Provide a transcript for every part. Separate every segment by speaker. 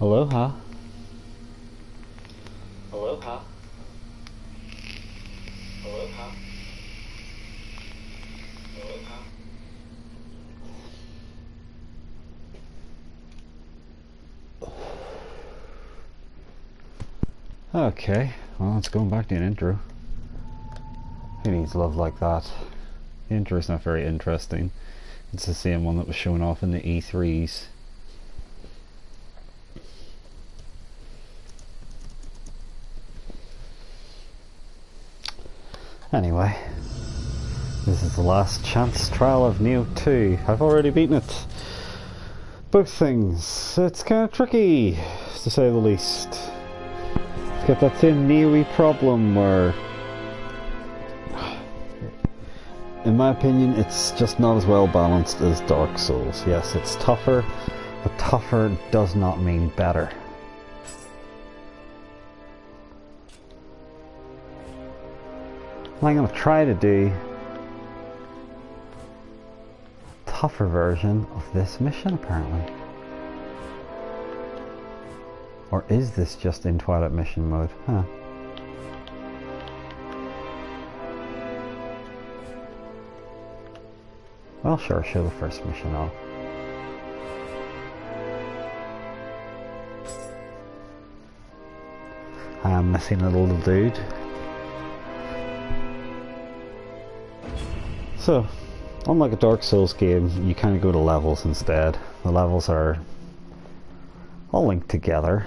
Speaker 1: Aloha.
Speaker 2: Aloha. Aloha. Aloha.
Speaker 1: Okay, well, it's going back to an intro. Who needs love like that? The intro is not very interesting. It's the same one that was shown off in the E3s. Anyway, this is the last chance trial of Nioh 2. I've already beaten it. Both things. It's kind of tricky, to say the least. It's got that same Nioh-y problem where, in my opinion, it's just not as well balanced as Dark Souls. Yes, it's tougher, but tougher does not mean better. I'm going to try to do a tougher version of this mission, apparently. Or is this just in Twilight Mission mode? Huh. Well, sure, show the first mission off. I'm missing a little dude. So, unlike a Dark Souls game, you kind of go to levels instead. The levels are all linked together.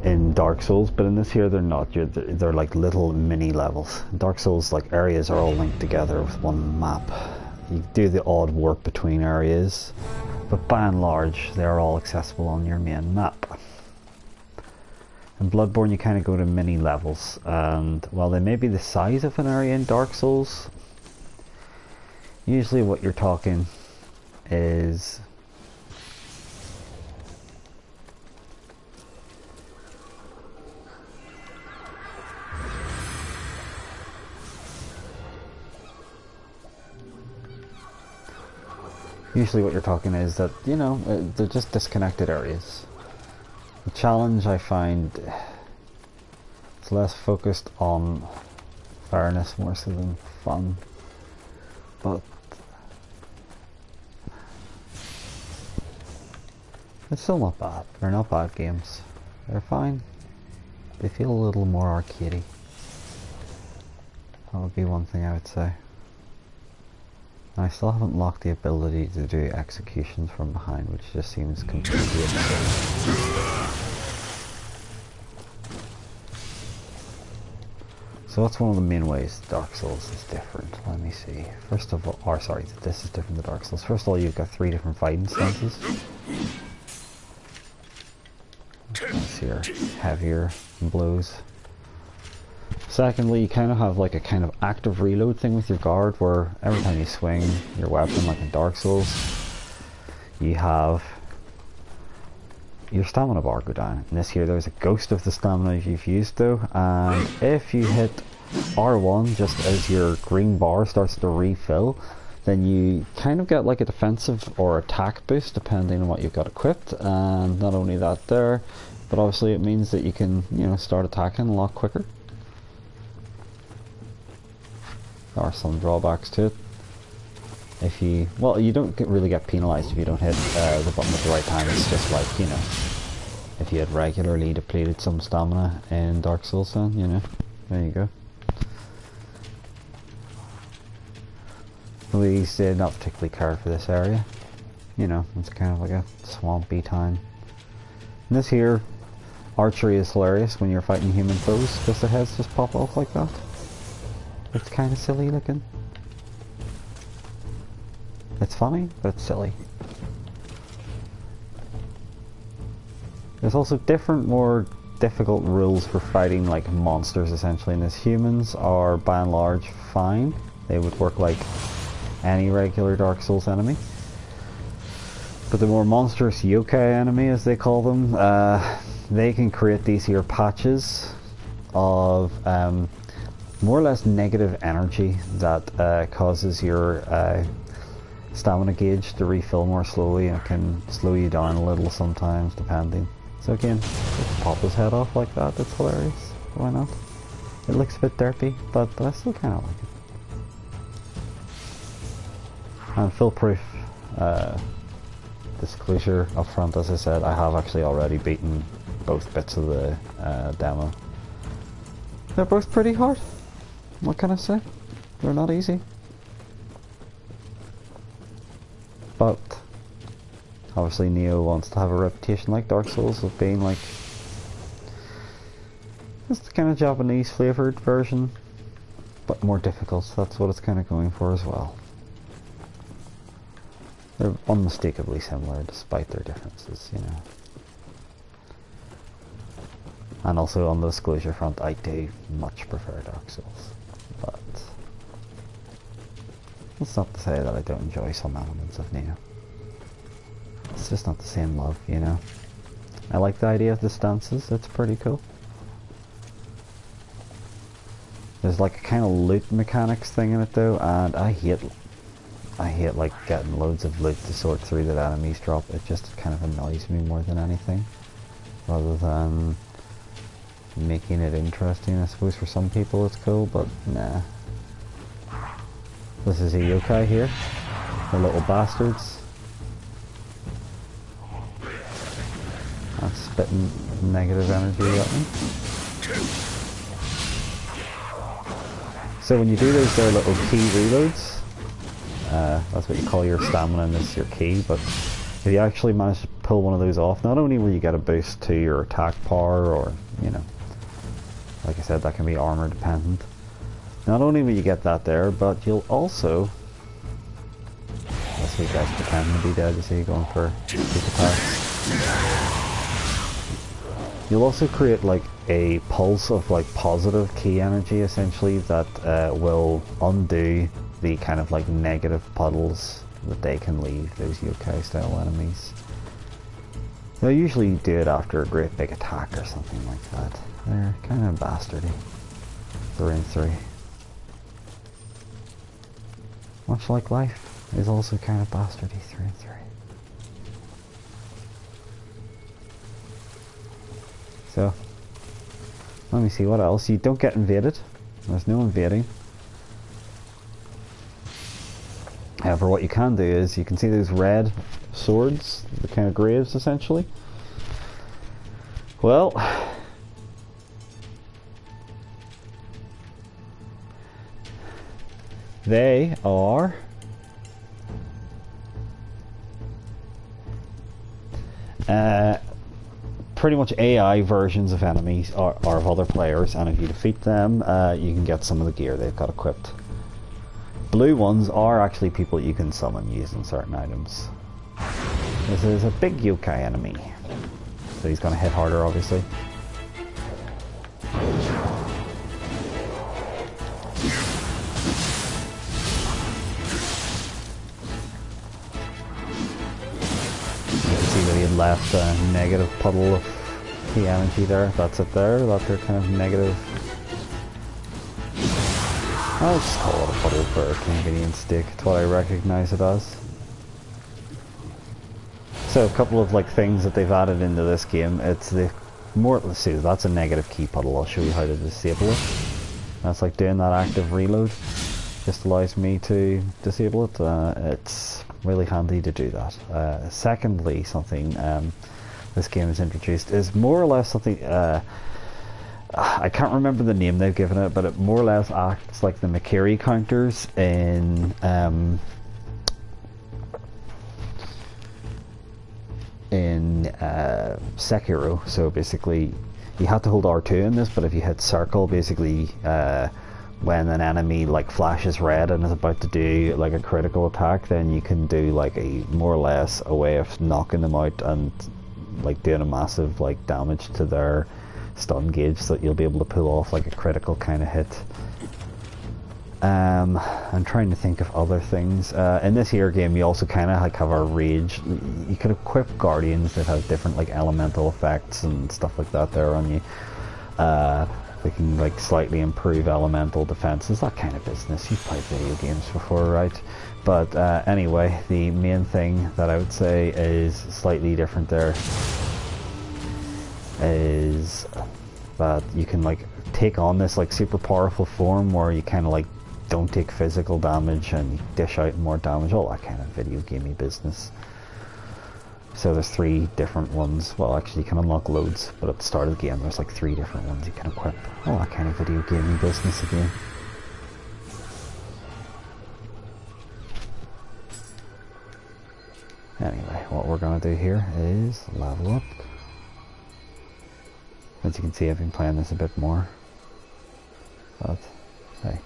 Speaker 1: In Dark Souls, but in this here they're not. They're like little mini levels. In Dark Souls, like, areas are all linked together with one map. You do the odd warp between areas, but by and large they're all accessible on your main map. In Bloodborne you kind of go to mini levels, and while they may be the size of an area in Dark Souls, usually what you're talking is that, you know, they're just disconnected areas. The challenge, I find, is less focused on fairness more so than fun, but it's still not bad. They're not bad games. They're fine. They feel a little more arcadey. That would be one thing I would say. I still haven't locked the ability to do executions from behind, which just seems completely absurd. So that's one of the main ways Dark Souls is different. Let me see. First of all, or sorry, this is different than Dark Souls. First of all, you've got 3 different fighting stances. This here, heavier blows. Secondly, you kind of have like a kind of active reload thing with your guard, where every time you swing your weapon, like in Dark Souls, you have your stamina bar go down. In this here, there's a ghost of the stamina you've used though, and if you hit R1 just as your green bar starts to refill, then you kind of get like a defensive or attack boost depending on what you've got equipped. And not only that there, but obviously it means that you can, you know, start attacking a lot quicker. There are some drawbacks to it. If you, well, you don't really get penalised if you don't hit the button at the right time. It's just like, you know, if you had regularly depleted some stamina in Dark Souls, then, you know, there you go. Police did not particularly care for this area. You know, it's kind of like a swampy town. And this here, archery is hilarious when you're fighting human foes, because their heads just pop off like that. It's kind of silly looking. It's funny, but it's silly. There's also different, more difficult rules for fighting like monsters essentially, and as humans are by and large fine. They would work like any regular Dark Souls enemy. But the more monstrous yokai enemy, as they call them, they can create these here patches of more or less negative energy that causes your stamina gauge to refill more slowly, and it can slow you down a little sometimes depending. So again, just pop his head off like that, it's hilarious. Why not? It looks a bit derpy, but I still kind of like it. And foolproof disclosure up front, as I said, I have actually already beaten both bits of the demo. They're both pretty hard. What can I say? They're not easy. But obviously Nioh wants to have a reputation like Dark Souls of being like just the kind of Japanese flavoured version, but more difficult. So that's what it's kind of going for as well. They're unmistakably similar despite their differences, you know. And also on the disclosure front, I do much prefer Dark Souls, but that's not to say that I don't enjoy some elements of Nioh. It's just not the same love, you know. I like the idea of the stances, it's pretty cool. There's like a kind of loot mechanics thing in it though, and I hate like getting loads of loot to sort through that enemies drop. It just kind of annoys me more than anything, rather than making it interesting. I suppose for some people it's cool, but nah. This is a yokai here. The little bastards. That's spitting negative energy at me. So when you do those there little key reloads, that's what you call your stamina and this is your key, but if you actually manage to pull one of those off, not only will you get a boost to your attack power, or, you know, like I said, that can be armor dependent. Not only will you get that there, but you'll also, that's what you guys pretending to be dead, you see, going for deep attacks. You'll also create like a pulse of like positive key energy essentially that will undo the kind of like negative puddles that they can leave, those yokai style enemies. They'll usually do it after a great big attack or something like that. They're kind of bastardy through and through. Much like life is also kind of bastardy through and through. So, let me see what else. You don't get invaded. There's no invading. However, what you can do is, you can see those red swords, the kind of graves essentially. Well, they are pretty much AI versions of enemies or of other players, and if you defeat them, you can get some of the gear they've got equipped. Blue ones are actually people you can summon using certain items. This is a big yokai enemy, so he's going to hit harder obviously. He had left a negative puddle of key energy there. That's it there. That's their kind of negative. I'll just call it a puddle for convenience sake. It's what I recognize it as. So a couple of like things that they've added into this game. It's the more, let's see, that's a negative key puddle. I'll show you how to disable it. That's like doing that active reload. Just allows me to disable it. It's really handy to do that. Secondly, something this game has introduced is more or less something, I can't remember the name they've given it, but it more or less acts like the Makiri counters in Sekiro. So basically you have to hold R2 in this, but if you hit circle, basically when an enemy like flashes red and is about to do like a critical attack, then you can do like a more or less a way of knocking them out and like doing a massive like damage to their stun gauge, so that you'll be able to pull off like a critical kind of hit. I'm trying to think of other things. In this here game you also kind of like have a rage. You could equip guardians that have different like elemental effects and stuff like that there on you. They can like slightly improve elemental defenses, that kind of business. You've played video games before, right? But anyway, the main thing that I would say is slightly different there is that you can like take on this like super powerful form where you kind of like don't take physical damage and you dish out more damage, all that kind of video gamey business. So there's 3 different ones. Well, actually you can unlock loads, but at the start of the game there's like 3 different ones you can equip. All that kind of video gamey business again. Anyway, what we're going to do here is level up. As you can see, I've been playing this a bit more. But, hey.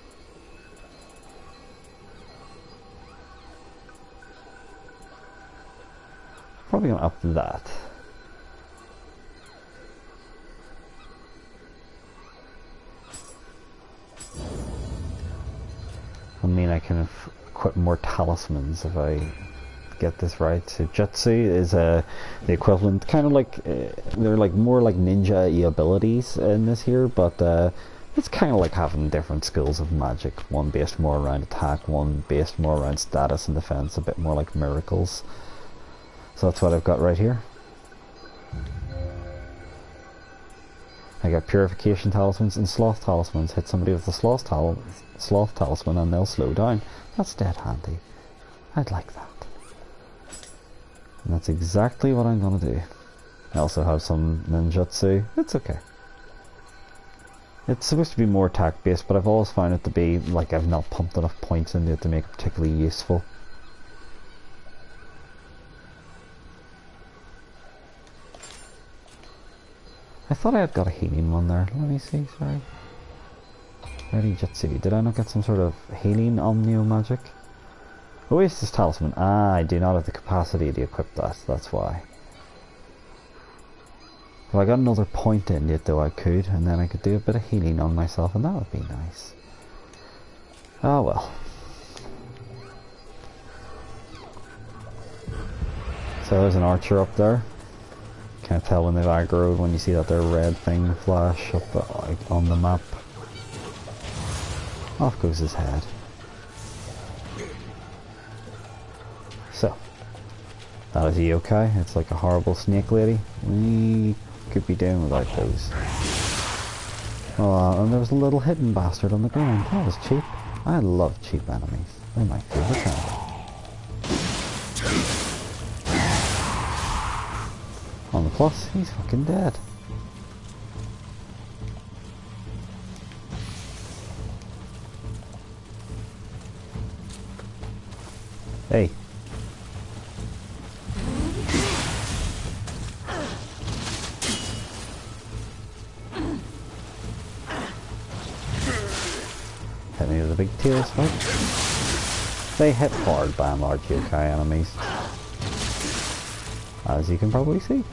Speaker 1: Probably going to up that. I mean, I can equip more talismans if I get this right. So jutsu is the equivalent, kind of like they're like more like ninja-y abilities in this here, but it's kind of like having different skills of magic. One based more around attack, one based more around status and defense, a bit more like miracles. So that's what I've got right here. I got purification talismans and sloth talismans. Hit somebody with the sloth talisman and they'll slow down. That's dead handy. I'd like that. And that's exactly what I'm gonna do. I also have some ninjutsu. It's okay. It's supposed to be more attack based, but I've always found it to be like I've not pumped enough points into it to make it particularly useful. I thought I had got a healing one there. Let me see, sorry. Ready jutsu. Did I not get some sort of healing Nioh magic? Oasis talisman. Ah, I do not have the capacity to equip that. That's why. If I got another point in it though I could, and then I could do a bit of healing on myself, and that would be nice. Oh well. So there's an archer up there. Can't tell when they've aggroed when you see that their red thing flash up on the map. Off goes his head. So, that is yokai. It's like a horrible snake lady. We could be doing without those. Oh, and there was a little hidden bastard on the ground. That was cheap. I love cheap enemies. They're my favourite kind. On the plus, he's fucking dead. Hey. Hit me with a big tail spike. They hit hard by and large yokai enemies, as you can probably see.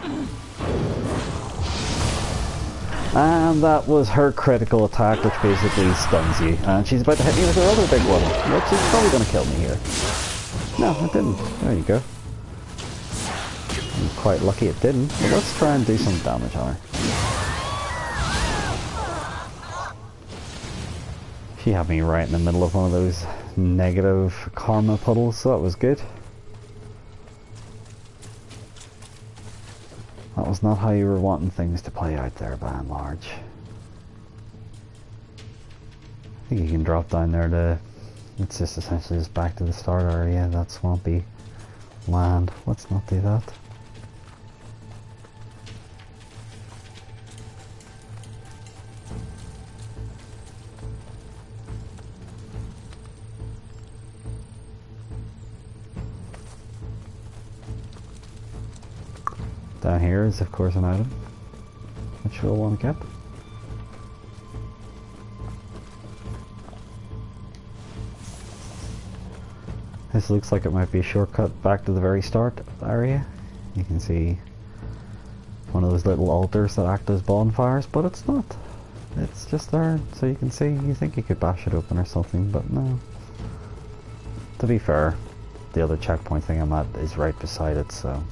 Speaker 1: And that was her critical attack, which basically stuns you. And she's about to hit me with her other big one, which is probably going to kill me here. No, it didn't. There you go. I'm quite lucky it didn't, but let's try and do some damage on her. She had me right in the middle of one of those negative karma puddles, so that was good. That was not how you were wanting things to play out there, by and large. I think you can drop down there to... It's just essentially just back to the start area, that swampy land. Let's not do that. Down here is of course an item, which we'll want to get. This looks like it might be a shortcut back to the very start of the area. You can see one of those little altars that act as bonfires, but it's not. It's just there, so you can see. You think you could bash it open or something, but no. To be fair, the other checkpoint thing I'm at is right beside it, so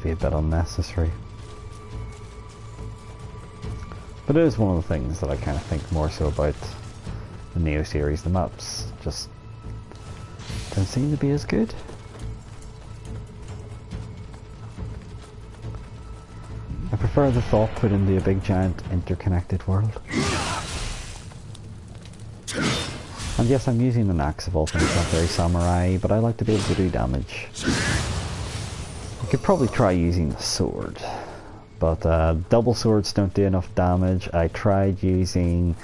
Speaker 1: be a bit unnecessary. But it is one of the things that I kind of think more so about the Nioh series. The maps just don't seem to be as good. I prefer the thought put into a big giant interconnected world. And yes, I'm using an axe of all things, not very samurai, but I like to be able to do damage. I could probably try using the sword, but double swords don't do enough damage. I tried using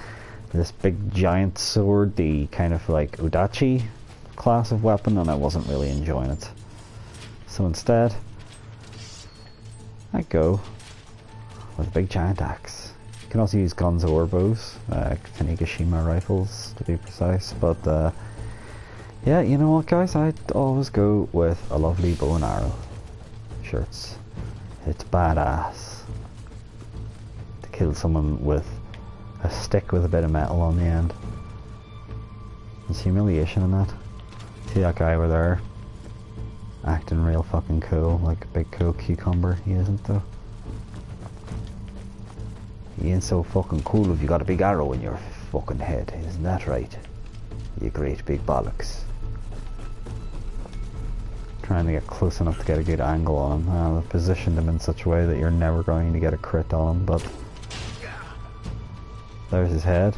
Speaker 1: this big giant sword, the kind of like Udachi class of weapon, and I wasn't really enjoying it. So instead, I go with a big giant axe. You can also use guns or bows, Tanegashima rifles to be precise, but yeah, you know what guys, I'd always go with a lovely bow and arrow. Shirts. It's badass to kill someone with a stick with a bit of metal on the end. There's humiliation in that. See that guy over there? Acting real fucking cool, like a big cool cucumber. He isn't though. He ain't so fucking cool if you got a big arrow in your fucking head, isn't that right? You great big bollocks. Trying to get close enough to get a good angle on him. I've positioned him in such a way that you're never going to get a crit on him, but there's his head.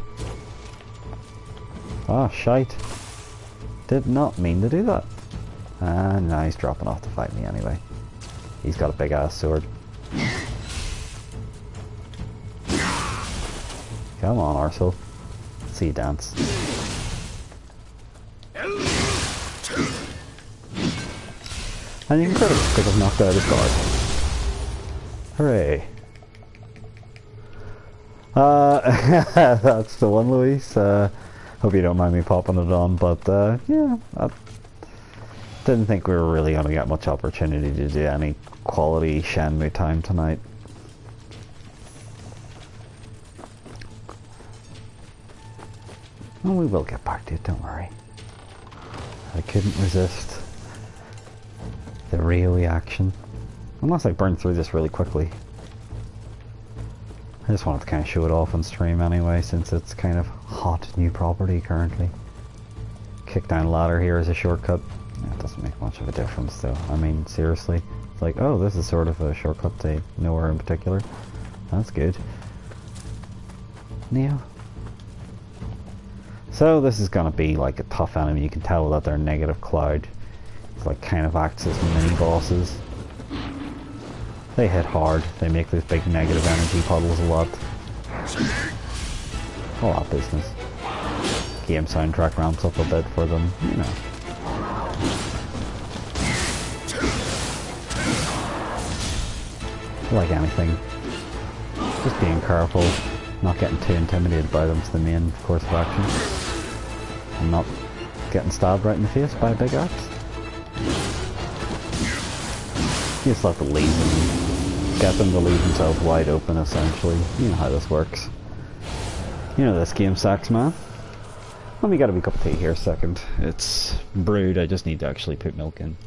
Speaker 1: Ah, shite. Did not mean to do that. And now he's dropping off to fight me anyway. He's got a big ass sword. Come on, arsehole. See you dance. And you can crit him because I've knocked out his guard. Hooray. That's the one, Luis. Hope you don't mind me popping it on, but yeah, I didn't think we were really going to get much opportunity to do any quality Shenmue time tonight. Well, we will get back to it, don't worry. I couldn't resist the Ryoe action. Unless I burn through this really quickly. I just wanted to kind of show it off on stream anyway, since it's kind of hot new property currently. Kick down ladder here is a shortcut. Yeah, it doesn't make much of a difference though. I mean, seriously. It's like, oh, this is sort of a shortcut to nowhere in particular. That's good. Nioh. So this is gonna be like a tough enemy. You can tell that they're negative cloud. It's like kind of acts as mini bosses. They hit hard. They make those big negative energy puddles a lot. All that business. Game soundtrack ramps up a bit for them, you know. Like anything. Just being careful, not getting too intimidated by them is the main course of action. And not getting stabbed right in the face by a big axe. You just have to leave them, get them to leave themselves wide open essentially. You know how this works. You know this game sucks, man. Let me get a wee cup of tea here a second. It's brewed, I just need to actually put milk in.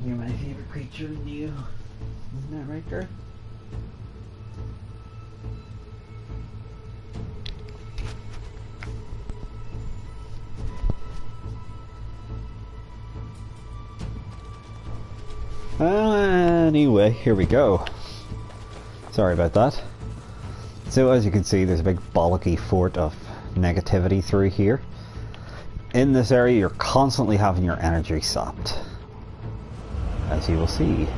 Speaker 1: You're my favorite creature, Nioh. Isn't that right, girl? Anyway, here we go. Sorry about that. So as you can see, there's a big bollocky fort of negativity through here. In this area, you're constantly having your energy sapped, as you will see.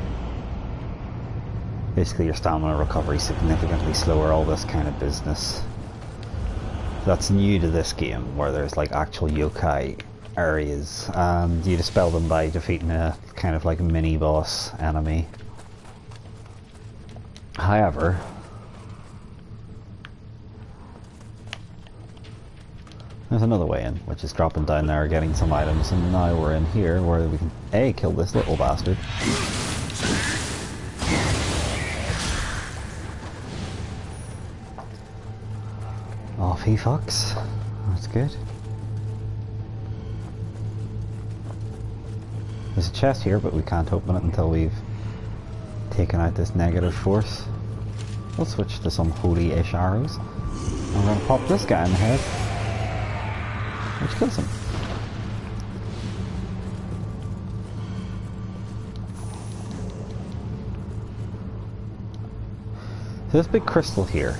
Speaker 1: Basically your stamina recovery significantly slower, all this kind of business. That's new to this game, where there's like actual yokai areas, and you dispel them by defeating a kind of like mini boss enemy. However, there's another way in, which is dropping down there, getting some items, and now we're in here where we can A, kill this little bastard. Off he fucks. That's good. There's a chest here, but we can't open it until we've taken out this negative force. We'll switch to some holy-ish arrows. I'm going to pop this guy in the head, which kills him. So this big crystal here,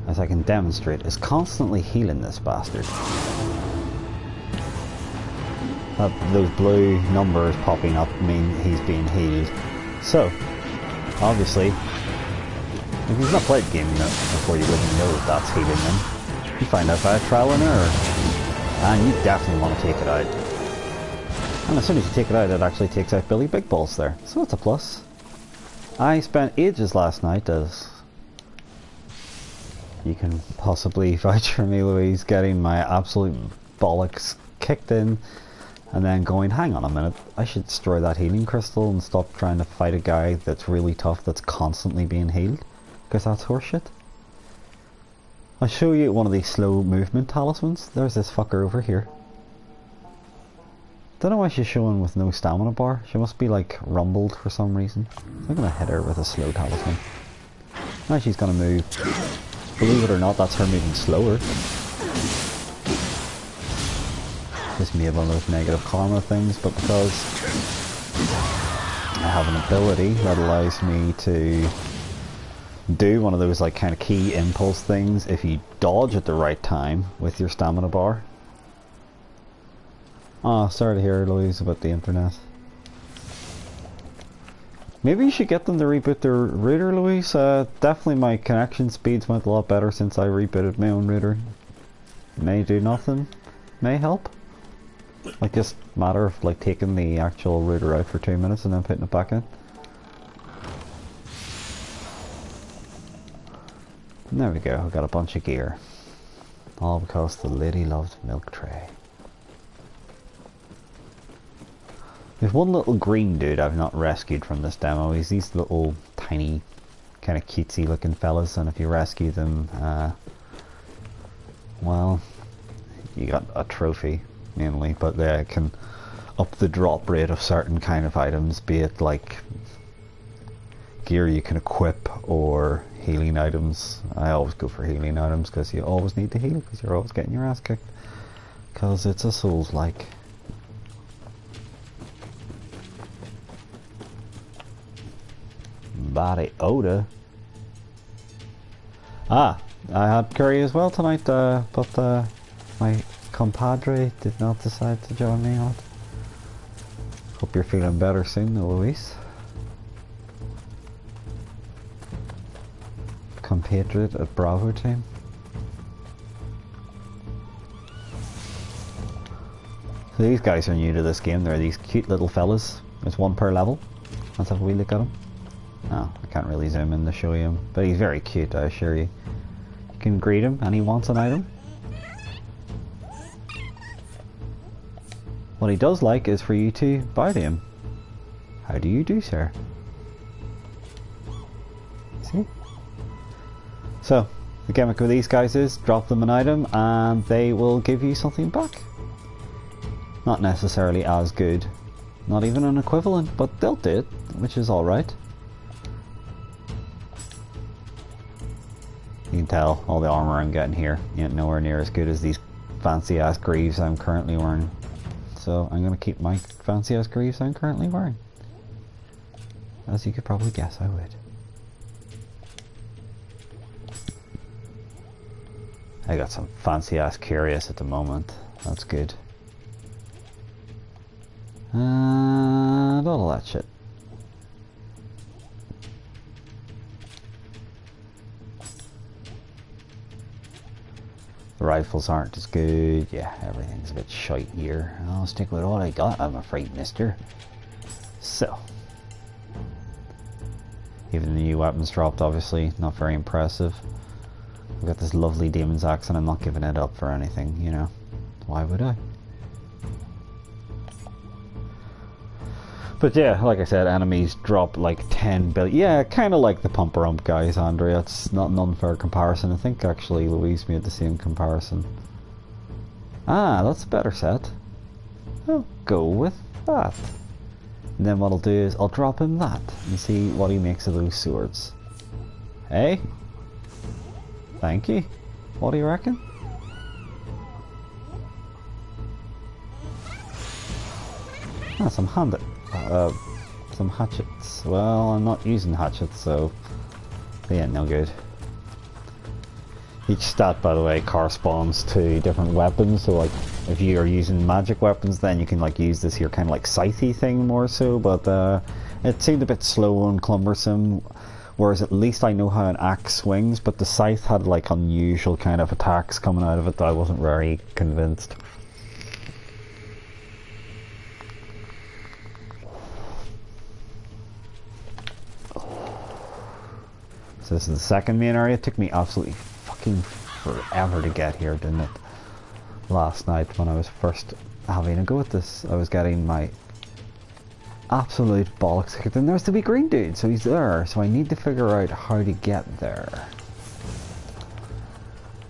Speaker 1: as I can demonstrate, is constantly healing this bastard. Those blue numbers popping up mean he's being healed. So, obviously, if you've not played the game before, you wouldn't know that that's healing them. You find out via trial and error. And you definitely want to take it out. And as soon as you take it out, it actually takes out Billy Big Balls there. So it's a plus. I spent ages last night, as you can possibly vouch for me, Louise, getting my absolute bollocks kicked in, and then going, hang on a minute, I should destroy that healing crystal and stop trying to fight a guy that's really tough that's constantly being healed, because that's horseshit. I'll show you one of these slow movement talismans. There's this fucker over here. Don't know why she's showing with no stamina bar. She must be like rumbled for some reason. So I'm gonna hit her with a slow talisman. Now she's gonna move. Believe it or not, that's her moving slower. Gives me one of those negative karma things, but because I have an ability that allows me to do one of those like kind of key impulse things if you dodge at the right time with your stamina bar. Oh, sorry to hear, Louise, about the internet. Maybe you should get them to reboot their router, Louise. Definitely my connection speeds went a lot better since I rebooted my own router. May do nothing, may help. Like just matter of like taking the actual router out for 2 minutes and then putting it back in. And there we go, I've got a bunch of gear. All because the lady loved milk tray. There's one little green dude I've not rescued from this demo. He's these little tiny kind of cutesy looking fellas, and if you rescue them, well, you got a trophy mainly, but they can up the drop rate of certain kind of items, be it like gear you can equip or healing items. I always go for healing items because you always need to heal, because you're always getting your ass kicked, because it's a Souls-like. Body odor. Ah, I had curry as well tonight, but my compadre did not decide to join me on it. Hope you're feeling better soon, Louise. Compatriot at Bravo team. So these guys are new to this game. They're these cute little fellas. There's one per level. Let's have a wee look at him. No, I can't really zoom in to show you him, but he's very cute, I assure you. You can greet him and he wants an item. What he does like is for you to buy to him. How do you do, sir? See? So, the gimmick with these guys is drop them an item and they will give you something back. Not necessarily as good, not even an equivalent, but they'll do it, which is alright. You can tell all the armor I'm getting here ain't nowhere near as good as these fancy ass greaves I'm currently wearing. So I'm going to keep my fancy ass greaves I'm currently wearing. As you could probably guess, I would. I got some fancy ass curious at the moment. That's good. And all that shit. The rifles aren't as good. Yeah, everything's a bit shite here. I'll stick with what I got, I'm afraid, mister. So. Even the new weapons dropped, obviously. Not very impressive. I've got this lovely demon's axe and I'm not giving it up for anything, you know. Why would I? But yeah, like I said, enemies drop like 10 billion. Yeah, kind of like the Pumper Ump guys, Andrea. It's not an unfair comparison. I think actually Louise made the same comparison. Ah, that's a better set. I'll go with that. And then what I'll do is I'll drop him that and see what he makes of those swords. Hey? Thank you. What do you reckon? Ah, some hatchets. Well, I'm not using hatchets, so yeah, no good. Each stat, by the way, corresponds to different weapons. So, like, if you are using magic weapons, then you can like use this here kind of like scythe thing more so. But it seemed a bit slow and cumbersome. Whereas at least I know how an axe swings, but the scythe had like unusual kind of attacks coming out of it that I wasn't very convinced. So this is the second main area. It took me absolutely fucking forever to get here, didn't it? Last night when I was first having a go at this, I was getting my absolute bollocks kicked. And there's the wee green dude, so he's there. So I need to figure out how to get there.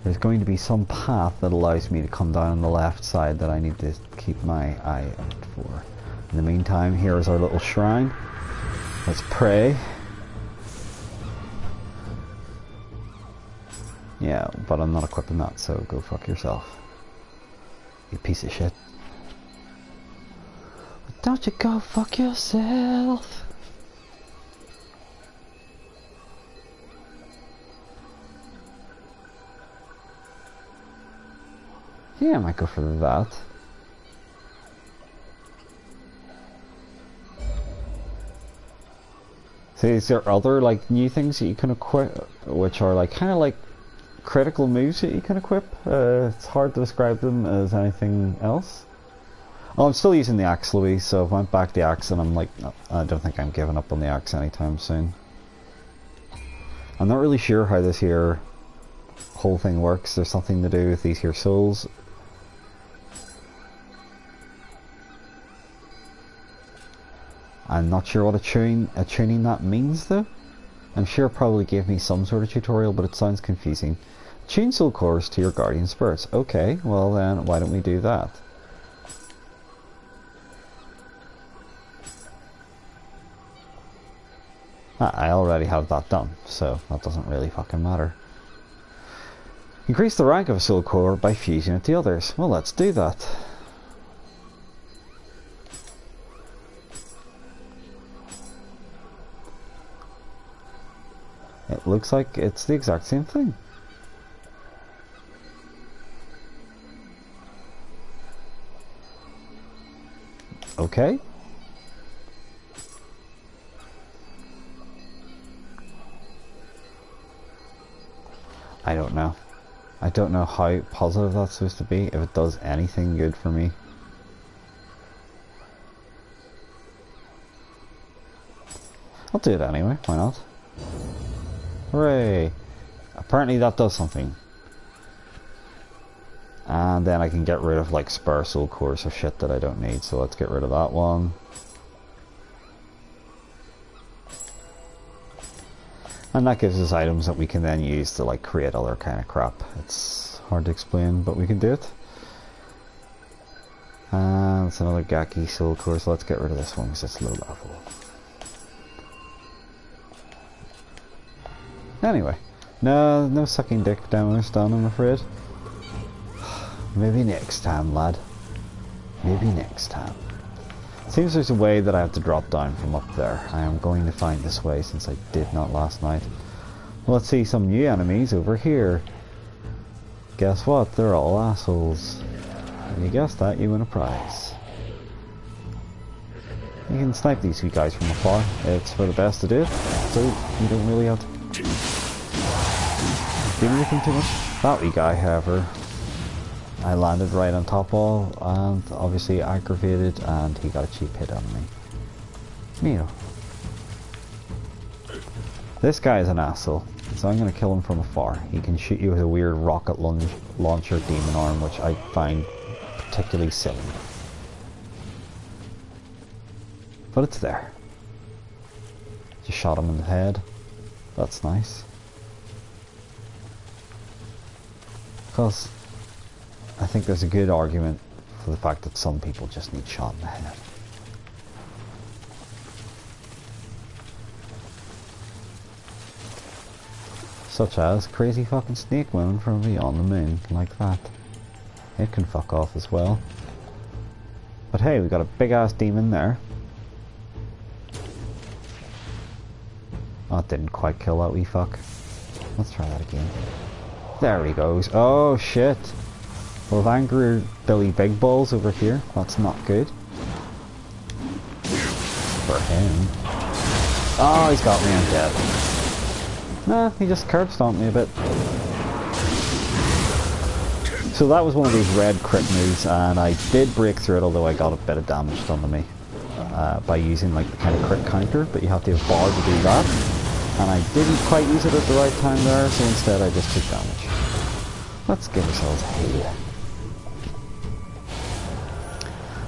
Speaker 1: There's going to be some path that allows me to come down on the left side that I need to keep my eye out for. In the meantime, here is our little shrine. Let's pray. Yeah, but I'm not equipping that, so go fuck yourself. You piece of shit. Don't you go fuck yourself. Yeah, I might go for that. See, is there other like new things that you can equip, which are like kind of like critical moves that you can equip? It's hard to describe them as anything else. Oh, I'm still using the axe, Louise, so I went back to the axe and I'm like, no, I don't think I'm giving up on the axe anytime soon. I'm not really sure how this here whole thing works. There's something to do with these here souls. I'm not sure what a tuning that means though. I'm sure it probably gave me some sort of tutorial, but it sounds confusing. Tune soul cores to your guardian spirits. Okay, well then why don't we do that? I already have that done, so that doesn't really fucking matter. Increase the rank of a soul core by fusing it to others. Well, let's do that. It looks like it's the exact same thing. Okay. I don't know. I don't know how positive that's supposed to be, if it does anything good for me. I'll do it anyway, why not? Hooray! Apparently that does something. And then I can get rid of like spare soul cores of shit that I don't need, so let's get rid of that one. And that gives us items that we can then use to like create other kind of crap. It's hard to explain, but we can do it. And it's another Gaki soul core, so let's get rid of this one because it's low level. Anyway, no sucking dick demos done, I'm afraid. Maybe next time, lad. Maybe next time. Seems there's a way that I have to drop down from up there. I am going to find this way since I did not last night. Well, let's see some new enemies over here. Guess what? They're all assholes. When you guess that, you win a prize. You can snipe these two guys from afar. It's for the best to do it, so you don't really have to do anything too much. That wee guy, however, I landed right on top of, and obviously aggravated, and he got a cheap hit on me. Nioh. This guy is an asshole, so I'm going to kill him from afar. He can shoot you with a weird rocket launcher demon arm, which I find particularly silly. But it's there. Just shot him in the head. That's nice. Because I think there's a good argument for the fact that some people just need shot in the head. Such as crazy fucking snake women from beyond the moon, like that. It can fuck off as well. But hey, we got a big ass demon there. Oh, it didn't quite kill that wee fuck. Let's try that again. There he goes. Oh shit. Well, of angry Billy Big Balls over here. That's not good. For him. Oh, he's got me, I'm dead. Nah, he just curb stomped me a bit. So that was one of these red crit moves, and I did break through it, although I got a bit of damage done to me. By using like the kind of crit counter, but you have to have bar to do that. And I didn't quite use it at the right time there, so instead I just took damage. Let's give ourselves a heal.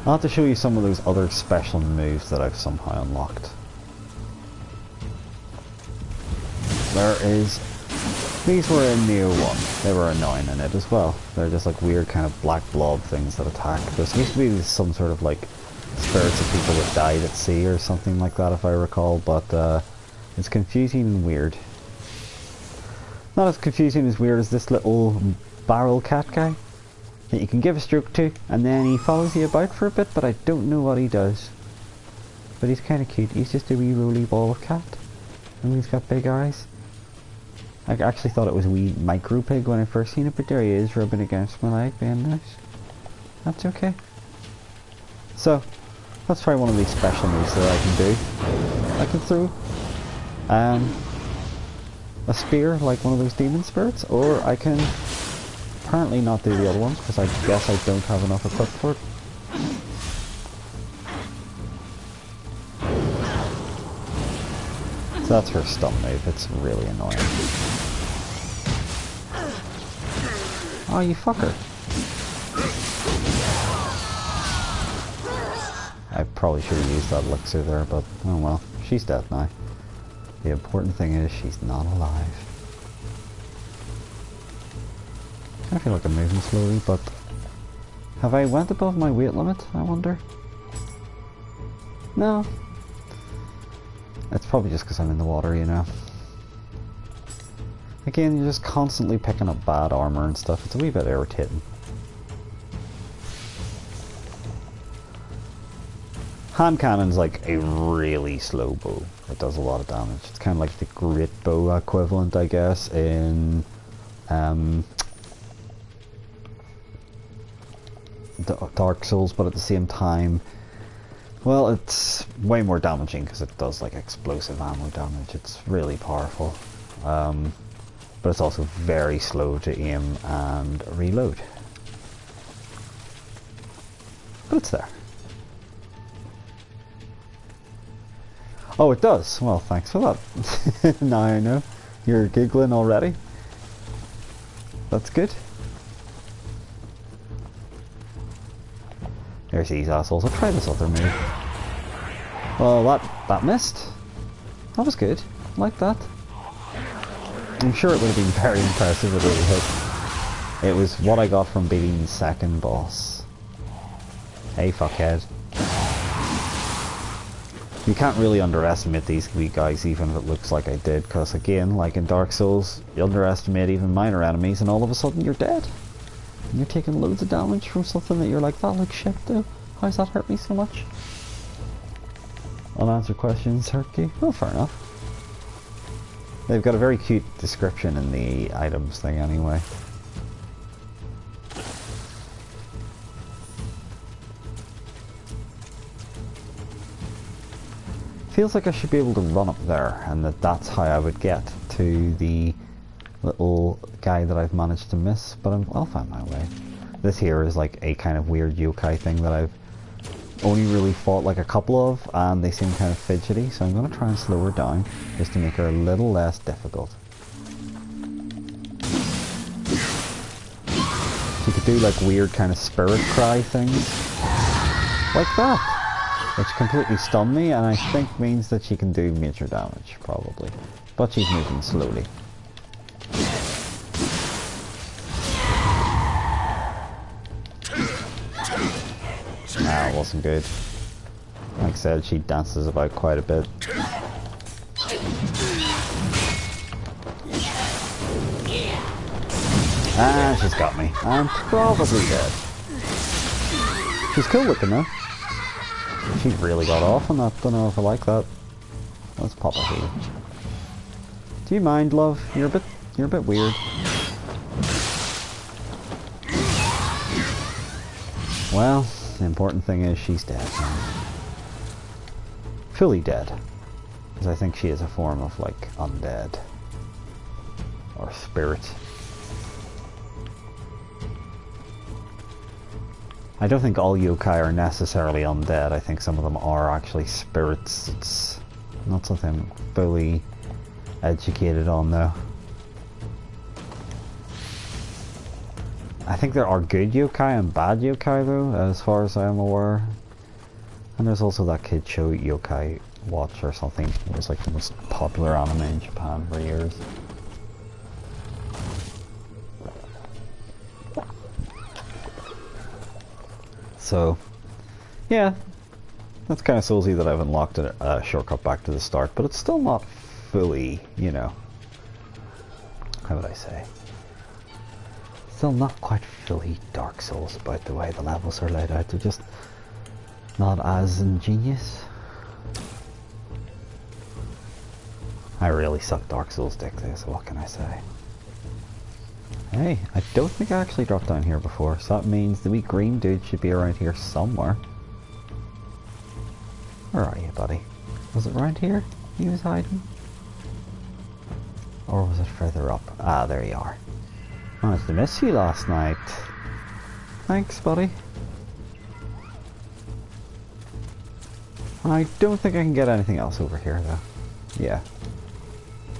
Speaker 1: I'll have to show you some of those other special moves that I've somehow unlocked. There is... These were in Nioh 1. They were annoying in it as well. They're just like weird kind of black blob things that attack. There used to be some sort of like spirits of people that died at sea or something like that if I recall, but it's confusing and weird. Not as confusing as weird as this little barrel cat guy that you can give a stroke to and then he follows you about for a bit, but I don't know what he does. But he's kind of cute. He's just a wee roly ball of cat and he's got big eyes. I actually thought it was a wee micro pig when I first seen it, but there he is rubbing against my leg being nice. That's okay. So, let's try one of these special moves that I can do. I can throw a spear like one of those demon spirits, or I can apparently not do the other ones because I guess I don't have enough equipped for it. So that's her stun move, it's really annoying. Oh, you fucker. I probably should have used that elixir there, but oh well, she's dead now. The important thing is she's not alive. I feel like I'm moving slowly, but have I went above my weight limit, I wonder? No. It's probably just because I'm in the water, you know. Again, you're just constantly picking up bad armor and stuff. It's a wee bit irritating. Hand cannon's like a really slow bow. It does a lot of damage. It's kind of like the great bow equivalent, I guess, in Dark Souls, but at the same time, well, it's way more damaging because it does like explosive ammo damage. It's really powerful. But it's also very slow to aim and reload. But it's there. Oh, it does. Well, thanks for that. Now I know. You're giggling already. That's good. There's these assholes. I'll try this other move. Well, that missed. That was good. I like that. I'm sure it would have been very impressive if it really hit. It was what I got from beating the second boss. Hey, fuckhead. You can't really underestimate these wee guys, even if it looks like I did, because again, like in Dark Souls, you underestimate even minor enemies and all of a sudden you're dead. And you're taking loads of damage from something that you're like, that looks shit though. How's that hurt me so much? Unanswered questions hurt you? Well, fair enough. They've got a very cute description in the items thing anyway. Feels like I should be able to run up there and that's how I would get to the little guy that I've managed to miss, but I'll find my way. This here is like a kind of weird yokai thing that I've only really fought like a couple of, and they seem kind of fidgety, so I'm going to try and slow her down just to make her a little less difficult. She could do like weird kind of spirit cry things like that, which completely stunned me, and I think means that she can do major damage probably, but she's moving slowly. Nah, it wasn't good. Like I said, she dances about quite a bit. Ah, she's got me. I'm probably dead. She's cool looking though. She really got off on that. Don't know if I like that. Let's pop a heal. Do you mind, love? You're a bit weird. Well, the important thing is she's dead now. Fully dead. Because I think she is a form of like undead. Or spirit. I don't think all yokai are necessarily undead. I think some of them are actually spirits. It's not something I'm fully educated on though. I think there are good yokai and bad yokai though, as far as I am aware. And there's also that kid show Yokai Watch or something. It was like the most popular anime in Japan for years. So, yeah, that's kind of soulsy that I've unlocked a shortcut back to the start, but it's still not fully, you know, how would I say? Still not quite fully Dark Souls about the way the levels are laid out. They're just not as ingenious. I really suck Dark Souls dick though, so what can I say? Hey, I don't think I actually dropped down here before, so that means the wee green dude should be around here somewhere. Where are you, buddy? Was it around here he was hiding? Or was it further up? Ah, there you are. Managed to miss you last night. Thanks, buddy. I don't think I can get anything else over here, though. Yeah.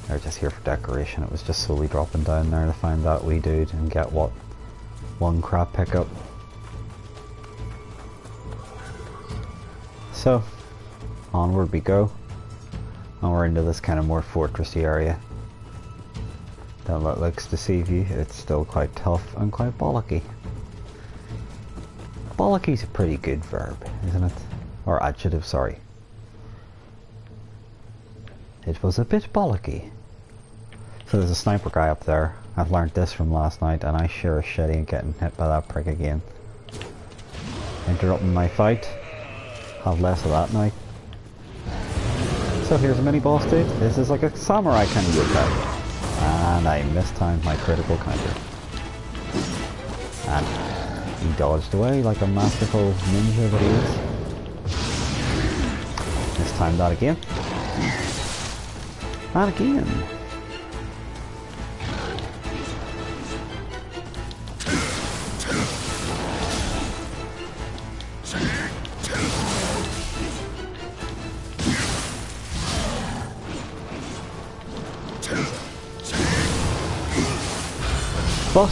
Speaker 1: They're just here for decoration. It was just slowly dropping down there to find that wee dude and get what one crab pickup. So, onward we go. And we're into this kind of more fortressy area. Don't let looks deceive you, it's still quite tough and quite bollocky. Bollocky is a pretty good verb, isn't it? Or adjective, sorry. It was a bit bollocky. So there's a sniper guy up there. I've learned this from last night, and I sure as shit ain't getting hit by that prick again. Interrupting my fight. Have less of that now. So here's a mini boss dude. This is like a samurai kind of yokai. And I mistimed my critical counter. And he dodged away like a masterful ninja that he is. Mistimed that again. And again. But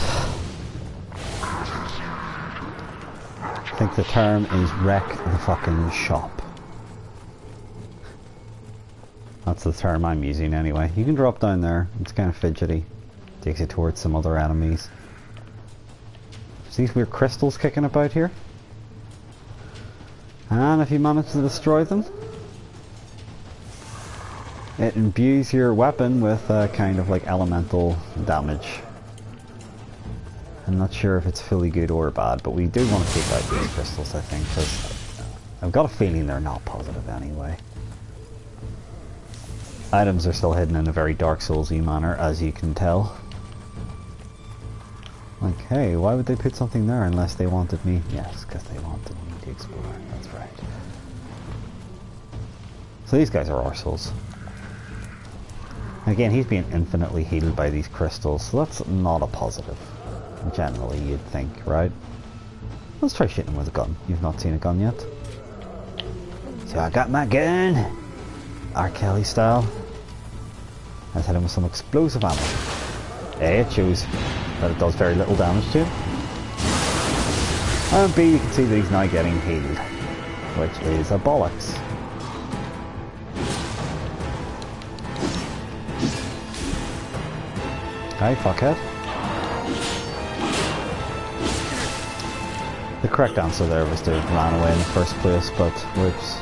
Speaker 1: I think the term is wreck the fucking shop. That's the term I'm using anyway. You can drop down there, it's kind of fidgety. Takes you towards some other enemies. See these weird crystals kicking about here? And if you manage to destroy them, it imbues your weapon with kind of like elemental damage. I'm not sure if it's fully good or bad, but we do want to take out these crystals, I think, because I've got a feeling they're not positive anyway. Items are still hidden in a very Dark Souls-y manner, as you can tell. Like, hey, why would they put something there unless they wanted me? Yes, because they wanted me to explore, that's right. So these guys are arseholes. Again, he's being infinitely healed by these crystals, so that's not a positive. Generally, you'd think, right? Let's try shooting him with a gun. You've not seen a gun yet. So I got my gun! R. Kelly style. Let's hit him with some explosive ammo. A, it shows that it does very little damage to him. And B, you can see that he's now getting healed. Which is a bollocks. Hi, fuckhead. The correct answer there was to run away in the first place, but whoops.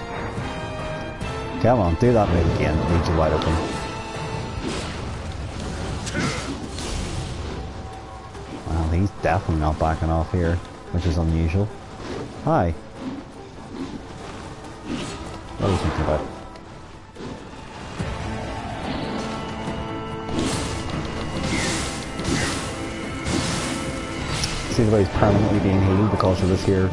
Speaker 1: Come on, do that move again, it leaves you wide open. Well, he's definitely not backing off here, which is unusual. Hi. What are you thinking about? See the way he's permanently being healed because of this here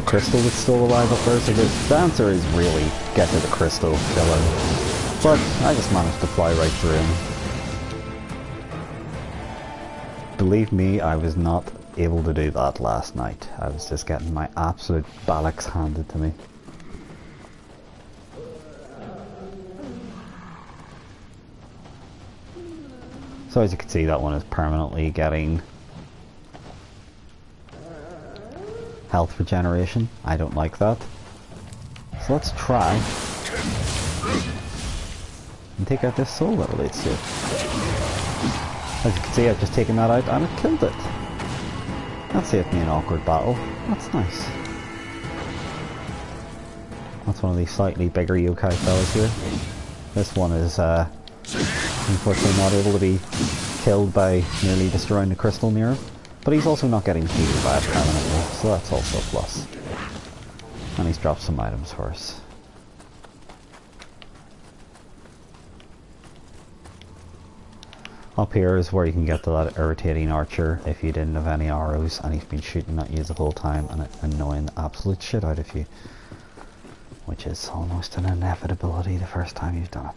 Speaker 1: crystal that's still alive up there, so the answer is really get to the crystal, kill him. But I just managed to fly right through him. Believe me, I was not able to do that last night. I was just getting my absolute bollocks handed to me. So as you can see, that one is permanently getting health regeneration. I don't like that. So let's try and take out this soul that relates to it. As you can see, I've just taken that out and it killed it. That saved me an awkward battle. That's nice. That's one of these slightly bigger yokai fellas here. This one is unfortunately not able to be killed by nearly destroying the crystal mirror, but he's also not getting healed by it permanently, so that's also a plus. And he's dropped some items for us. Up here is where you can get to that irritating archer if you didn't have any arrows and he's been shooting at you the whole time and annoying the absolute shit out of you. Which is almost an inevitability the first time you've done it.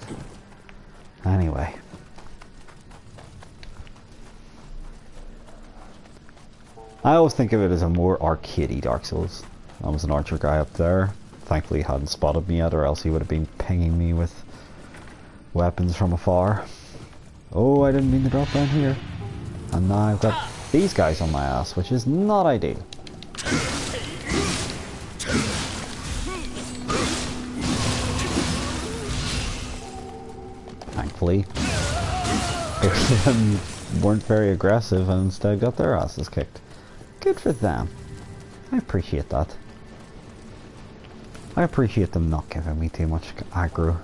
Speaker 1: Anyway. I always think of it as a more arcadey Dark Souls. There was an archer guy up there. Thankfully he hadn't spotted me yet, or else he would have been pinging me with weapons from afar. Oh, I didn't mean to drop down here. And now I've got these guys on my ass, which is not ideal. Thankfully, they weren't very aggressive and instead got their asses kicked. Good for them. I appreciate that. I appreciate them not giving me too much aggro.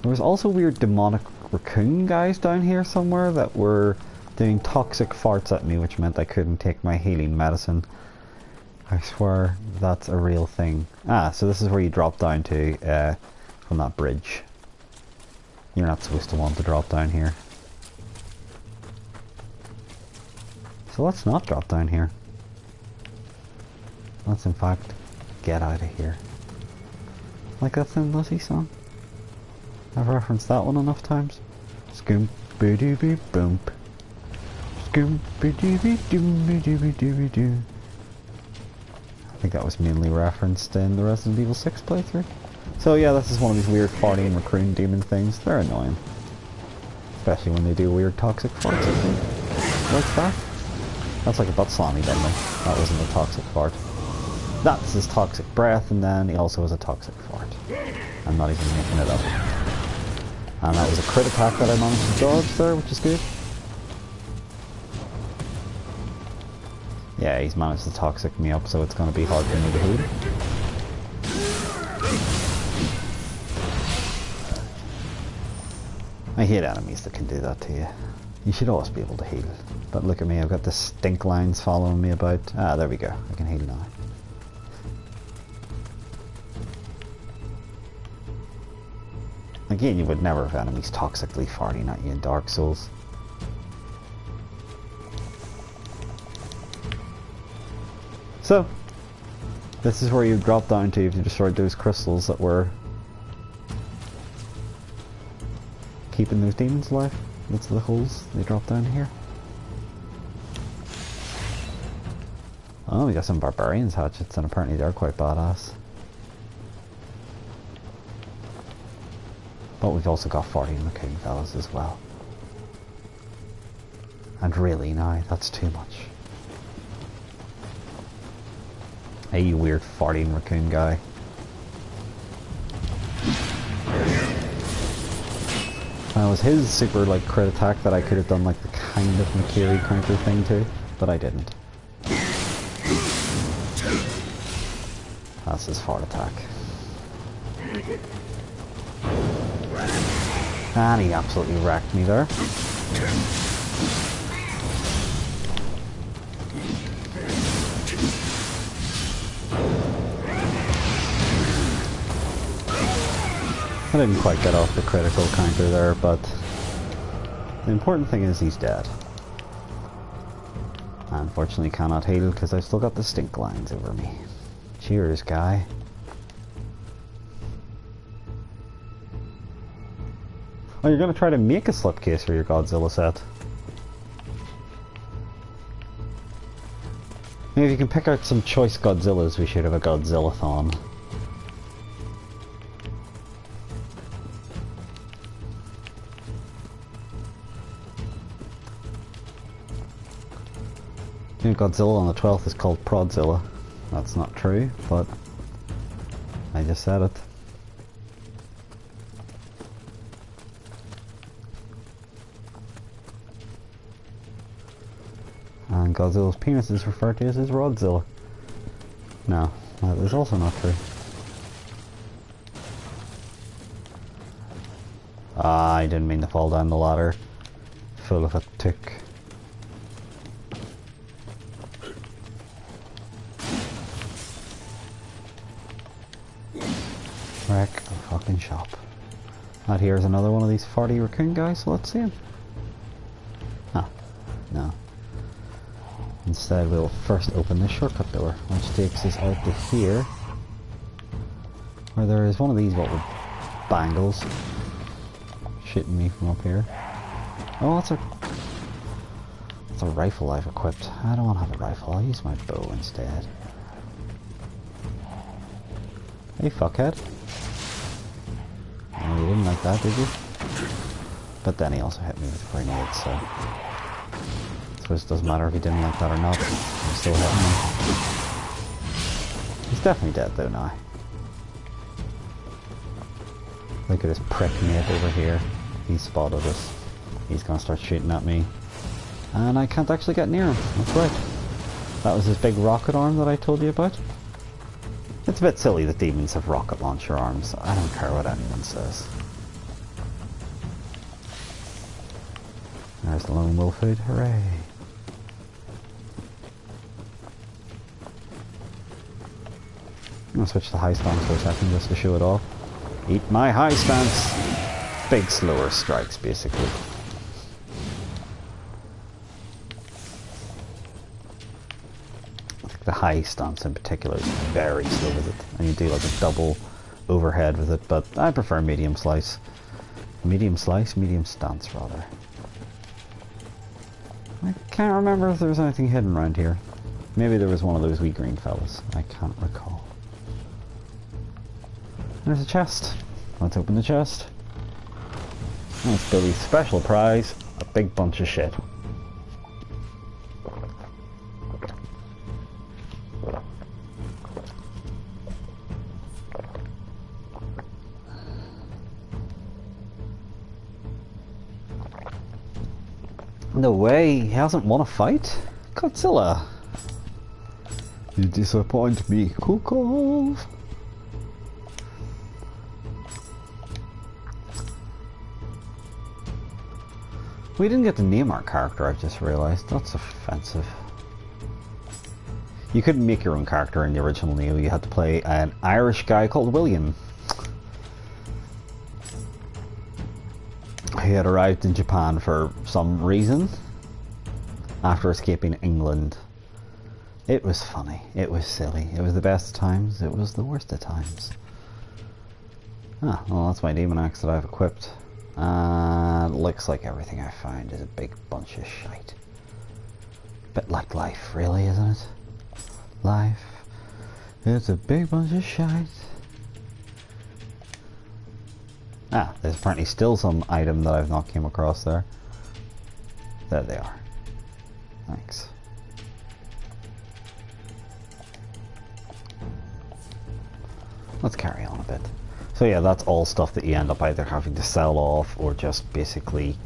Speaker 1: There was also weird demonic raccoon guys down here somewhere that were doing toxic farts at me, which meant I couldn't take my healing medicine. I swear that's a real thing. Ah, so this is where you drop down to from that bridge. You're not supposed to want to drop down here. So let's not drop down here. Let's in fact get out of here. Like that Thin Lizzy song. I've referenced that one enough times. Scoom boo doo boo boom. Scoom boo doo boo doom boo doo boo doo doo. I think that was mainly referenced in the Resident Evil 6 playthrough. So yeah, this is one of these weird farting raccoon demon things. They're annoying. Especially when they do weird toxic farts at me. Like that. That's like a butt slammy, didn't they? That wasn't a toxic fart. That's his toxic breath, and then he also has a toxic fart. I'm not even making it up. And that was a crit attack that I managed to dodge there, which is good. Yeah, he's managed to toxic me up, so it's going to be hard for me to heal. I hate enemies that can do that to you. You should always be able to heal. But look at me, I've got the stink lines following me about. Ah, there we go. I can heal now. Again, you would never have enemies toxically farting at you in Dark Souls. So, this is where you drop down to if you destroyed those crystals that were keeping those demons alive. That's the holes they drop down here. Oh, we got some barbarians hatchets, and apparently they're quite badass. But we've also got 40 Raccoon fellas as well. And really, now, that's too much. Hey, you weird 40 Raccoon guy. Now, it was his super, like, crit attack that I could have done, like, the kind of Makiri counter thing to, but I didn't. That's his fart attack. And he absolutely wrecked me there. I didn't quite get off the critical counter there, but the important thing is he's dead. I unfortunately cannot heal because I've still got the stink lines over me. Cheers, guy. Oh, you're gonna try to make a slipcase for your Godzilla set. Maybe if you can pick out some choice Godzillas, we should have a Godzilla-thon. Godzilla on the 12th is called Prodzilla. That's not true, but I just said it. And Godzilla's penis is referred to as his Rodzilla. No, that is also not true. Ah, I didn't mean to fall down the ladder. Full of a tick. Wreck the fucking shop. And here's another one of these 40 Raccoon guys, so let's see him. Ah, no. Instead we'll first open the shortcut door, which takes us out to here, where there is one of these little bangles shooting me from up here. Oh, that's a rifle I've equipped. I don't want to have a rifle, I'll use my bow instead. Hey fuckhead. Oh, you didn't like that, did you? But then he also hit me with grenades, so I suppose it doesn't matter if he didn't like that or not. He's still hitting me. He's definitely dead though now. Look at his prick mate over here. He spotted us. He's gonna start shooting at me. And I can't actually get near him. That's right. That was his big rocket arm that I told you about. It's a bit silly that demons have rocket launcher arms. I don't care what anyone says. There's the lone wolf food. Hooray. I'm gonna switch to high stance for a second just to show it off. Eat my high stance! Big slower strikes, basically. The high stance in particular is very slow with it, and you do like a double overhead with it, but I prefer medium slice. Medium slice? Medium stance, rather. I can't remember if there was anything hidden around here. Maybe there was one of those wee green fellas. I can't recall. There's a chest. Let's open the chest. That's Billy's special prize, a big bunch of shit. No way, he hasn't won a fight? Godzilla! You disappoint me, Kukov! We didn't get to name our character, I've just realised. That's offensive. You couldn't make your own character in the original Nioh, you had to play an Irish guy called William. He had arrived in Japan for some reason after escaping England. It was funny, it was silly, it was the best of times, it was the worst of times. Ah, well that's my demon axe that I've equipped. Looks like everything I find is a big bunch of shite. Bit like life, really, isn't it? Life, it's a big bunch of shite. Ah, there's apparently still some item that I've not came across there. There they are. Thanks. Let's carry on a bit. So yeah, that's all stuff that you end up either having to sell off or just basically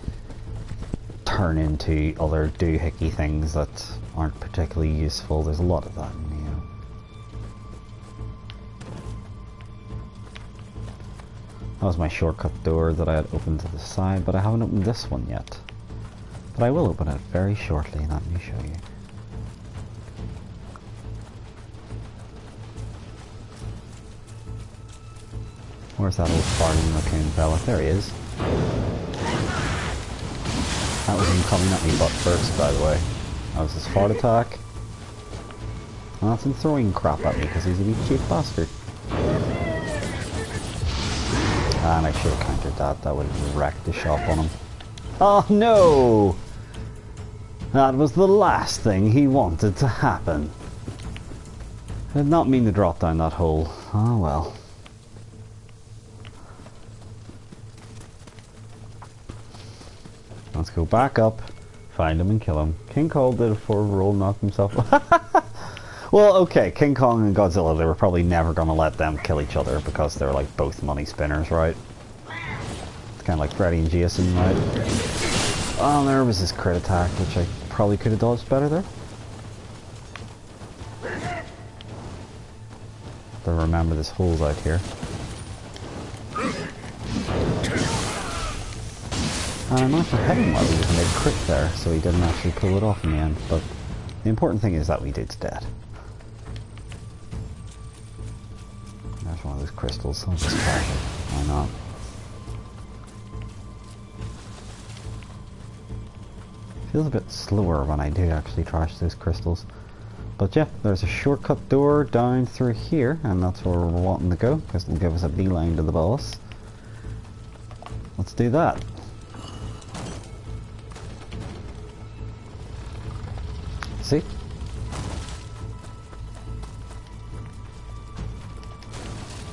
Speaker 1: turn into other doohickey things that aren't particularly useful. There's a lot of that in Nioh. That was my shortcut door that I had opened to the side, but I haven't opened this one yet. But I will open it very shortly, and let me show you. Where's that old farting raccoon fella? There he is. That was him coming at me butt first, by the way. That was his fart attack. And that's him throwing crap at me because he's a wee cheap bastard. And I should have countered that. That would have wrecked the shop on him. Oh no! That was the last thing he wanted to happen. I did not mean to drop down that hole. Oh well. Let's go back up, find him and kill him. King Kong did a forward roll, knocked himself. Well, okay, King Kong and Godzilla, they were probably never going to let them kill each other because they're like both money spinners, right? It's kind of like Freddy and Jason, right? Oh, there was his crit attack, which I probably could have dodged better there. But remember, this hole's out here. And I managed to hit him while he was mid-crit there, so he didn't actually pull it off in the end. But the important thing is that we dude's dead. There's one of those crystals, I'll just try it. Why not? Feels a bit slower when I do actually trash those crystals. But yeah, there's a shortcut door down through here, and that's where we're wanting to go, because it'll give us a beeline to the boss. Let's do that. See?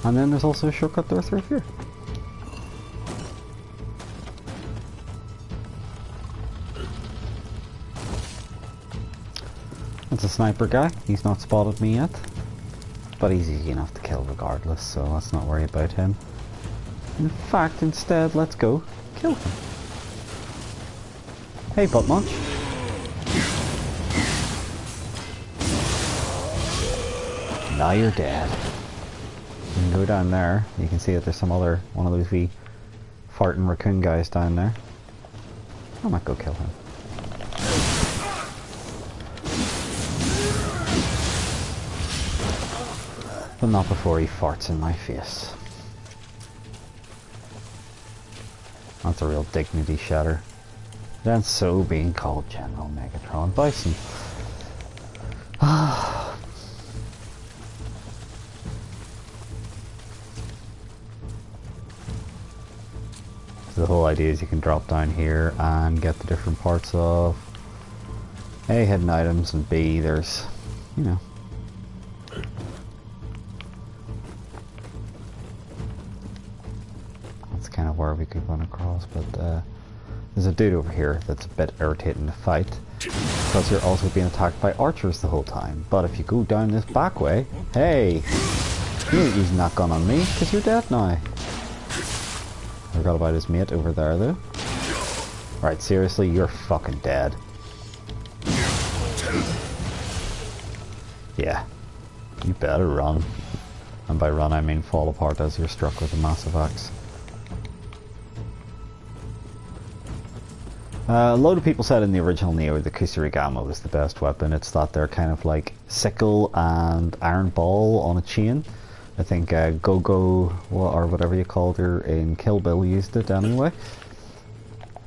Speaker 1: And then there's also a shortcut door through here. That's a sniper guy. He's not spotted me yet. But he's easy enough to kill regardless, so let's not worry about him. In fact, instead, let's go kill him. Hey, butt munch. Now you're dead. You can go down there. You can see that there's some other one of those wee farting raccoon guys down there. I might go kill him. But not before he farts in my face. That's a real dignity shatter. Then so being called General Megatron Bison. The whole idea is you can drop down here and get the different parts of A, hidden items, and B, there's, you know. That's kind of where we could run across, but there's a dude over here that's a bit irritating to fight because you're also being attacked by archers the whole time. But if you go down this back way, hey, you ain't using that gun on me because you're dead now. Forgot about his mate over there though. Right, seriously, you're fucking dead. Yeah, you better run. And by run I mean fall apart as you're struck with a massive axe. A load of people said in the original Nioh the Kusarigama was the best weapon. It's that they're kind of like sickle and iron ball on a chain. I think Go-Go, or whatever you called her in Kill Bill, used it anyway.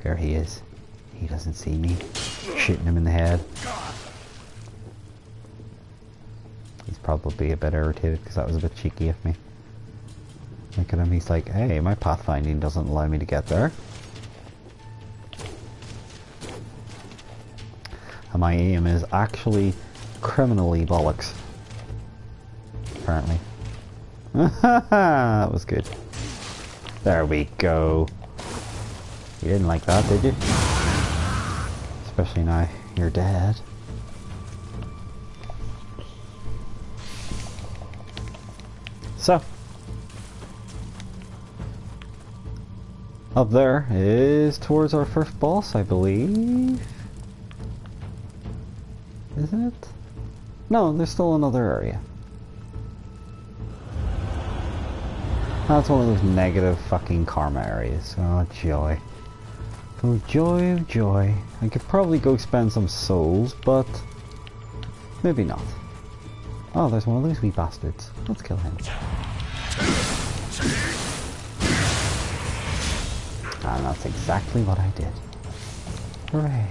Speaker 1: There he is. He doesn't see me. Shooting him in the head. He's probably a bit irritated because that was a bit cheeky of me. Look at him, he's like, hey, my pathfinding doesn't allow me to get there. And my aim is actually criminally bollocks. apparently. That was good. There we go. You didn't like that, did you? Especially now you're dead. So, up there is towards our first boss, I believe. Isn't it? No, there's still another area. That's one of those negative fucking karma areas. Oh joy. Oh joy of joy. I could probably go spend some souls, but maybe not. Oh, there's one of those wee bastards. Let's kill him. And that's exactly what I did. Hooray.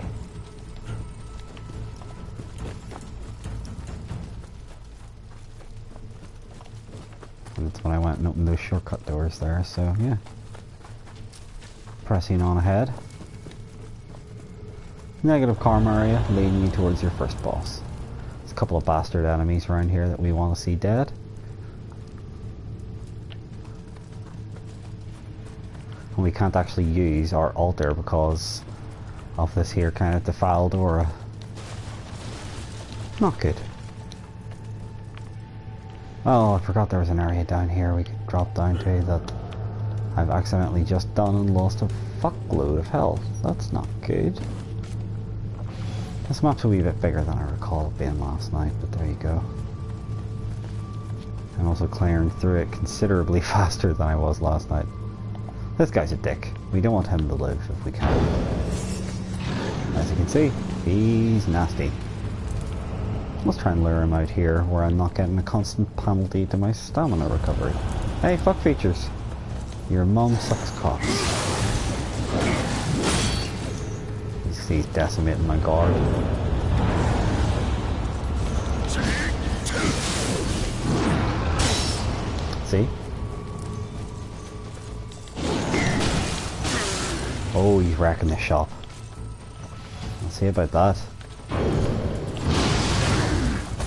Speaker 1: And that's when I went and opened those shortcut doors there, so yeah. Pressing on ahead. Negative karma area leading you towards your first boss. There's a couple of bastard enemies around here that we want to see dead. And we can't actually use our altar because of this here kind of defiled aura. Not good. Oh, I forgot there was an area down here we could drop down to that I've accidentally just done and lost a fuckload of health. That's not good. This map's a wee bit bigger than I recall it being last night, but there you go. I'm also clearing through it considerably faster than I was last night. This guy's a dick. We don't want him to live if we can. As you can see, he's nasty. Let's try and lure him out here where I'm not getting a constant penalty to my stamina recovery. Hey, fuck features. Your mum sucks cocks. He's decimating my guard. See? Oh, he's wrecking the shop. Let's see about that.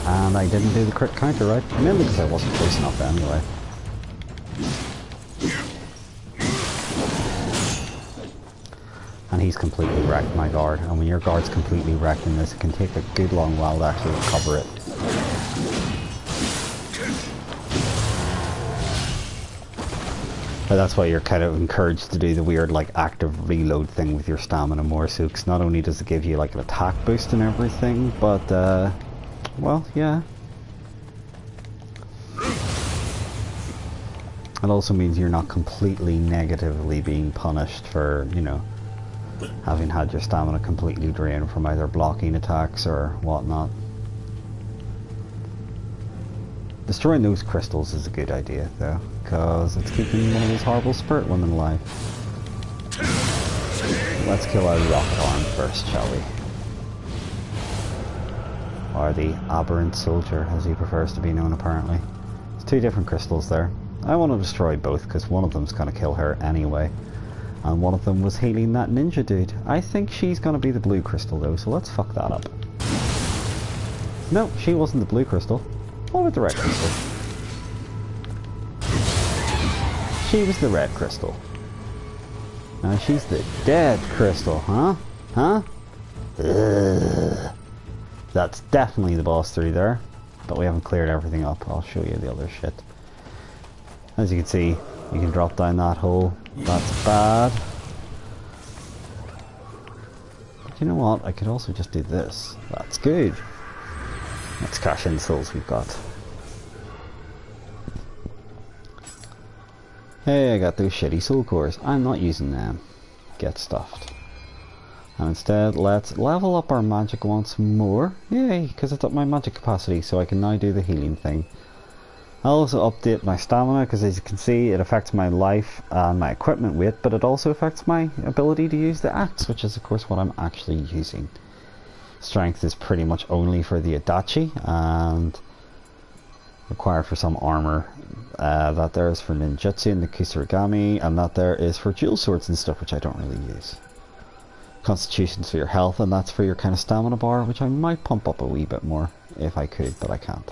Speaker 1: And I didn't do the crit counter right, mainly because I wasn't close enough anyway. And he's completely wrecked my guard, and when your guard's completely wrecked in this, it can take a good long while to actually recover it. But that's why you're kind of encouraged to do the weird like active reload thing with your stamina more so, because not only does it give you like an attack boost and everything, but well, yeah. It also means you're not completely negatively being punished for, you know, having had your stamina completely drained from either blocking attacks or whatnot. Destroying those crystals is a good idea though, because it's keeping one of those horrible spirit women alive. Let's kill our rocket arm first, shall we? Or the aberrant soldier, as he prefers to be known apparently. There's two different crystals there. I want to destroy both because one of them's going to kill her anyway. And one of them was healing that ninja dude. I think she's going to be the blue crystal though, so let's fuck that up. No, she wasn't the blue crystal. What about the red crystal? She was the red crystal. Now she's the dead crystal, huh? Huh? Ugh. That's definitely the boss through there. But we haven't cleared everything up. I'll show you the other shit. As you can see, you can drop down that hole. That's bad. But you know what? I could also just do this. That's good. Let's cash in the souls we've got. Hey, I got those shitty soul cores. I'm not using them. Get stuffed. And instead, let's level up our magic once more. Yay, because it's up my magic capacity, so I can now do the healing thing. I'll also update my stamina, because as you can see, it affects my life and my equipment weight, but it also affects my ability to use the axe, which is of course what I'm actually using. Strength is pretty much only for the Adachi, and required for some armor. That there is for ninjutsu and the kusarigami, and that there is for dual swords and stuff, which I don't really use. Constitution's for your health, and that's for your kind of stamina bar, which I might pump up a wee bit more if I could, but I can't.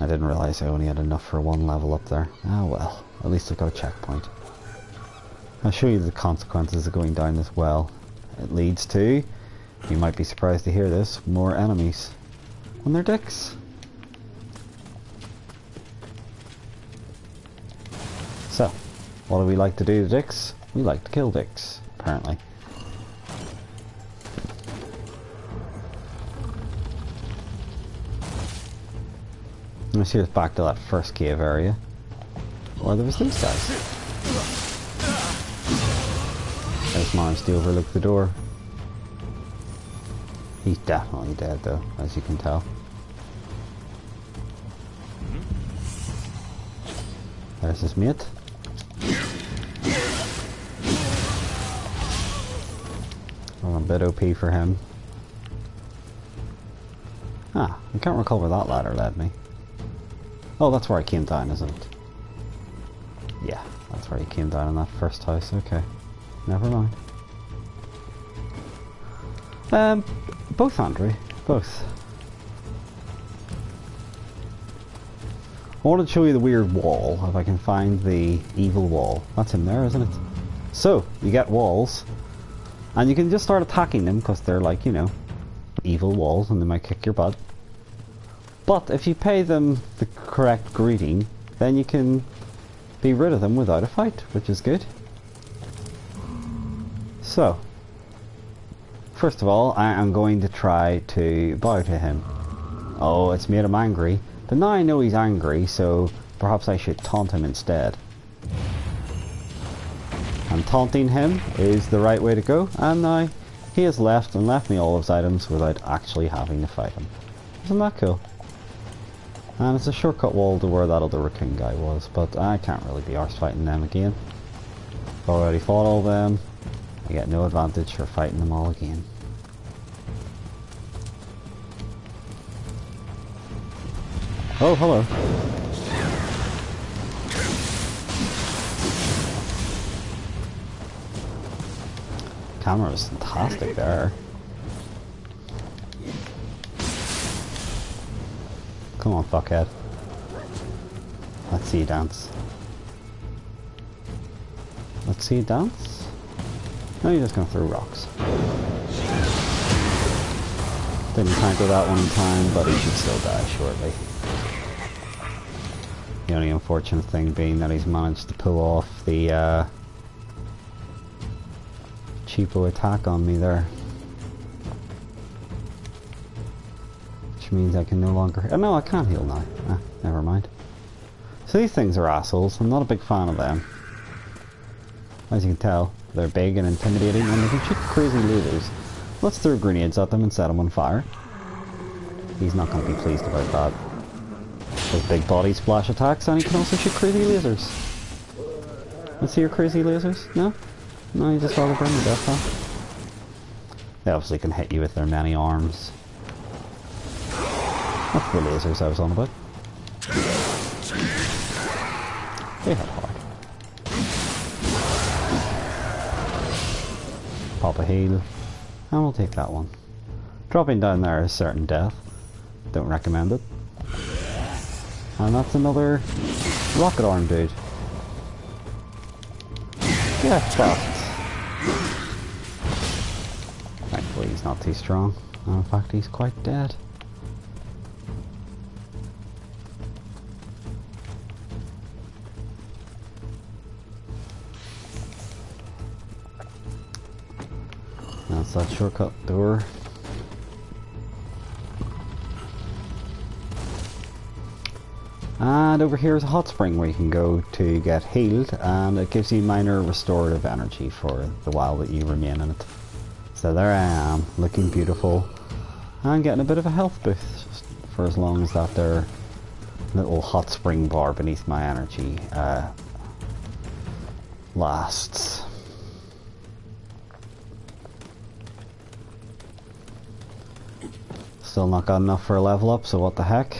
Speaker 1: I didn't realise I only had enough for one level up there. Ah well, at least I got a checkpoint. I'll show you the consequences of going down this well. It leads to, you might be surprised to hear this, more enemies. On their dicks. So, what do we like to do to dicks? We like to kill dicks, apparently. Let's hear us back to that first cave area. Where there was these guys. I just managed to overlook the door. He's definitely dead though, as you can tell. There's his mate. Well, a bit OP for him. Ah, I can't recall where that ladder led me. Oh, that's where I came down, isn't it? Yeah, that's where you came down in that first house. Okay, never mind. Both, Andrew. Both. I wanted to show you the weird wall, if I can find the evil wall. That's in there, isn't it? So, you get walls, and you can just start attacking them, because they're like, you know, evil walls, and they might kick your butt. But if you pay them the correct greeting, then you can be rid of them without a fight, which is good. So, first of all, I am going to try to bow to him. Oh, it's made him angry. But now I know he's angry, so perhaps I should taunt him instead. And taunting him is the right way to go, and now he has left and left me all of his items without actually having to fight him. Isn't that cool? And it's a shortcut wall to where that other raccoon guy was, but I can't really be arsed fighting them again. I've already fought all of them. I get no advantage for fighting them all again. Oh, hello. Camera is fantastic there. Come on, fuckhead. Let's see you dance. Let's see you dance? No, you're just gonna throw rocks. Didn't tackle that one in time, but he should still die shortly. The only unfortunate thing being that he's managed to pull off the cheapo attack on me there. Which means I can no longer... Oh no, I can't heal now. Ah, never mind. So these things are assholes. I'm not a big fan of them. As you can tell, they're big and intimidating and they can shoot crazy lasers. Let's throw grenades at them and set them on fire. He's not going to be pleased about that. Those big body splash attacks, and he can also shoot crazy lasers. Let's see your crazy lasers? No? No, you just rather burn to death, huh? They obviously can hit you with their many arms. That's the lasers I was on about. They hit hard. Pop a heal. And we'll take that one. Dropping down there is certain death. Don't recommend it. And that's another rocket arm dude. Get fucked. Thankfully he's not too strong. And in fact he's quite dead. That's that shortcut door. And over here is a hot spring where you can go to get healed, and it gives you minor restorative energy for the while that you remain in it. So there I am, looking beautiful, and getting a bit of a health boost for as long as that there little hot spring bar beneath my energy lasts. Still not got enough for a level up, so what the heck.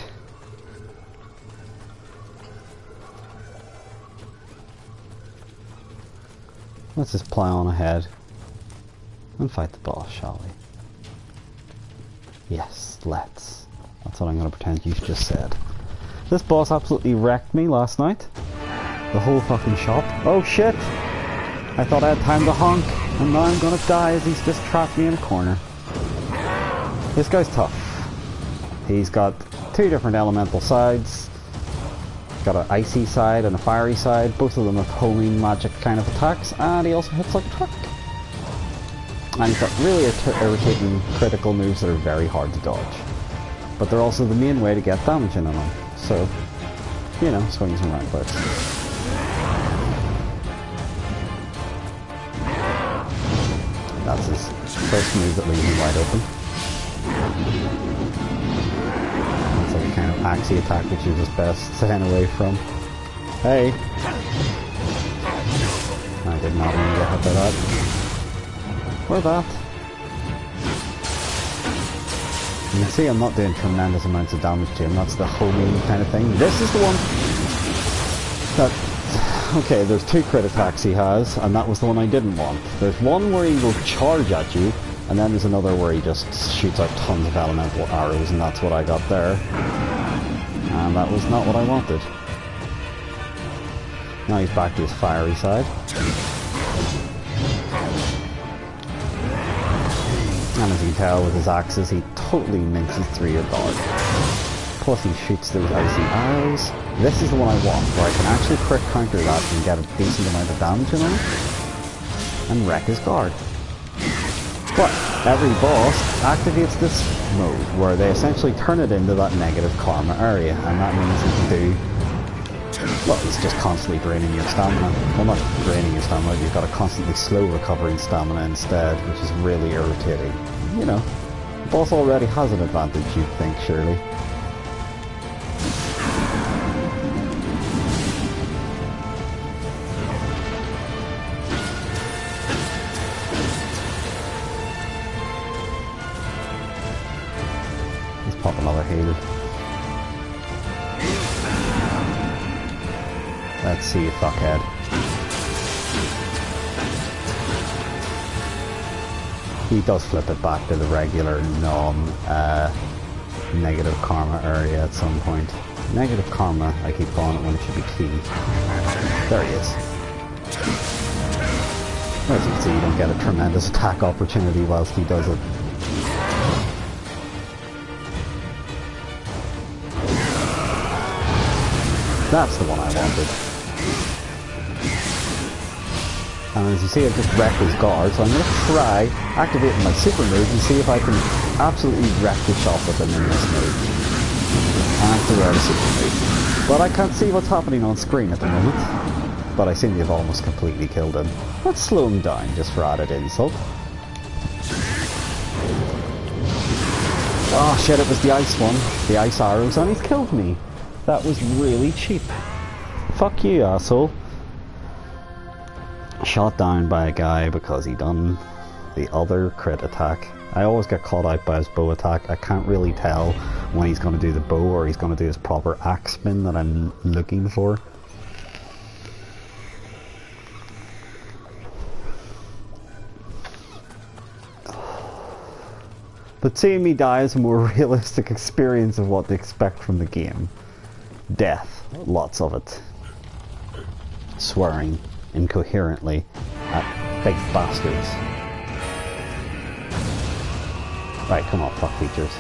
Speaker 1: Let's just plow on ahead and fight the boss, shall we? Yes, let's. That's what I'm going to pretend you've just said. This boss absolutely wrecked me last night. The whole fucking shop. Oh shit! I thought I had time to honk, and now I'm gonna die as he's just trapped me in a corner. This guy's tough. He's got two different elemental sides. He's got an icy side and a fiery side. Both of them have homing magic kind of attacks, and he also hits like a truck. And he's got really irritating critical moves that are very hard to dodge. But they're also the main way to get damage in on him. So, you know, swings and roundabouts. That's his first move that leaves him wide open. It's like a kind of axie attack which is his best staying away from. Hey! I did not want to get hit by that. Or that. You can see I'm not doing tremendous amounts of damage to him, that's the homing kind of thing. This is the one that... Okay, there's two crit attacks he has, and that was the one I didn't want. There's one where he will charge at you, and then there's another where he just shoots out tons of elemental arrows, and that's what I got there. And that was not what I wanted. Now he's back to his fiery side. And as you can tell with his axes, he totally minces through your guard. Plus he shoots those icy arrows. This is the one I want, where I can actually crit counter that and get a decent amount of damage in him and wreck his guard. But every boss activates this mode, where they essentially turn it into that negative karma area, and that means you can do... Well, it's just constantly draining your stamina. Well, not draining your stamina, you've got a constantly slow recovering stamina instead, which is really irritating. You know, the boss already has an advantage, you'd think, surely. Let's pop another heal. Let's see you, fuckhead. He does flip it back to the regular non-negative karma area at some point. Negative karma, I keep calling it when it should be key. There he is. As you can see, you don't get a tremendous attack opportunity whilst he does it. That's the one I wanted. And as you see, I've just wrecked his guard, so I'm going to try activating my super move and see if I can absolutely wreck the shop with him in this move. And I threw out a super move. But I can't see what's happening on screen at the moment. But I seem to have almost completely killed him. Let's slow him down, just for added insult. Oh shit, it was the ice one. The ice arrows, and he's killed me. That was really cheap. Fuck you, asshole. Shot down by a guy because he done the other crit attack. I always get caught out by his bow attack. I can't really tell when he's going to do the bow or he's going to do his proper axe spin that I'm looking for. But seeing me die is a more realistic experience of what to expect from the game. Death, lots of it. Swearing incoherently at big bastards. Right, come on, fuck features.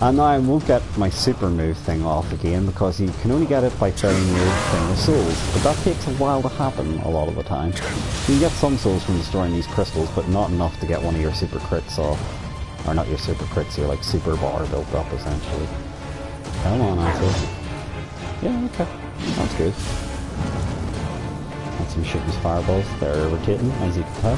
Speaker 1: And now I won't get my super move thing off again because you can only get it by filling your thing with souls. But that takes a while to happen a lot of the time. You can get some souls from destroying these crystals, but not enough to get one of your super crits off. Or not your super crits, your like super bar built up essentially. Come on, asshole. Yeah, okay. That's good. That's some shooting fireballs. They're irritating, as you can tell.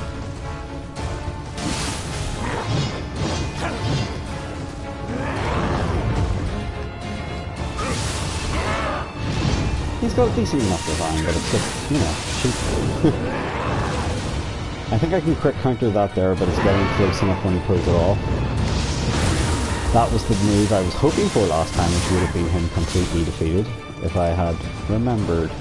Speaker 1: He's got a decent enough design, but it's just, you know, cheap. I think I can crit counter that there, but it's getting close enough when he pulls it off. That was the move I was hoping for last time, which would have been him completely defeated, if I had remembered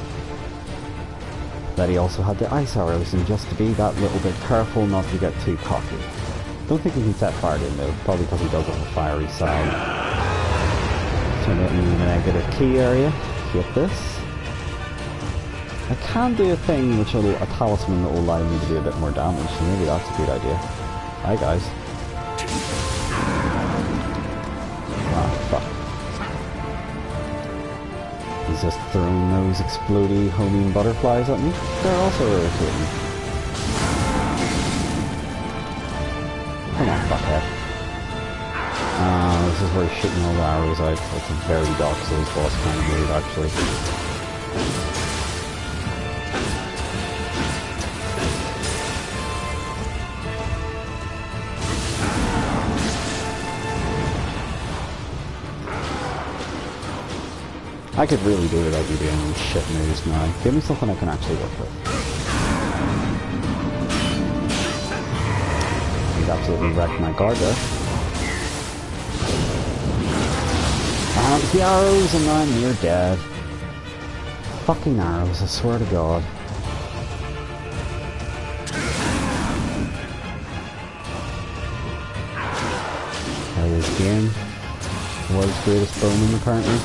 Speaker 1: that he also had the ice arrows, and just to be that little bit careful not to get too cocky. Don't think he can set fire to him though, probably because he does have a fiery side. Turn it into the negative key area. Hit this. I can do a thing which will, a talisman that will allow me to do a bit more damage, so maybe that's a good idea. Hi guys. Ah, fuck. He's just throwing those explodey homing butterflies at me. They're also irritating. Come on, fuckhead. This is where he's shooting all the arrows out. It's a very Dark Souls boss kind of move, actually. I could really do without you doing these shit moves now. Give me something I can actually work with. He's absolutely wrecked my guard there. And the arrows and I'm near dead. Fucking arrows, I swear to God. There he is again. World's greatest bowman apparently.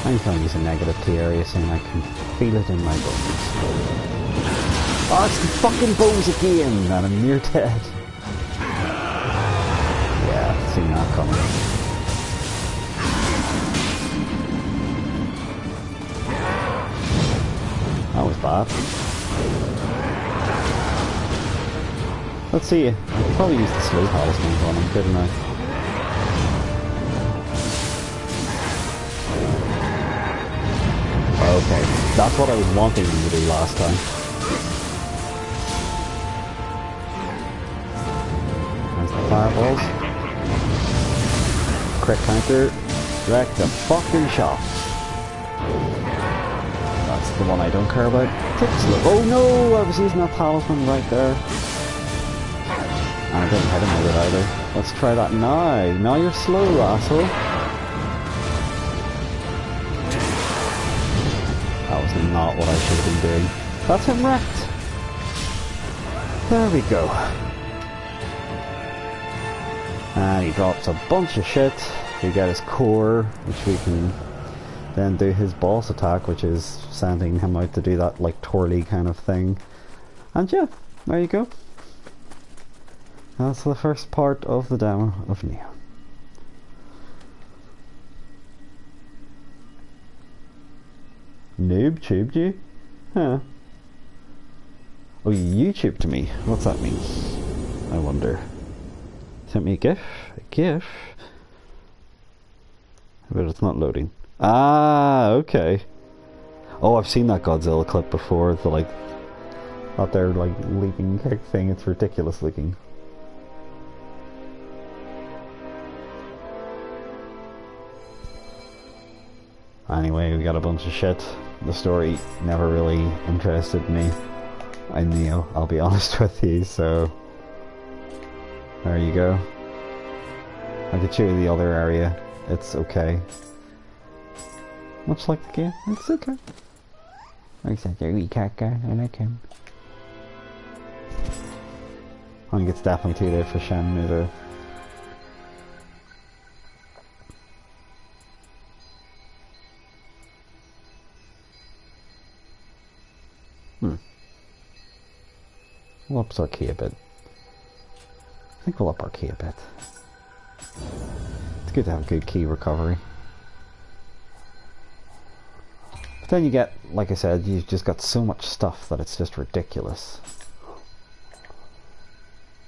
Speaker 1: I'm trying to use a negative T area saying I can feel it in my bones. Oh, it's the fucking bows again! And I'm near dead. Yeah, I've seen that coming. That was bad. Let's see. I'll probably use the slow talismans on him, couldn't I? Okay, that's what I was wanting him to do last time. There's the fireballs. Crit counter. Wreck the fucking shop. That's the one I don't care about. Oh no, I was using that talisman right there. And I didn't hit him with it either. Let's try that now. Now you're slow, asshole. Not what I should have been doing. That's him wrecked. There we go. And he drops a bunch of shit. We get his core, which we can then do his boss attack, which is sending him out to do that like twirly kind of thing. And yeah, there you go. That's the first part of the demo of Nioh. Noob tubed you? Huh. Oh, you YouTubed me. What's that mean? I wonder. Sent me a GIF? A GIF? But it's not loading. Ah, okay. Oh, I've seen that Godzilla clip before. The like, out there like leaping kick thing. It's ridiculous looking. Anyway, we got a bunch of shit. The story never really interested me in Nioh, I'll be honest with you, so there you go. I could show you the other area. It's okay. Much like the game, it's okay. Except a wee cat guy, I like him. I think it's definitely too late for Shenmue though. We'll up our key a bit. I think we'll up our key a bit. It's good to have good key recovery. But then you get, like I said, you've just got so much stuff that it's just ridiculous.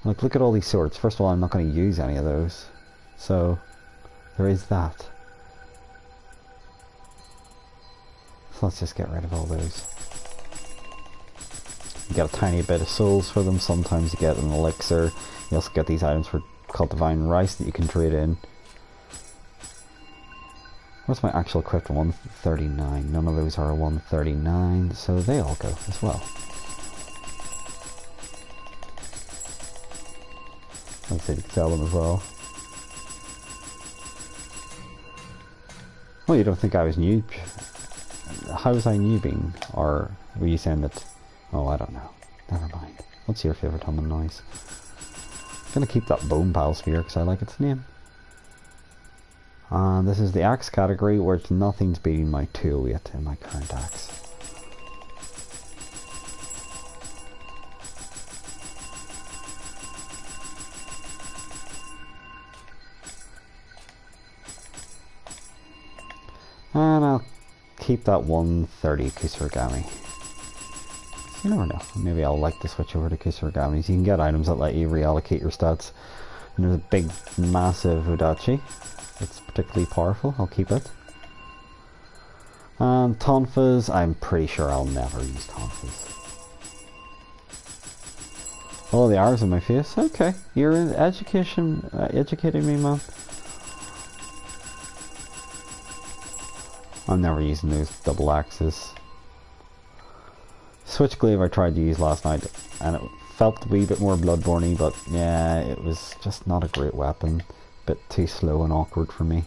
Speaker 1: Like, look at all these swords. First of all, I'm not going to use any of those. So, there is that. So let's just get rid of all those. You get a tiny bit of souls for them. Sometimes you get an elixir. You also get these items called Divine Rice that you can trade in. What's my actual equipped 139? None of those are 139, so they all go as well. Like I said, you can sell them as well. Well, you don't think I was noob? How was I noobing? Or were you saying that... Oh, I don't know. Never mind. What's your favourite humming noise? I'm gonna keep that bone pal sphere because I like its name. And this is the axe category, where nothing's beating my 208 in my current axe. And I'll keep that 130 Kusuragami. You never know. Maybe I'll like to switch over to Kusuragamis. You can get items that let you reallocate your stats. And there's a big, massive Udachi. It's particularly powerful. I'll keep it. And Tonfas, I'm pretty sure I'll never use Tonfas. Oh, the R's in my face. Okay, you're in education, educating me, man. I'm never using those double axes. Switchglaive I tried to use last night, and it felt a wee bit more Bloodborne-y, but yeah, it was just not a great weapon. Bit too slow and awkward for me.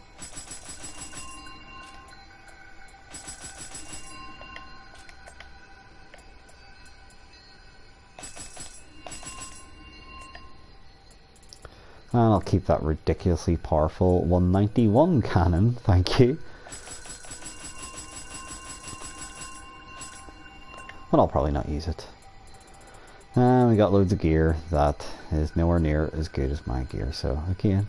Speaker 1: And I'll keep that ridiculously powerful 191 cannon, thank you. But I'll probably not use it. And we got loads of gear that is nowhere near as good as my gear, so again,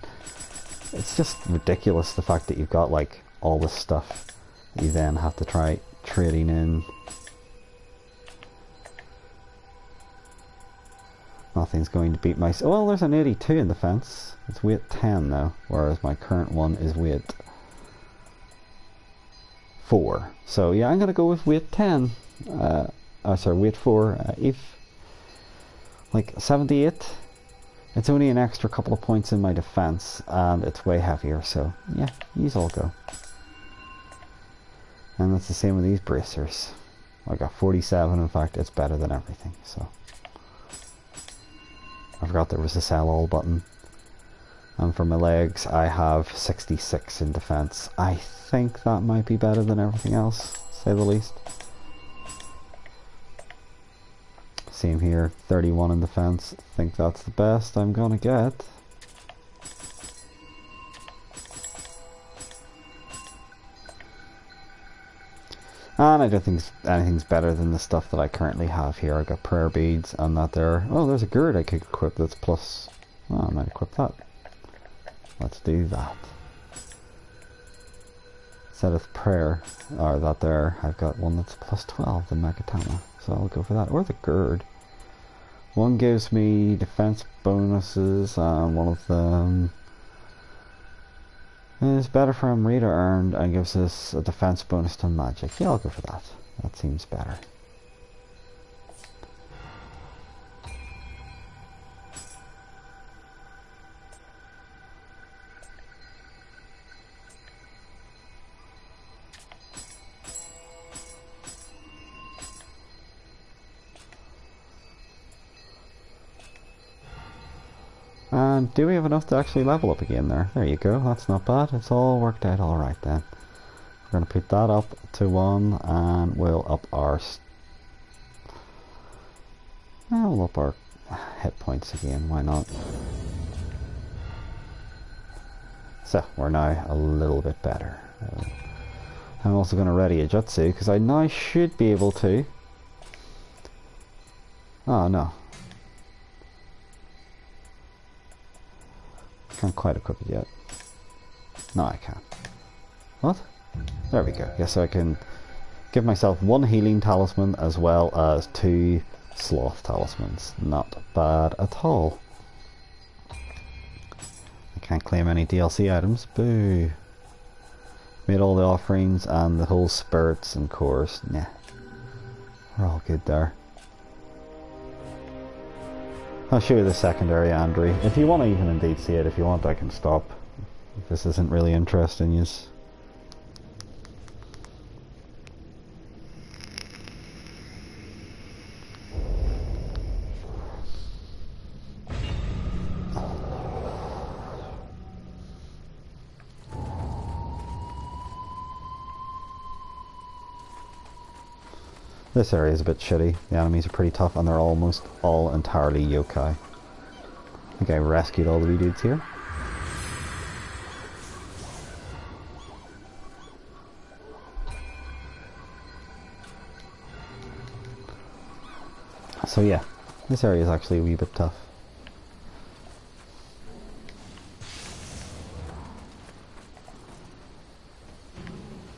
Speaker 1: it's just ridiculous the fact that you've got like all this stuff you then have to try trading in. Nothing's going to beat my... Well, there's an 82 in defense. It's weight 10 now, whereas my current one is weight 4. So yeah, I'm going to go with weight 10. Sorry, weight 4. If like 78, it's only an extra couple of points in my defense, and it's way heavier, so yeah, these all go. And that's the same with these bracers. I got 47, in fact, it's better than everything, so. I forgot there was a sell all button. And for my legs, I have 66 in defense. I think that might be better than everything else, to say the least. Same here, 31 in defense. I think that's the best I'm gonna get. And I don't think anything's better than the stuff that I currently have here. I got prayer beads and that there. Oh, there's a gourd I could equip that's plus... Oh, I might equip that. Let's do that. Instead of prayer, or that there, I've got one that's plus 12, the Megatama. So I'll go for that. Or the gourd. One gives me defense bonuses, and one of them is better from reader earned and gives us a defense bonus to magic. Yeah, I'll go for that. That seems better. And do we have enough to actually level up again there? There you go, that's not bad. It's all worked out alright then. We're going to put that up to 1 and we'll up our... We'll up our hit points again, why not? So, we're now a little bit better. I'm also going to ready a jutsu because I now should be able to... Oh no. Can't quite equip it yet. No, I can't. What? There we go. Yes, so I can give myself 1 healing talisman as well as 2 sloth talismans. Not bad at all. I can't claim any DLC items. Boo. Made all the offerings and the whole spirits and cores. Nah. We're all good there. I'll show you the secondary Andrew. If you want to even indeed see it, if you want I can stop. If this isn't really interesting yous. This area is a bit shitty. The enemies are pretty tough and they're almost all entirely yokai. I think I rescued all the wee dudes here. So yeah, this area is actually a wee bit tough.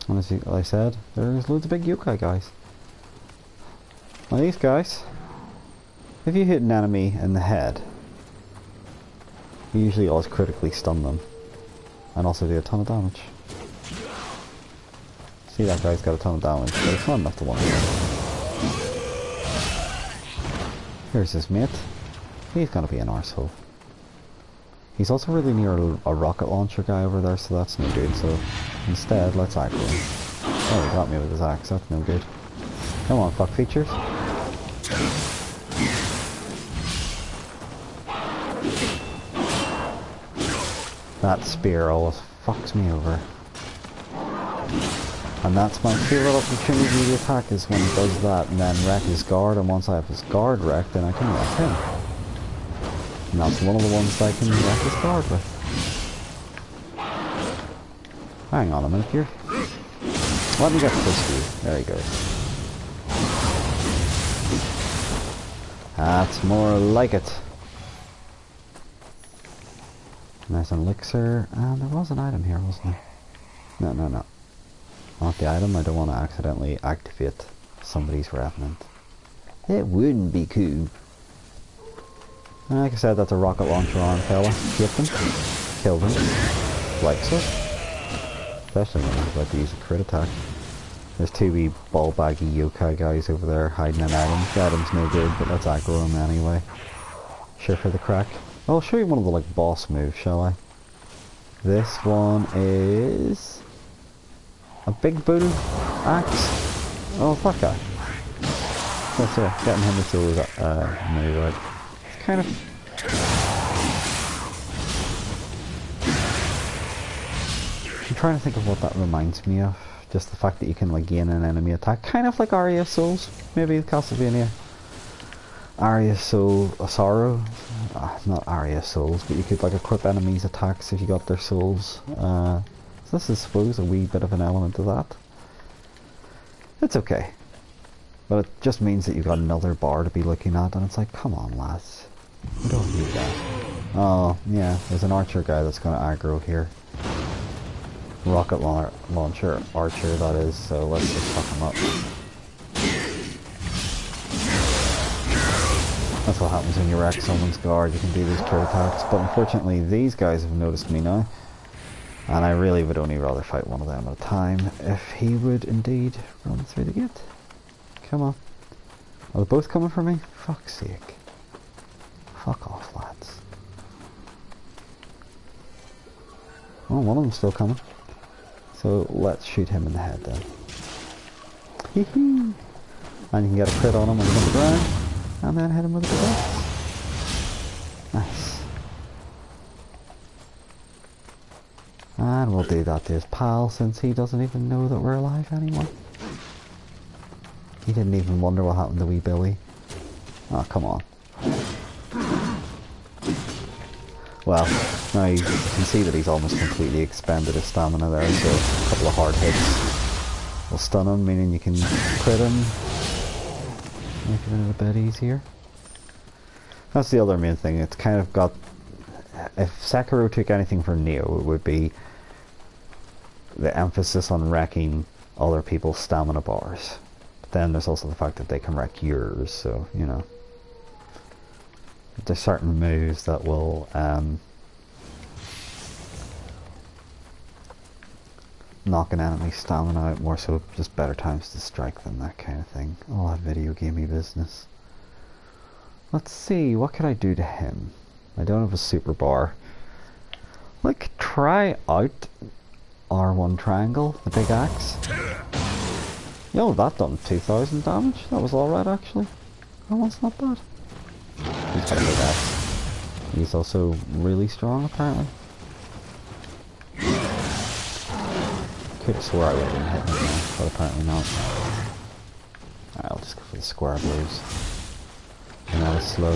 Speaker 1: And as I said, there's loads of big yokai guys. Now these guys, if you hit an enemy in the head, you usually always critically stun them. And also do a ton of damage. See, that guy's got a ton of damage, but it's not enough to one hit. Here's his mate. He's gonna be an arsehole. He's also really near a rocket launcher guy over there, so that's no good. So instead, let's aggro him. Oh, he got me with his axe. That's no good. Come on, fuck features. That spear always fucks me over. And that's my favourite opportunity to attack, is when he does that and then wreck his guard, and once I have his guard wrecked, then I can wreck him. And that's one of the ones that I can wreck his guard with. Hang on a minute here. Let me get close to you. There he goes. That's more like it. Nice elixir, and there was an item here, wasn't there? No, no, no. Not the item. I don't want to accidentally activate somebody's revenant. It wouldn't be cool. Like I said, that's a rocket launcher on fella. Hit them. Kill them. Like so. Especially when I'm about to use a crit attack. There's two wee ball baggy yokai guys over there hiding in items. The item's no good, but let's aggro them anyway. Sure for the crack. I'll show you one of the like boss moves, shall I? This one is a big bull axe. Oh, fuck that. That's it. Getting him to throw that move out. It's kind of. I'm trying to think of what that reminds me of. Just the fact that you can like gain an enemy attack, kind of like Aria Souls, maybe Castlevania. Aria Soul, Sorrow, not Aria Souls, but you could like equip enemies' attacks if you got their souls. So this is, I suppose, a wee bit of an element of that. It's okay, but it just means that you've got another bar to be looking at, and it's like, come on, lads, we don't need that. Oh yeah, there's an archer guy that's going to aggro here. Rocket launcher archer, that is. So let's just fuck him up. That's what happens when you wreck someone's guard. You can do these crit attacks, but unfortunately these guys have noticed me now, and I really would only rather fight one of them at a time if he would indeed run through the gate. Come on. Are they both coming for me? Fuck's sake. Fuck off, lads. Oh, one of them's still coming. So let's shoot him in the head then. Hee-hee. And you can get a crit on him when he's on the ground. And then hit him with a good axe. Nice. And we'll do that to his pal, since he doesn't even know that we're alive anymore. He didn't even wonder what happened to wee Billy. Oh, come on. Well, now you can see that he's almost completely expended his stamina there, so a couple of hard hits will stun him, meaning you can crit him. Make it a bit easier. That's the other main thing. It's kind of got. If Sekiro took anything from Nioh, it would be the emphasis on wrecking other people's stamina bars. But then there's also the fact that they can wreck yours, so, you know. There's certain moves that will knock an enemy's stamina out more, so just better times to strike them, that kind of thing. All that video gamey business. Let's see, what can I do to him? I don't have a super bar. Like, try out R1 triangle, the big axe. Yo, that done 2000 damage. That was alright actually. Oh, that's not bad. He's got a big axe. He's also really strong apparently. Could have swore I would have been hitting him now, but apparently not. I'll just go for the square blues. And that is slow.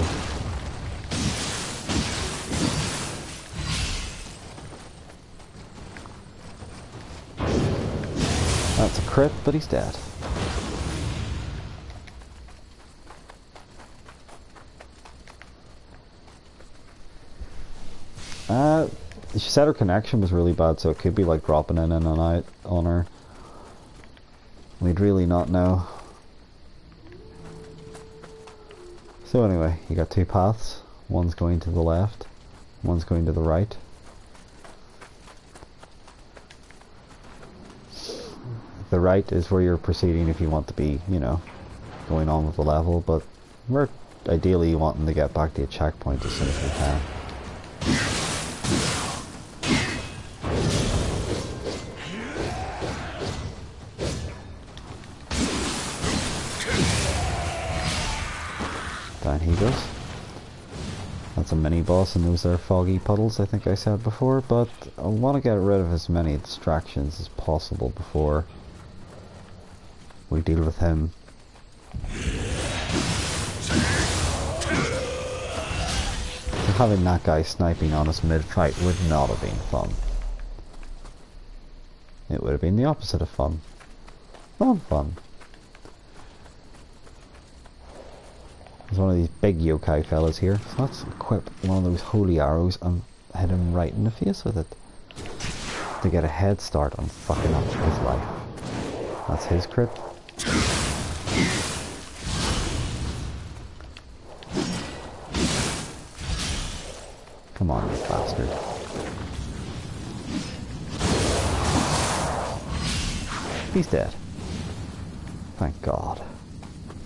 Speaker 1: That's a crit, but he's dead. She said her connection was really bad, so it could be like dropping in and out on her. We'd really not know. So anyway, you got two paths. One's going to the left, one's going to the right. The right is where you're proceeding if you want to be, you know, going on with the level, but we're ideally wanting to get back to a checkpoint as soon as we can. Down he goes. That's a mini boss, and those are foggy puddles, I think I said before, but I want to get rid of as many distractions as possible before we deal with him. So having that guy sniping on us mid-fight would not have been fun. It would have been the opposite of fun. Fun. There's one of these big yokai fellas here, so let's equip one of those holy arrows and hit him right in the face with it. To get a head start on fucking up his life. That's his crit. Come on, you bastard. He's dead. Thank God.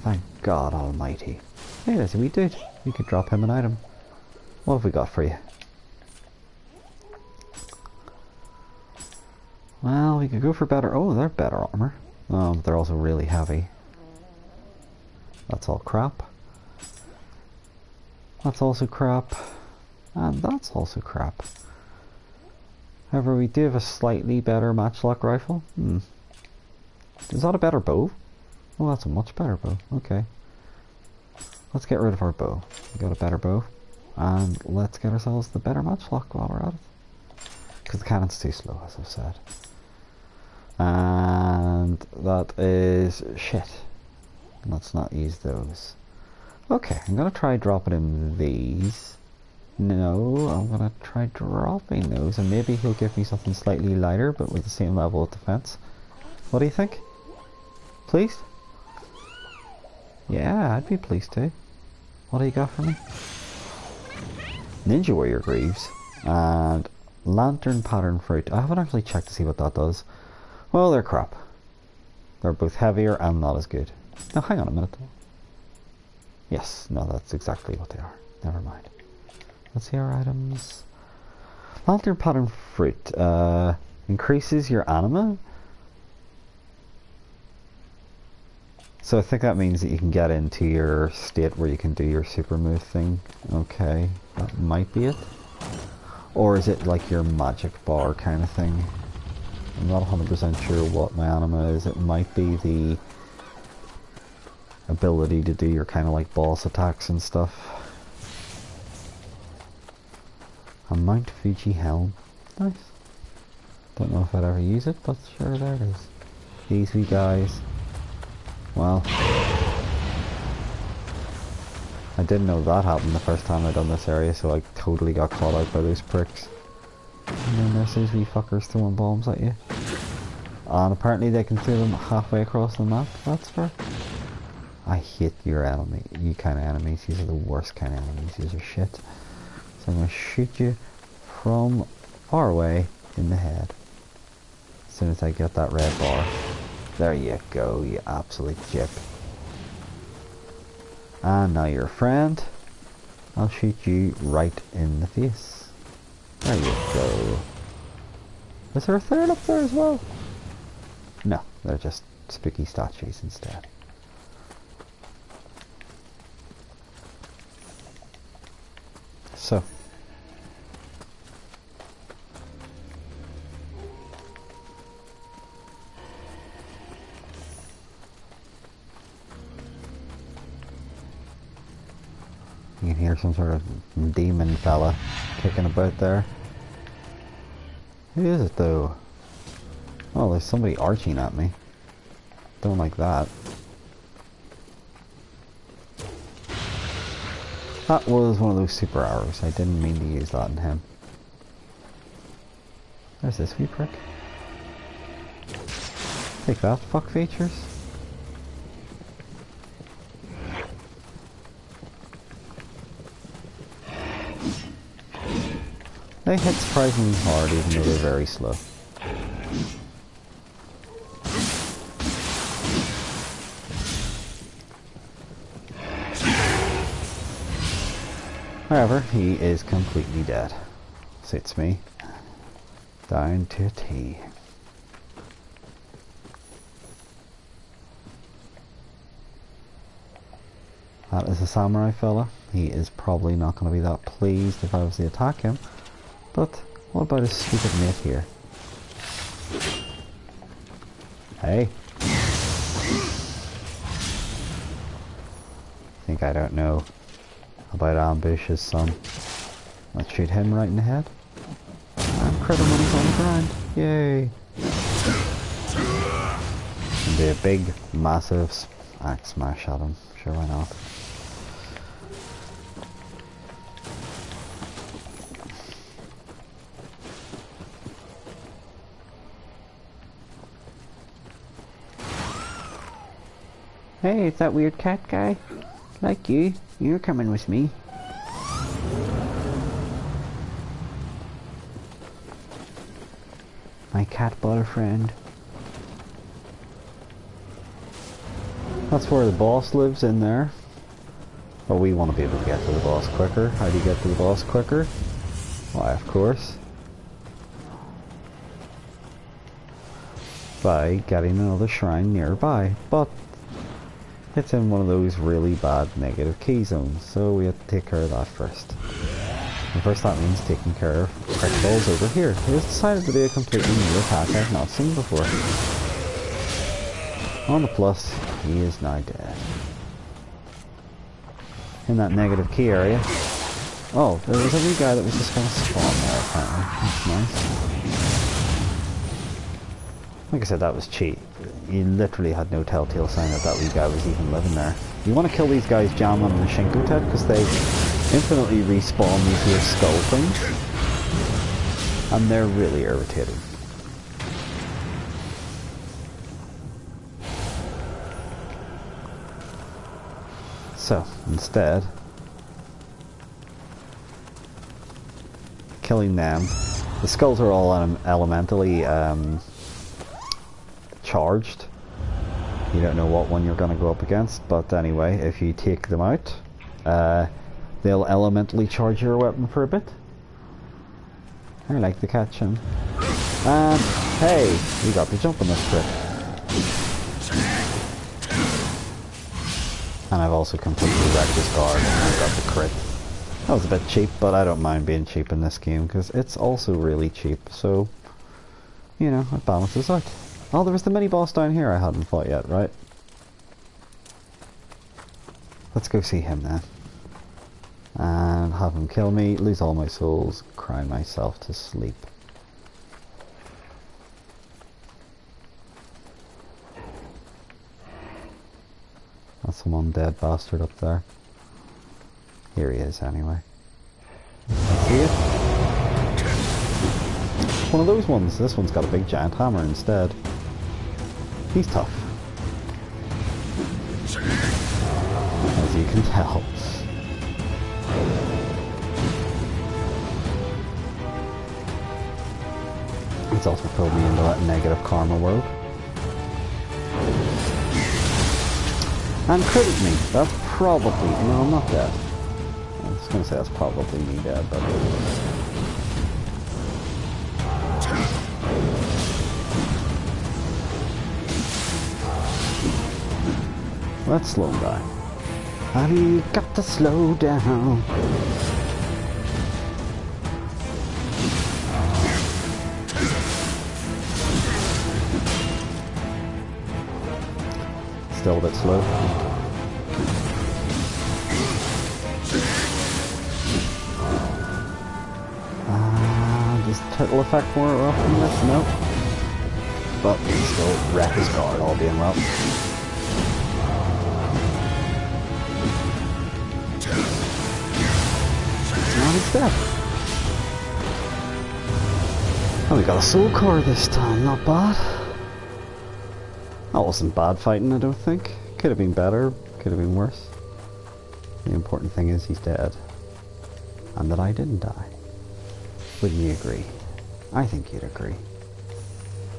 Speaker 1: Thank God Almighty. Hey, that's what we did. We could drop him an item. What have we got for you? Well, we could go for better... Oh, they're better armor. Oh, but they're also really heavy. That's all crap. That's also crap. And that's also crap. However, we do have a slightly better matchlock rifle. Is that a better bow? Oh, that's a much better bow. Okay. Let's get rid of our bow. We got a better bow. And let's get ourselves the better matchlock while we're at it. Because the cannon's too slow, as I've said. And that is shit. Let's not use those. Okay, I'm going to try dropping in these. No, I'm going to try dropping those. And maybe he'll give me something slightly lighter, but with the same level of defense. What do you think? Pleased? Yeah, I'd be pleased too. What do you got for me? Ninja Warrior Greaves and Lantern Pattern Fruit. I haven't actually checked to see what that does. Well, they're crap. They're both heavier and not as good. Now, hang on a minute. Yes, no, that's exactly what they are. Never mind. Let's see our items. Lantern Pattern Fruit increases your anima. So I think that means that you can get into your state where you can do your super move thing. Okay, that might be it. Or is it like your magic bar kind of thing? I'm not 100% sure what my anima is. It might be the ability to do your kind of like boss attacks and stuff. A Mount Fuji helm. Nice. Don't know if I'd ever use it, but sure, there it is. These wee guys. Well, I didn't know that happened the first time I done this area, so I totally got caught out by those pricks. And then there's these wee fuckers throwing bombs at you. And apparently they can throw them halfway across the map. That's fair. I hate your enemy, you kind of enemies. These are the worst kind of enemies. These are shit. So I'm going to shoot you from far away in the head. As soon as I get that red bar. There you go, you absolute jip. And now you're a friend. I'll shoot you right in the face. There you go. Is there a third up there as well? No, they're just spooky statues instead. So. You can hear some sort of demon fella kicking about there. Who is it though? Oh, there's somebody arching at me. Don't like that. That was one of those super arrows. I didn't mean to use that on him. There's this wee prick. Take that, fuck features. They hit surprisingly hard even though they're very slow. However, he is completely dead. Suits me. Down to a T. That is a samurai fella. He is probably not going to be that pleased if I was to attack him. But what about his stupid mate here? Hey. Think I don't know about ambushes, son. Let's shoot him right in the head. And crit him when he's on the ground. Yay. And do a big, massive axe smash at him. Sure, why not? Hey, it's that weird cat guy. Like you. You're coming with me. My cat boyfriend. That's where the boss lives, in there. But we want to be able to get to the boss quicker. How do you get to the boss quicker? Why, of course. By getting another shrine nearby. But it's in one of those really bad negative key zones, so we have to take care of that first. And first that means taking care of prick balls over here, who has decided to do a completely new attack I've not seen before. On the plus, he is now dead. In that negative key area. Oh, there was a wee guy that was just going to spawn there apparently. That's nice. Like I said, that was cheap. You literally had no telltale sign that that wee guy was even living there. You want to kill these guys jamming on the Shinko Ted because they infinitely respawn these weird skull things. And they're really irritating. So, instead, killing them. The skulls are all elementally charged. You don't know what one you're going to go up against, but anyway, if you take them out, they'll elementally charge your weapon for a bit. I like the catching. And hey, we got the jump on this trip. And I've also completely wrecked this guard and I've got the crit. That was a bit cheap, but I don't mind being cheap in this game because it's also really cheap, so you know, it balances out. Oh, there was the mini boss down here I hadn't fought yet, right? Let's go see him then. And have him kill me, lose all my souls, cry myself to sleep. That's some undead bastard up there. Here he is anyway. See it? One of those ones. This one's got a big giant hammer instead. He's tough. As you can tell. He's also pulled me into that negative karma world. And critted me. That's probably... No, I'm not dead. I was going to say that's probably me dead, but... Let's slow him down. Have you got to slow down? Still a bit slow. turtle effect more often than this? No. But he still wreck his guard, all being well. It's not his death. Oh, we got a soul core this time, not bad. That wasn't bad fighting, I don't think. Could have been better, could have been worse. The important thing is he's dead. And that I didn't die. Wouldn't you agree? I think you'd agree.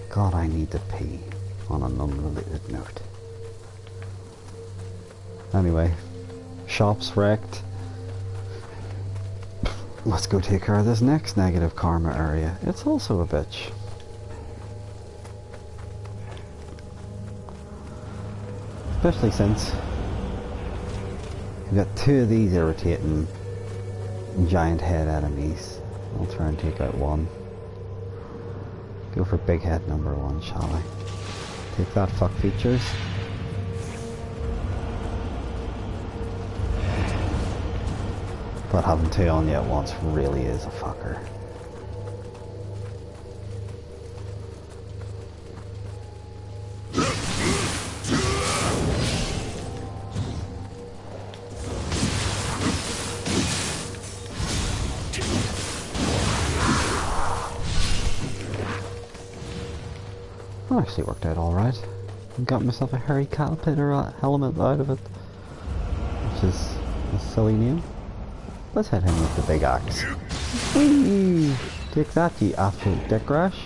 Speaker 1: God, I need to pee on an unrelated note. Anyway, shop's wrecked. Let's go take care of this next negative karma area. It's also a bitch. Especially since we've got two of these irritating giant head enemies. I'll try and take out one. Go for big head number one, shall I? Take that, fuck features. But having two on you at once really is a fucker. That actually worked out alright. Got myself a hairy caterpillar helmet out of it. Which is a silly name. Let's hit him with the big axe. Whee! Take that, you absolute dick rash.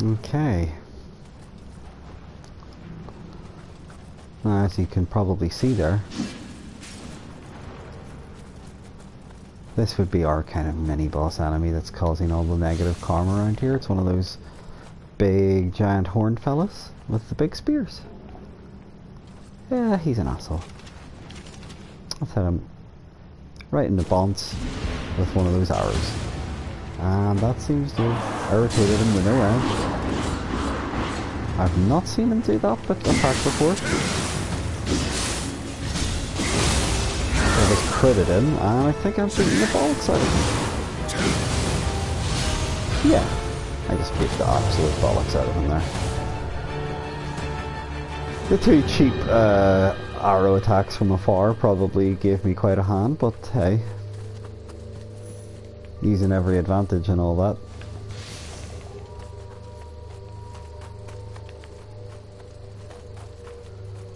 Speaker 1: Okay. As you can probably see there, this would be our kind of mini boss enemy that's causing all the negative karma around here. It's one of those big giant horned fellas with the big spears. Yeah, he's an asshole. Let's hit him right in the bonds with one of those arrows. And that seems to have irritated him with no end. I've not seen him do that attack before. I just critted him, and I think I'm beating the bollocks out of him. Yeah, I just beat the absolute bollocks out of him there. The two cheap arrow attacks from afar probably gave me quite a hand, but hey, using every advantage and all that.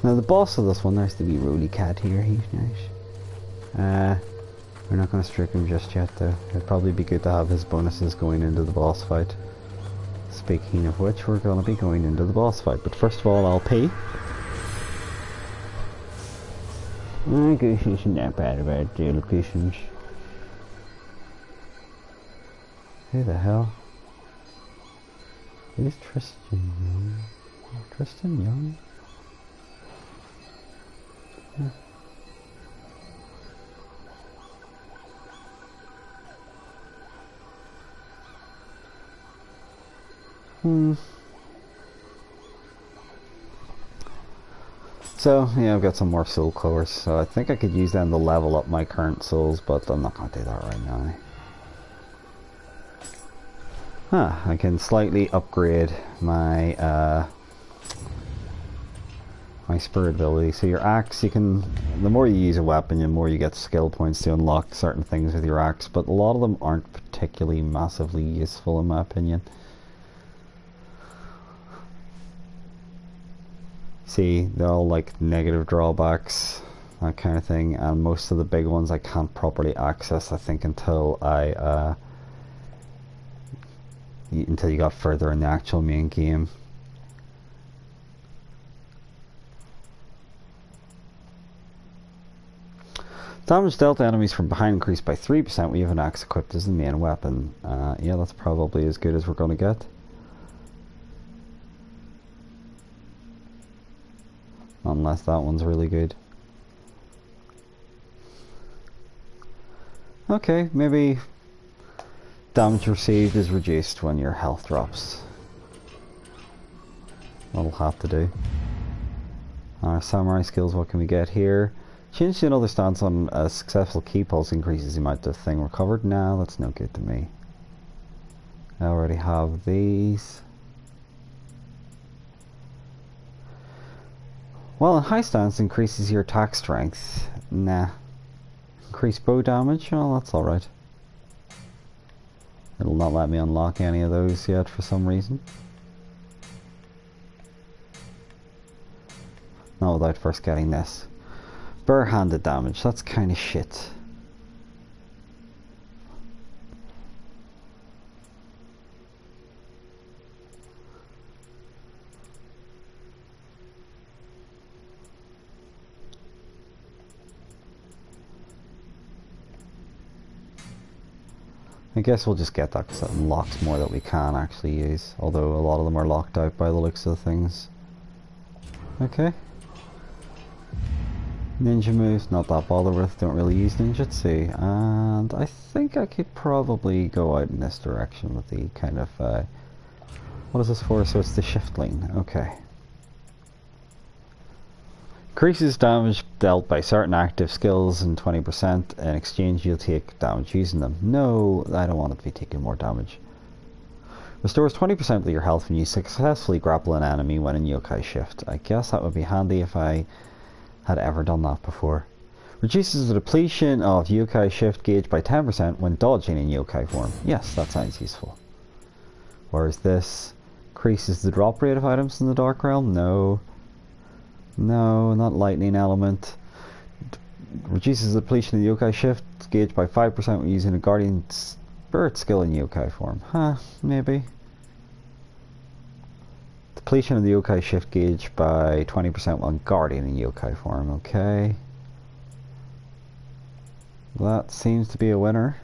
Speaker 1: Now the boss of this one, there's to be Roly Cat here, he's nice. We're not going to strike him just yet though. It'd probably be good to have his bonuses going into the boss fight. Speaking of which, we're going to be going into the boss fight, but first of all I'll pee. I guess isn't that bad about the locations. Who the hell? Who's Tristan Young? Tristan Young? Yeah. So, yeah, I've got some more soul cores, so I think I could use them to level up my current souls, but I'm not going to do that right now. I can slightly upgrade my my spirit ability. So your axe, you can, the more you use a weapon, the more you get skill points to unlock certain things with your axe, but a lot of them aren't particularly massively useful in my opinion. See, they're all like negative drawbacks, that kind of thing, and most of the big ones I can't properly access, I think, until until you got further in the actual main game. Damage dealt to enemies from behind increased by 3% when you have an axe equipped as the main weapon. Yeah, that's probably as good as we're going to get. Unless that one's really good. Okay, maybe damage received is reduced when your health drops. That'll have to do. Our samurai skills, what can we get here? Change to another stance on a successful key pulse increases the amount of thing recovered. Now that's no good to me. I already have these. Well, high stance increases your attack strength. Nah. Increase bow damage? Oh, that's alright. It'll not let me unlock any of those yet for some reason. Not without first getting this. Bare-handed damage, that's kind of shit. I guess we'll just get that because that unlocks more that we can actually use. Although a lot of them are locked out by the looks of things. Okay. Ninja moves, not that bothered with, don't really use ninjutsu. And I think I could probably go out in this direction with the kind of... what is this for? So it's the shift lane. Okay. Increases damage dealt by certain active skills in 20%. In exchange, you'll take damage using them. No, I don't want it to be taking more damage. Restores 20% of your health when you successfully grapple an enemy when in yokai shift. I guess that would be handy if I had ever done that before. Reduces the depletion of yokai shift gauge by 10% when dodging in yokai form. Yes, that sounds useful. Whereas this increases the drop rate of items in the Dark Realm. No. No, not lightning element. Reduces the depletion of the yokai shift gauge by 5% when using a guardian spirit skill in yokai form. Huh, maybe. Depletion of the yokai shift gauge by 20% when guardian in yokai form. Okay. That seems to be a winner.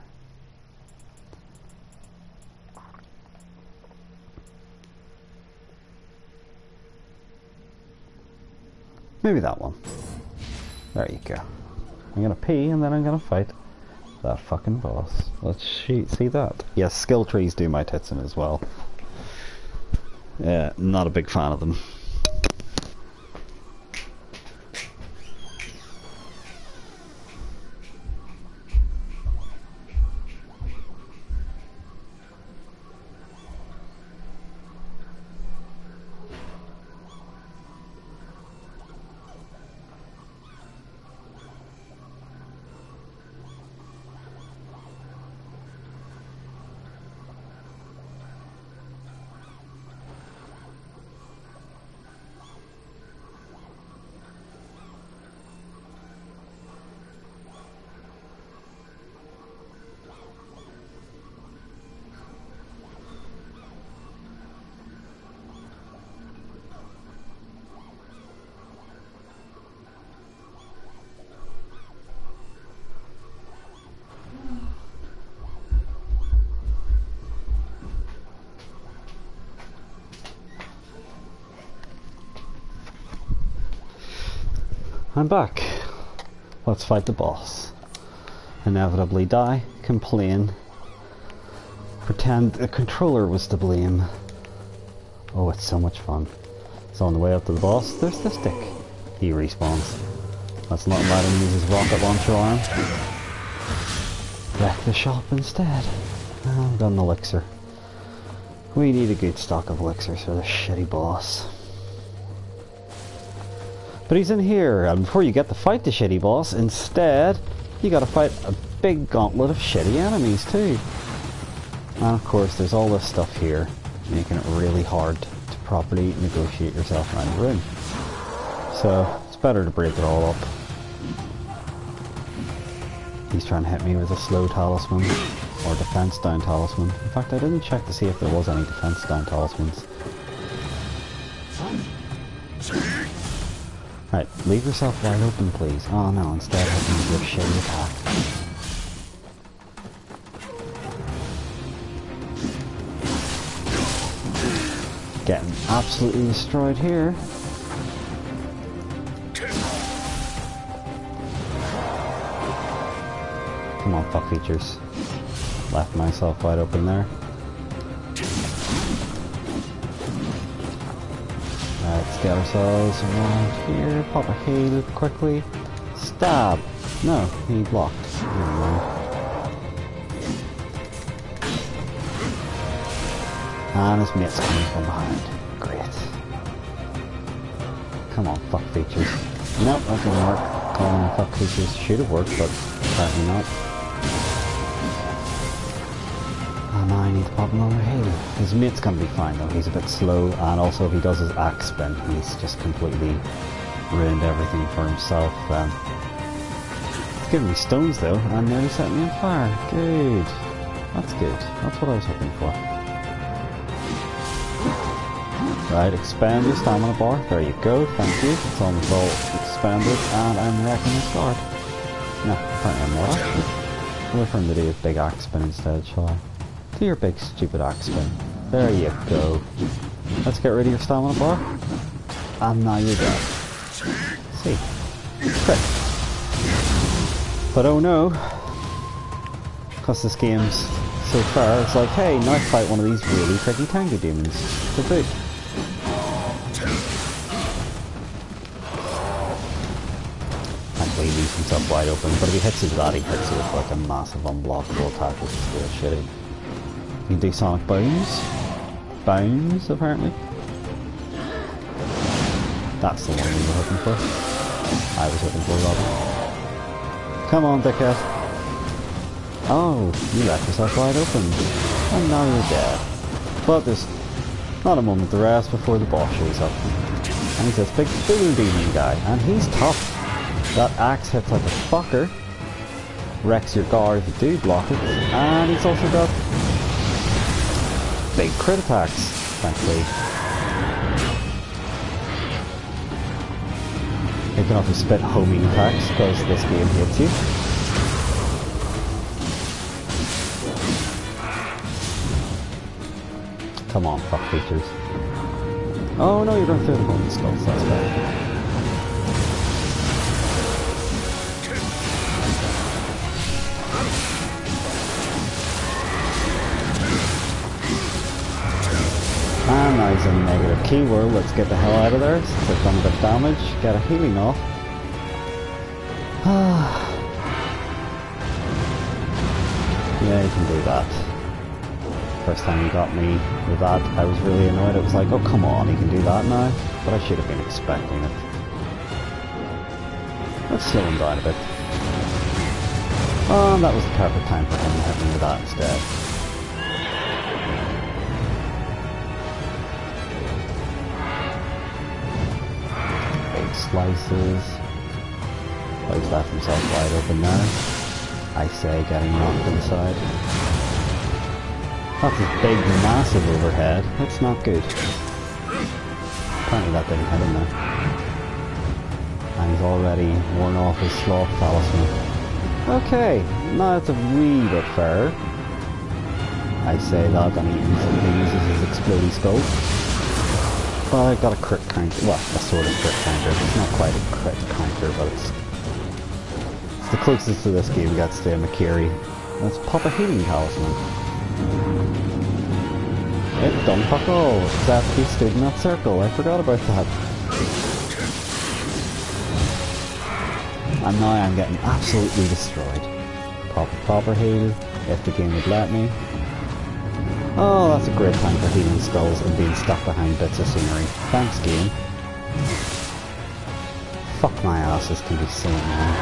Speaker 1: Maybe that one. There you go. I'm gonna pee and then I'm gonna fight that fucking boss. Let's see that. Yes, skill trees do my tits in as well. Yeah, not a big fan of them. I'm back. Let's fight the boss. Inevitably die, complain, pretend the controller was to blame. Oh, it's so much fun. So on the way up to the boss, there's the stick. He respawns. Let's not let him use his rocket launcher arm. Wreck the shop instead. Oh, I've got an elixir. We need a good stock of elixirs for this shitty boss. But he's in here, and before you get to fight the shitty boss, instead, you gotta fight a big gauntlet of shitty enemies too. And of course, there's all this stuff here, making it really hard to properly negotiate yourself around the room. So, it's better to break it all up. He's trying to hit me with a slow talisman, or defense down talisman. In fact, I didn't check to see if there was any defense down talismans. Right, leave yourself wide open, please. Oh no, instead hit me with your shitty attack. Getting absolutely destroyed here. Come on, fuck features. Left myself wide open there. Let's get ourselves around here, pop a heal quickly. Stab! No, he blocked. Never mind. And his mate's coming from behind. Great. Come on, fuck features. Nope, that didn't work. Calling on fuck features should have worked, but apparently not. And now I need to pop another heal. His mate's gonna be fine though, he's a bit slow, and also if he does his axe spin, he's just completely ruined everything for himself. It's giving me stones though, and nearly set me on fire. Good. That's good. That's what I was hoping for. Right, expand your stamina bar. There you go, thank you. It's almost all expanded, and I'm wrecking his guard. No, apparently I'm not actually. I'll wait for him to do a big axe spin instead, shall I? Do your big stupid axe spin. There you go. Let's get rid of your stamina bar. And now you're dead. See? Crit. But oh no. Because this game's so far, it's like, hey, now fight one of these really tricky tango demons. To boot. He leaves himself wide open, but if he hits you with that, he hits you with like a massive unblockable attack, which is real shitty. You can do sonic bounce. Bounce, apparently. That's the one we were hoping for. I was hoping for, rather. Come on, dickhead. Oh, you left yourself wide open. And now you're dead. But there's not a moment to rest before the boss shows up. And he's this big blue demon guy, and he's tough. That axe hits like a fucker, wrecks your guard if you do block it, and he's also got big crit attacks, thankfully. You can also spit homing attacks because this game hits you. Come on, fuck features. Oh no, you're going through the homing skulls, that's bad. And now he's in a negative key world. Let's get the hell out of there. Since I've done a bit of damage, get a healing off. Yeah, you can do that. First time he got me with that, I was really annoyed. It was like, oh come on, he can do that now. But I should have been expecting it. Let's slow him down a bit. Oh, and that was the perfect time for him to hit me with that instead. Slices. Oh, he's left himself wide open there. I say, getting knocked inside. That's a big, massive overhead. That's not good. Apparently that didn't hit him there. And he's already worn off his sloth talisman. Okay, now it's a wee bit fairer. I say that, and he instantly uses his explodey skull. Well, I got a crit counter, well, a sort of crit counter. It's not quite a crit counter, but it's the closest to this game gets to a Makiri. Let's pop a healing talisman. It done fuck all, except he stood in that circle. I forgot about that. And now I'm getting absolutely destroyed. Pop a proper heal, if the game would let me. Oh, that's a great time for healing skulls and being stuck behind bits of scenery. Thanks, game. Fuck my ass, this can be so annoying.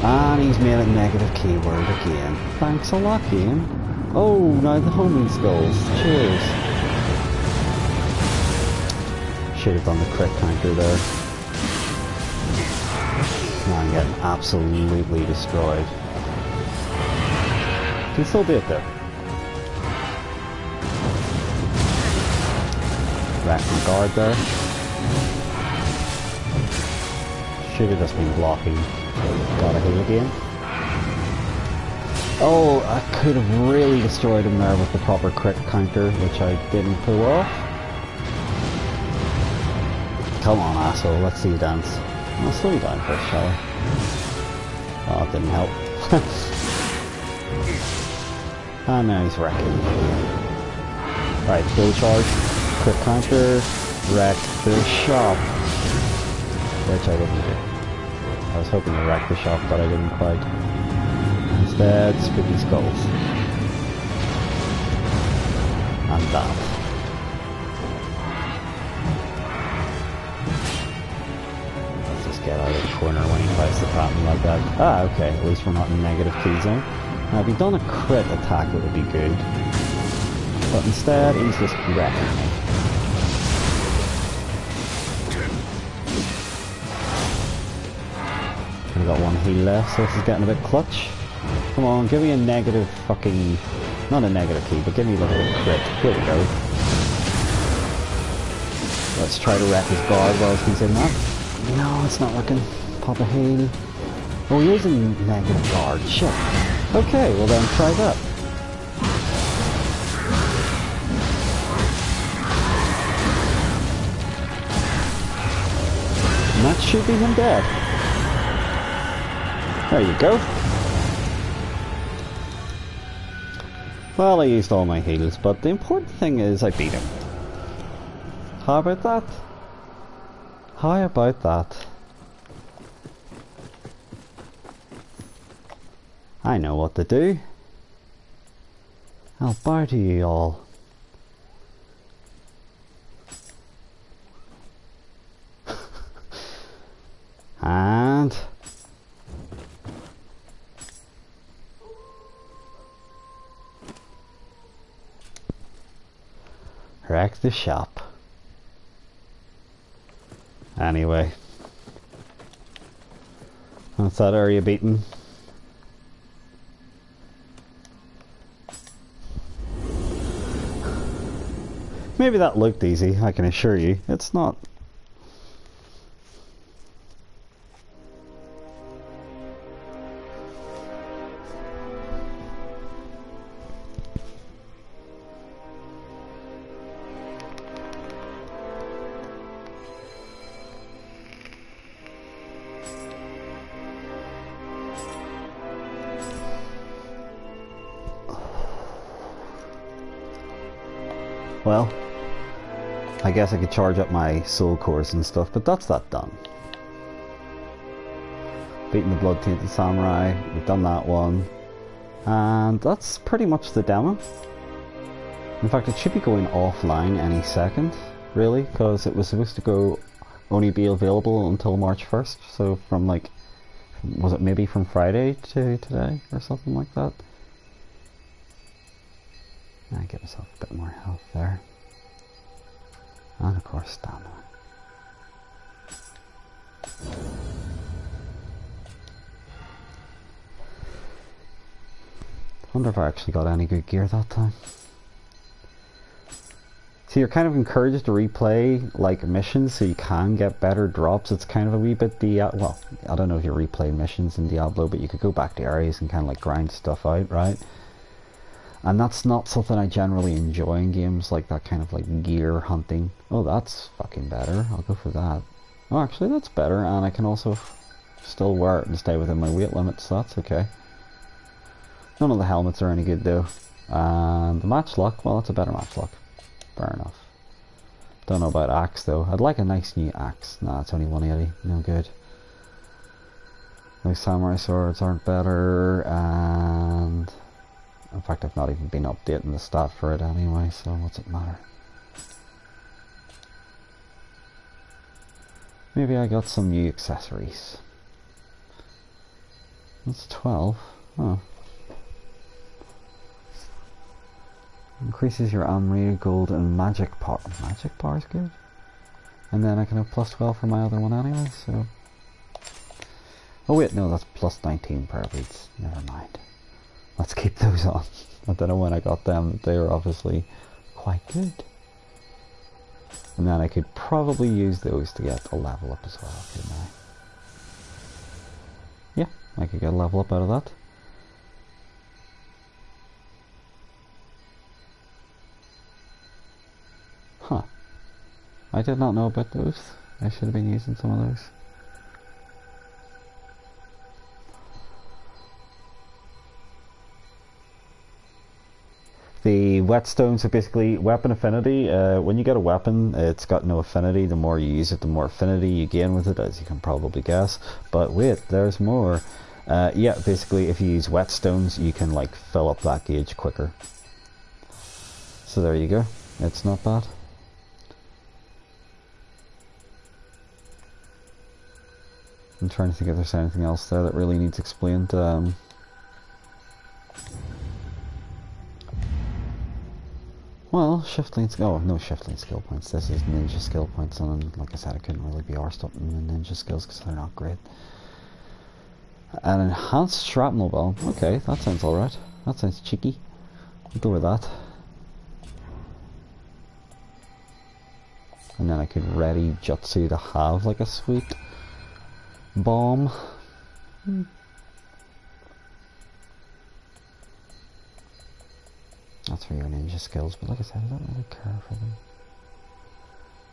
Speaker 1: And he's made a negative keyword again. Thanks a lot, game. Oh, now the homing skulls. Cheers. Should have done the crit counter there. Now I'm getting absolutely destroyed. Can still do it though. Rack my guard there. Should have just been blocking. Got a heal again. Oh, I could have really destroyed him there with the proper crit counter, which I didn't pull off. Come on, asshole, let's see you dance. I'll slow you down first, shall I? Oh, it didn't help. And now he's wrecking. Right, full charge. quick counter, wreck the shop. Which I didn't do. I was hoping to wreck the shop, but I didn't quite. Instead, spooky skulls. And that. Let's just get out of the corner when he tries to tap me like that. Ah, okay, at least we're not in negative key zone. Now, if he'd done a crit attack, it would be good. But instead, he's just wrecking me. We've got one heal left, so this is getting a bit clutch. Come on, give me a negative fucking... Not a negative key, but give me a little bit of crit. Here we go. Let's try to wreck his guard while he's using that. No, it's not working. Pop a heal. Oh, he is in negative guard. Shit. Okay, well then try that. And that should be him dead. There you go. Well, I used all my heals, but the important thing is I beat him. How about that? How about that? I know what to do. I'll bow to you all. And... wreck the shop. Anyway. That's that area beaten. Maybe that looked easy, I can assure you. It's not. Well, I guess I could charge up my soul cores and stuff, but that's that done. Beating the Blood Tainted Samurai, we've done that one. And that's pretty much the demo. In fact, it should be going offline any second, really, because it was supposed to go only be available until March 1st, so from like, was it maybe from Friday to today, or something like that? I get myself a bit more health there. And of course stamina. Wonder if I actually got any good gear that time. So you're kind of encouraged to replay like missions so you can get better drops. It's kind of a wee bit well, I don't know if you replay missions in Diablo, but you could go back to areas and kind of like grind stuff out, right? And that's not something I generally enjoy in games, like that kind of like gear hunting. Oh, that's fucking better. I'll go for that. Oh, actually that's better, and I can also still wear it and stay within my weight limit, so that's okay. None of the helmets are any good though. And the matchlock, well, that's a better matchlock. Fair enough. Don't know about axe though. I'd like a nice new axe. Nah, it's only 180. No good. Those samurai swords aren't better, and... in fact, I've not even been updating the stat for it anyway, so what's it matter? Maybe I got some new accessories. That's 12. Oh. Increases your armory, gold, and magic power. Magic power is good. And then I can have plus 12 for my other one anyway, so... oh wait, no, that's plus 19 per beats. Never mind. Let's keep those on. I don't know when I got them. They were obviously quite good. And then I could probably use those to get a level up as well, couldn't I? Yeah, I could get a level up out of that. Huh. I did not know about those. I should have been using some of those. The whetstone, so basically weapon affinity. When you get a weapon, it's got no affinity. The more you use it, the more affinity you gain with it, as you can probably guess. But wait, there's more. Yeah, basically if you use whetstones, you can like fill up that gauge quicker. So there you go. It's not bad. I'm trying to think if there's anything else there that really needs explained. Well, shift lane skill. Oh, no shift lane skill points. This is ninja skill points, and like I said, I couldn't really be arsed up in the ninja skills because they're not great. An enhanced shrapnel bomb. Okay, that sounds alright. That sounds cheeky. I'll go with that. And then I could ready jutsu to have like a sweet bomb. That's for your ninja skills, but like I said, I don't really care for them.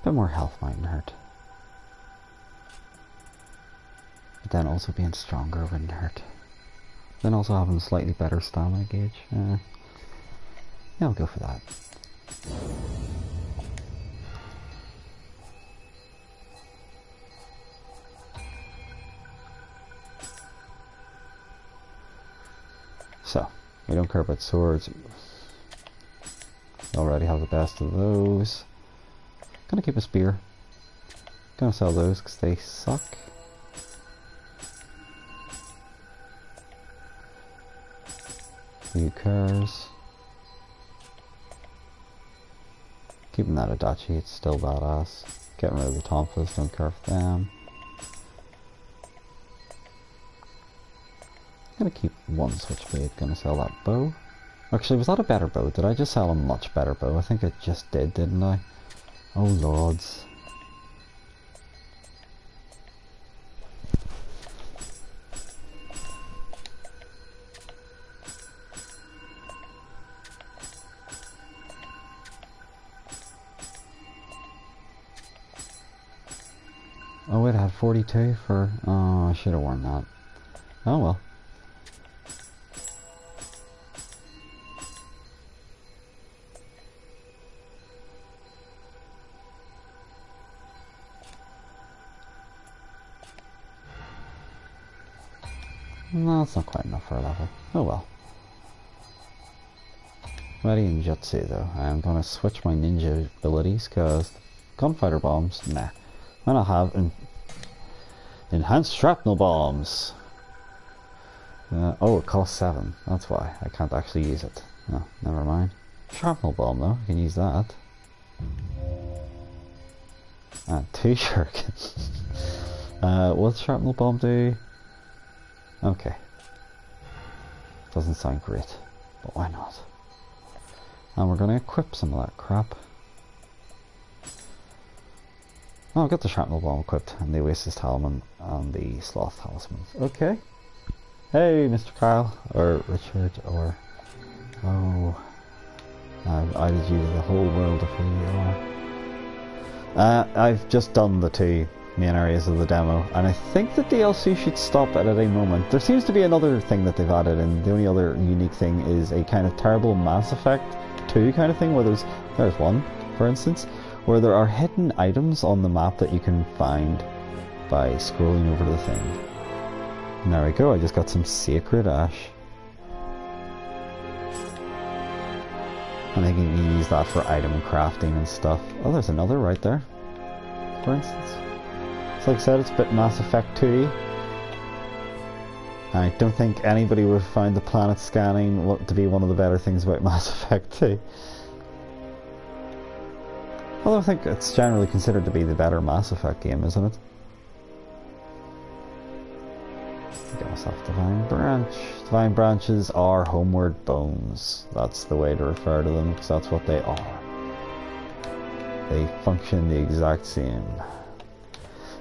Speaker 1: A bit more health mightn't hurt. But then also being stronger wouldn't hurt. Then also having a slightly better stamina gauge. Yeah, I'll go for that. So, we don't care about swords. We already have the best of those. Gonna keep a spear. Gonna sell those because they suck. Who cares? Keeping that Adachi, it's still badass. Getting rid of the Tonfas, don't care for them. Gonna keep one switchblade, gonna sell that bow. Actually, was that a better bow? Did I just sell a much better bow? I think I just did, didn't I? Oh lords. Oh, it had 42 for... Oh, I should have worn that. Oh well. No, it's not quite enough for a level. Oh well. Ready in Jutsu though. I'm gonna switch my ninja abilities because gunfighter bombs, nah. Why not have enhanced shrapnel bombs? Oh, it costs 7. That's why I can't actually use it. No, never mind. Shrapnel bomb though, I can use that. And 2 shurikens. What's shrapnel bomb do? Okay. Doesn't sound great, but why not? And we're gonna equip some of that crap. Oh, I've got the shrapnel bomb equipped, and the Oasis Talisman, and the Sloth Talisman. Okay. Hey, Mr. Kyle, or Richard, or... Oh... I've added you to the whole world of who you are. I've just done the 2 main areas of the demo, and I think the DLC should stop at any moment. There seems to be another thing that they've added, and the only other unique thing is a kind of terrible Mass Effect 2 kind of thing, where there's one, for instance, where there are hidden items on the map that you can find by scrolling over the thing. And there we go, I just got some Sacred Ash. And I can use that for item crafting and stuff. Oh, there's another right there, for instance. So like I said, it's a bit Mass Effect 2. I don't think anybody would find the planet scanning to be one of the better things about Mass Effect 2. Although I think it's generally considered to be the better Mass Effect game, isn't it? Get myself Divine Branch. Divine Branches are homeward bones. That's the way to refer to them, because that's what they are. They function the exact same.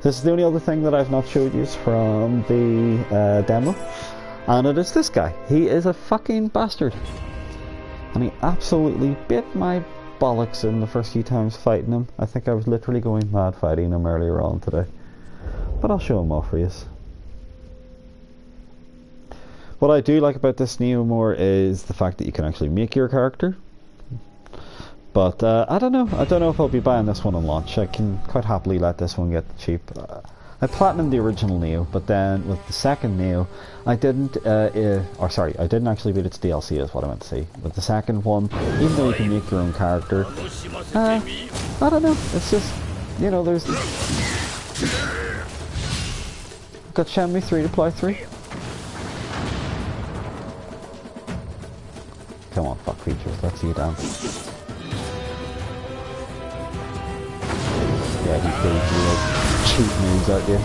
Speaker 1: This is the only other thing that I've not showed you from the demo, and it is this guy. He is a fucking bastard, and he absolutely bit my bollocks in the first few times fighting him. I think I was literally going mad fighting him earlier on today, but I'll show him off for you. What I do like about this Nioh more is the fact that you can actually make your character. But I don't know. I don't know if I'll be buying this one on launch. I can quite happily let this one get cheap. I platinumed the original Nioh, but then with the second Nioh, I didn't. I didn't actually beat its DLC, is what I meant to say. With the second one, even though you can make your own character, I don't know. It's just, you know, there's got Shenmue 3 to play through. Come on, fuck features. Let's see you dance. Yeah, he plays real cheap moves out there.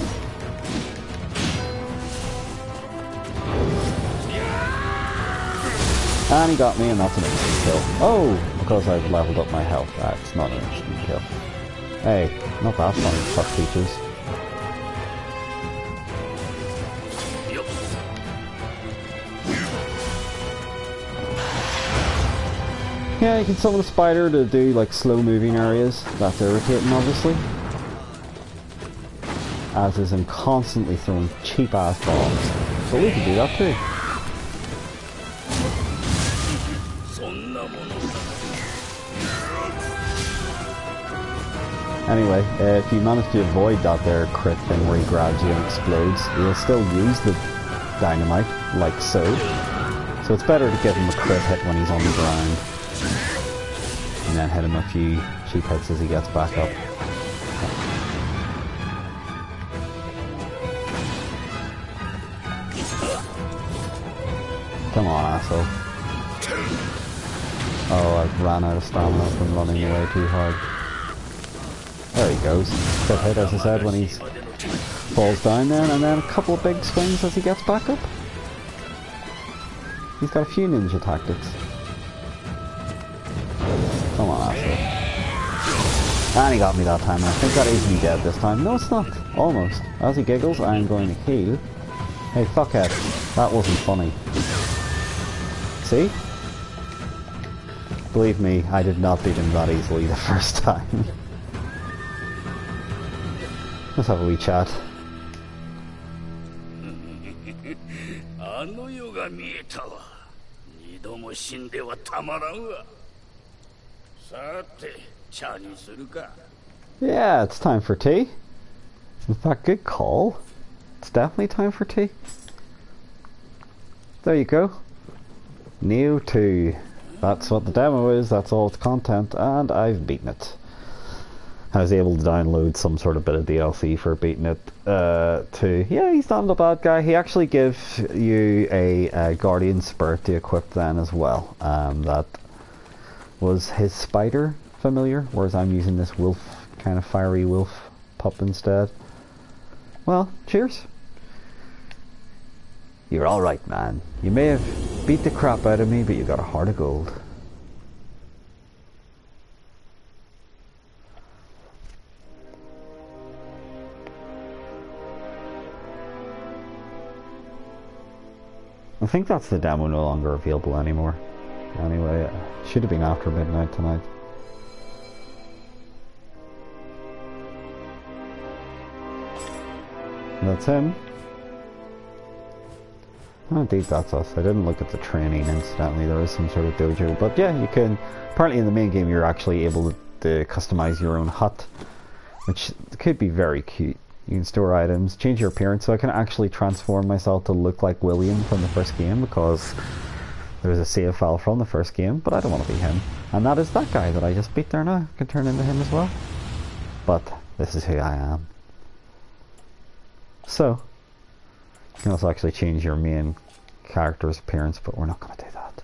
Speaker 1: And he got me, and that's an instant kill. Oh, because I've leveled up my health. That's not an instant kill. Hey, not that funny, fuck features. Yeah, you can summon a spider to do like slow moving areas. That's irritating, obviously. As is him constantly throwing cheap ass bombs. But we can do that too. Anyway, if you manage to avoid that there crit thing where he grabs you and explodes, you'll still use the dynamite, like so. So it's better to give him a crit hit when he's on the ground. And then hit him a few cheap hits as he gets back up. Come on, asshole. Oh, I ran out of stamina from running away too hard. There he goes. Good hit, as I said, when he falls down then, and then a couple of big swings as he gets back up. He's got a few ninja tactics. Come on, asshole. And he got me that time, and I think that is me dead this time. No, it's not. Almost. As he giggles, I'm going to heal. Hey, fuckhead. That wasn't funny. See? Believe me, I did not beat him that easily the first time. Let's have a wee chat. Yeah, it's time for tea. In fact, good call. It's definitely time for tea. There you go. Nioh 2. That's what the demo is, that's all its content, and I've beaten it. I was able to download some sort of bit of DLC for beating it too. Yeah, he's not a bad guy. He actually gives you a Guardian Spirit to equip then as well. That was his spider familiar, whereas I'm using this wolf, kind of fiery wolf pup instead. Well, cheers. You're alright, man. You may have beat the crap out of me, but you got a heart of gold. I think that's the demo no longer available anymore. Anyway, it should have been after midnight tonight. That's him. Oh, indeed, that's us. I didn't look at the training, incidentally. There is some sort of dojo. But yeah, you can... Apparently in the main game you're actually able to customize your own hut, which could be very cute. You can store items, change your appearance, so I can actually transform myself to look like William from the first game, because there's a save file from the first game, but I don't want to be him. And that is that guy that I just beat there now. I can turn into him as well. But this is who I am. So, you can also actually change your main character's appearance, but we're not going to do that.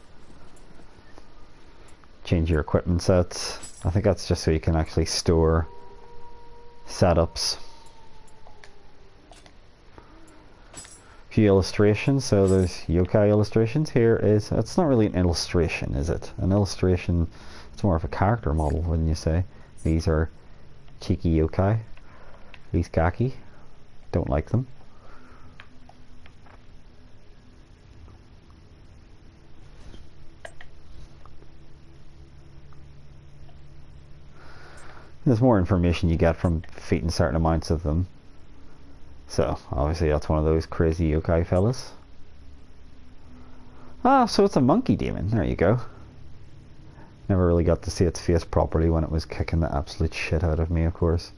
Speaker 1: Change your equipment sets. I think that's just so you can actually store setups. Few illustrations, so there's yokai illustrations. Here is, it's not really an illustration, is it? An illustration, it's more of a character model, wouldn't you say? These are cheeky yokai. These khaki. Don't like them. There's more information you get from defeating certain amounts of them. So, obviously that's one of those crazy yokai fellas. Ah, so it's a monkey demon. There you go. Never really got to see its face properly when it was kicking the absolute shit out of me, of course.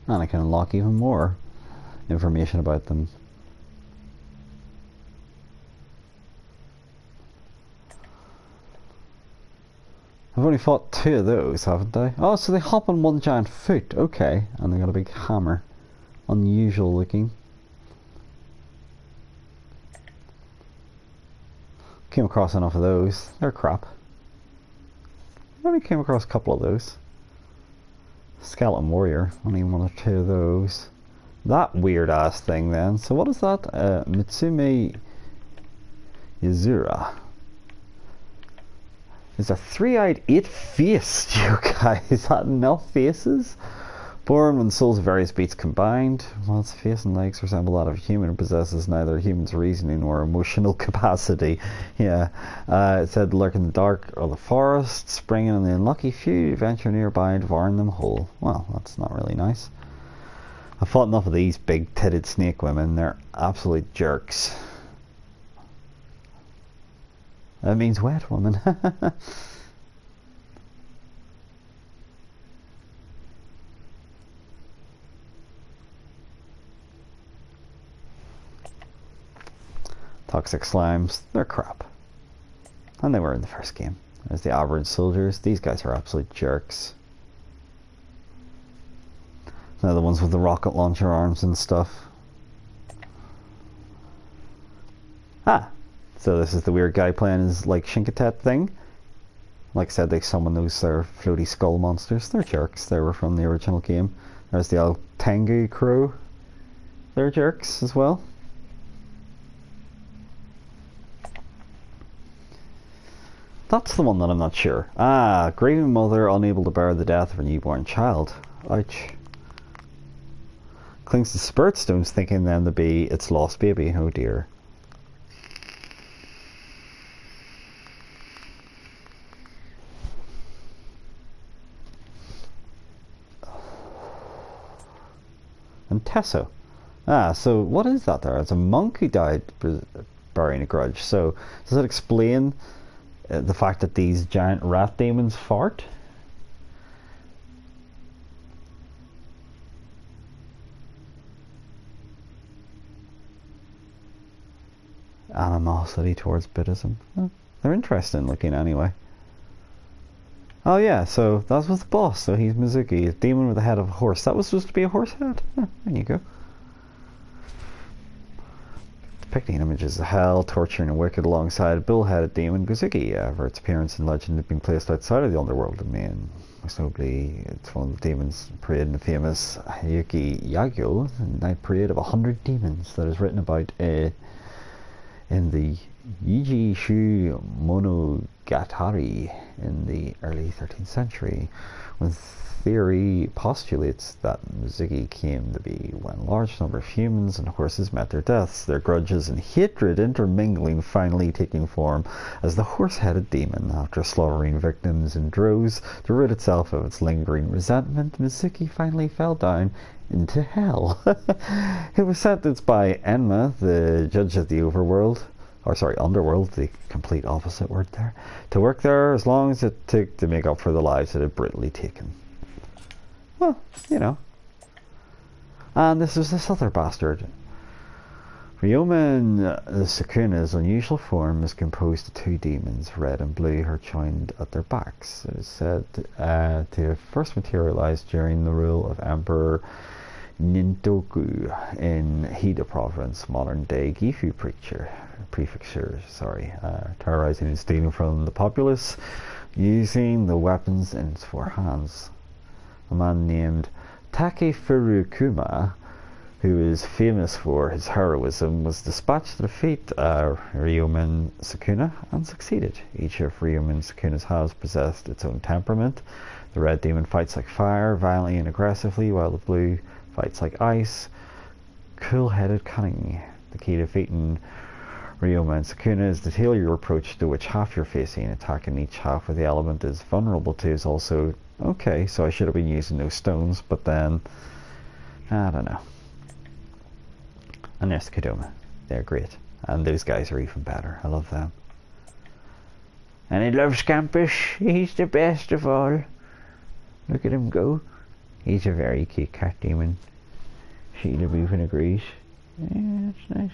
Speaker 1: And I can unlock even more information about them. I've only fought 2 of those, haven't I? Oh, so they hop on one giant foot. Okay. And they got a big hammer. Unusual looking. Came across enough of those. They're crap. I only came across a couple of those. Skeleton Warrior. Only 1 or 2 of those. That weird ass thing then. So what is that? Mitsume Yazura. It's a 3-eyed 8-faced yokai. Is that enough faces? Born when the souls of various beasts combined. While its face and legs resemble that of a human, it possesses neither a human's reasoning nor emotional capacity. Yeah. It said lurk in the dark or the forest, springing on the unlucky few, venture nearby and devouring them whole. Well, that's not really nice. I've fought enough of these big-titted snake women. They're absolute jerks. That means wet woman. Toxic slimes, they're crap. And they were in the first game. There's the average soldiers. These guys are absolute jerks. They're the ones with the rocket launcher arms and stuff. Ah! So this is the weird guy playing his, like, Shinkatet thing. Like I said, they summon those their floaty skull monsters. They're jerks. They were from the original game. There's the old Tengu crew. They're jerks as well. That's the one that I'm not sure. Ah, grieving mother unable to bear the death of her newborn child. Ouch. Clings to spirit stones thinking them to be its lost baby. Oh dear. And Tesso. Ah, so what is that there? It's a monk who died burying a grudge. So does that explain the fact that these giant rat demons fart? Animosity towards Buddhism. Huh. They're interesting looking anyway. Oh yeah, so that was the boss. So he's Mizuki, a demon with the head of a horse. That was supposed to be a horse head. Huh, there you go. Depicting images of hell, torturing a wicked alongside a bull-headed demon, Guzuki, for its appearance and legend had been placed outside of the underworld of Maine. Most notably, it's one of the demons paraded in the famous Hayuki Yagyo, the night parade of 100 demons that is written about in the Yiji Shu Monogatari in the early 13th century, when theory postulates that Mizuki came to be when a large number of humans and horses met their deaths, their grudges and hatred intermingling, finally taking form as the horse-headed demon. After slaughtering victims in droves to rid itself of its lingering resentment, Mizuki finally fell down into hell. It was sentenced by Enma, the judge of the underworld, the complete opposite word there, to work there as long as it took to make up for the lives it had brutally taken. Well, you know. And this is this other bastard. Ryomen Sukuna's unusual form is composed of 2 demons, red and blue, who are joined at their backs. It is said to first materialize during the rule of Emperor Nintoku in Hida province, modern-day Gifu prefecture, terrorizing and stealing from the populace, using the weapons in its 4 hands. A man named Takefurukuma, who is famous for his heroism, was dispatched to defeat Ryomen Sukuna and succeeded. Each of Ryomen Sukuna's halves possessed its own temperament. The red demon fights like fire, violently and aggressively, while the blue fights like ice, cool-headed, cunning. The key to defeating Ryoma and Sukuna is to tailor your approach to which half you're facing. Attacking each half where the element is vulnerable to is also okay, so I should have been using those stones, but then I don't know. And there's the Kodama. They're great. And those guys are even better. I love them. And I love Scampus. He's the best of all. Look at him go. He's a very cute cat demon. Sheila even agrees. Yeah, that's nice.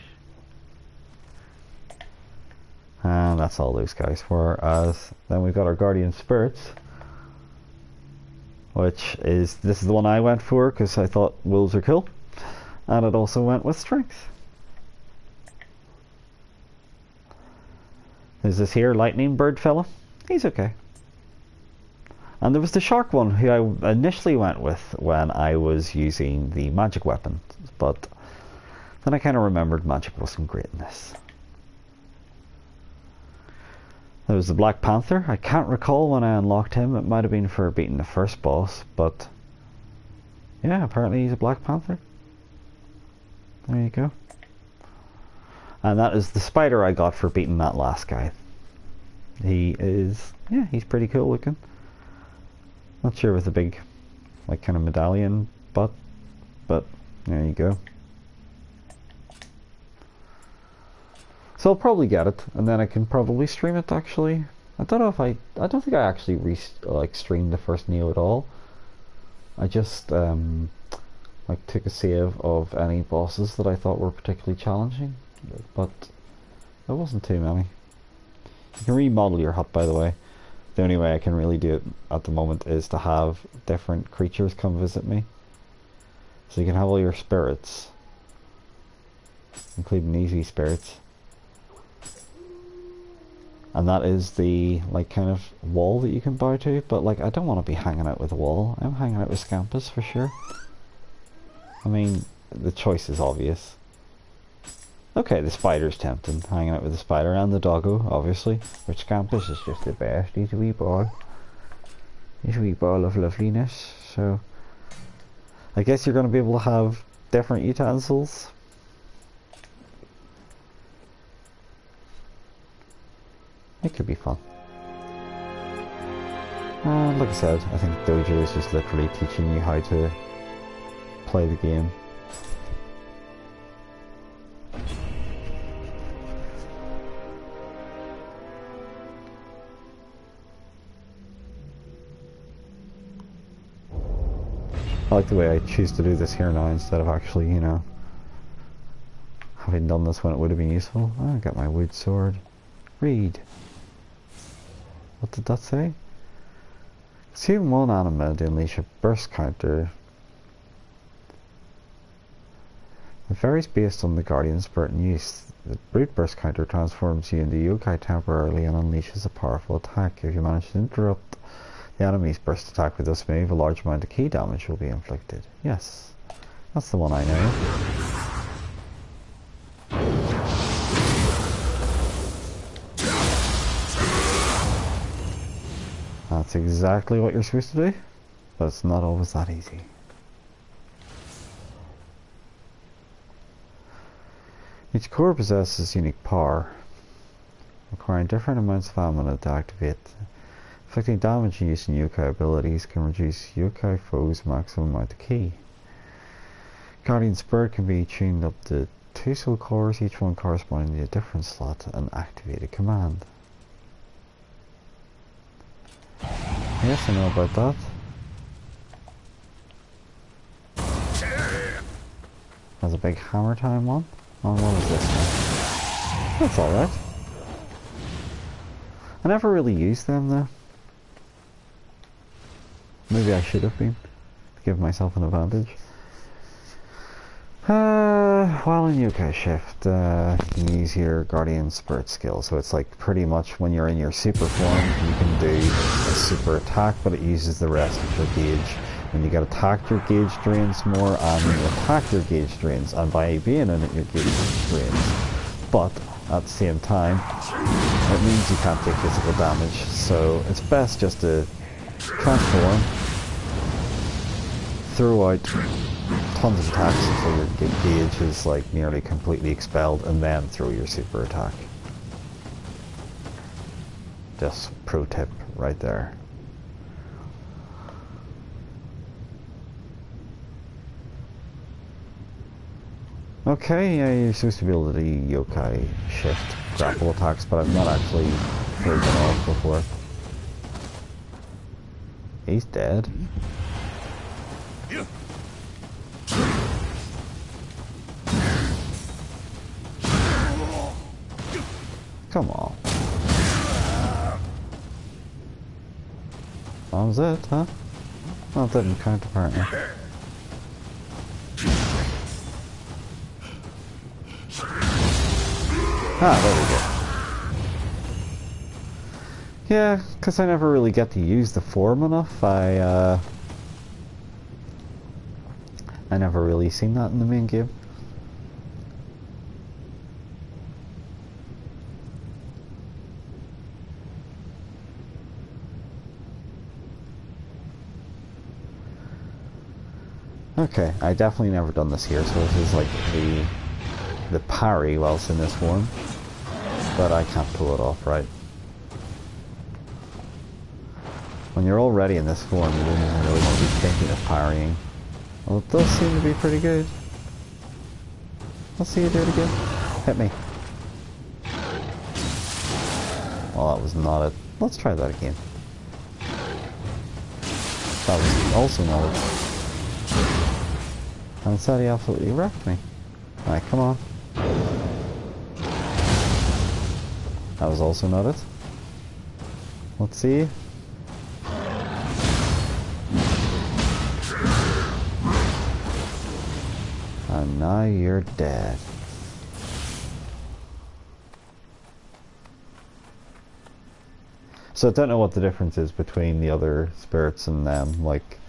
Speaker 1: And that's all those guys for us. Then we've got our Guardian Spirits. Which is, this is the one I went for because I thought wolves are cool. And it also went with Strength. There's this here lightning bird fella. He's okay. And there was the shark one who I initially went with when I was using the magic weapon. But then I kind of remembered magic wasn't great in this. There was the Black Panther. I can't recall when I unlocked him. It might have been for beating the first boss. But yeah, apparently he's a Black Panther. There you go. And that is the spider I got for beating that last guy. He is, yeah, he's pretty cool looking. Not sure with the big, like, kind of medallion butt, but there you go. So I'll probably get it, and then I can probably stream it actually. I don't know if I don't think I actually streamed the first Nioh at all. I just, like, took a save of any bosses that I thought were particularly challenging. But there wasn't too many. You can remodel your hut, by the way. The only way I can really do it at the moment is to have different creatures come visit me. So you can have all your spirits, including easy spirits. And that is the, like, kind of wall that you can bow to. But, like, I don't want to be hanging out with a wall. I'm hanging out with Scampus for sure. I mean, the choice is obvious. Okay, the spider's tempting, hanging out with the spider and the doggo, obviously. Which Scampus is just the best. He's a wee ball. He's a wee ball of loveliness. So, I guess you're going to be able to have different utensils. It could be fun. And like I said, I think Dojo is just literally teaching you how to play the game. I like the way I choose to do this here now instead of actually, you know, having done this when it would have been useful. Oh, I got my wood sword. Read. What did that say? Consume one animal to unleash a burst counter. It varies based on the Guardian Spirit in use. The brute burst counter transforms you into yokai temporarily and unleashes a powerful attack. If you manage to interrupt the enemy's burst attack with this move, a large amount of key damage will be inflicted. Yes, that's the one I know. That's exactly what you're supposed to do, but it's not always that easy. Each core possesses unique power, requiring different amounts of ammo to activate. Inflicting damage and using yokai abilities can reduce yokai foes' maximum amount of ki. Guardian Spirit can be tuned up to 2 soul cores, each one corresponding to a different slot, and activate a command. Yes, I know about that. There's a big hammer time one. Oh, what is this one? That's alright. I never really used them though. Maybe I should have been, to give myself an advantage. While in yokai shift, you can use your Guardian Spirit skill. So it's like pretty much when you're in your super form, you can do a super attack, but it uses the rest of your gauge. When you get attacked, your gauge drains more, and when you attack, your gauge drains. And by being in it, your gauge drains. But at the same time, it means you can't take physical damage. So it's best just to transform, throw out tons of attacks until your gauge is like nearly completely expelled, and then throw your super attack. Just pro tip right there. Okay, yeah, you're supposed to be able to do yokai shift grapple attacks, but I've not actually pulled them off before. He's dead. Come on. That was it, huh? Well, it didn't count apparently. Ah, there we go. Yeah, because I never really get to use the form enough. I never really seen that in the main game. Okay, I definitely never done this here, so this is like the parry whilst in this form, but I can't pull it off right. When you're already in this form, you don't even really want to be thinking of parrying. Well, it does seem to be pretty good. Let's see you do it again. Hit me. Well, that was not it. Let's try that again. That was also not it. And instead he absolutely wrecked me. Alright, come on. That was also not it. Let's see. And now you're dead. So I don't know what the difference is between the other spirits and them. Like,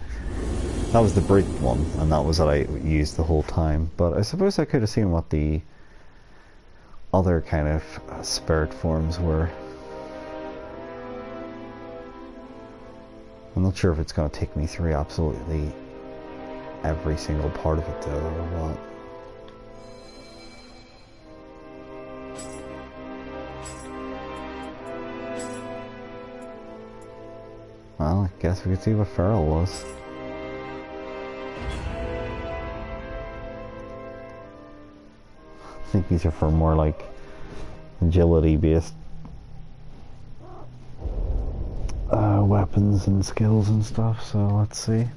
Speaker 1: that was the brute one, and that was what I used the whole time. But I suppose I could have seen what the other kind of spirit forms were. I'm not sure if it's going to take me through absolutely every single part of it though, or what. Well, I guess we could see what Feral was. I think these are for more like agility based weapons and skills and stuff, so let's see.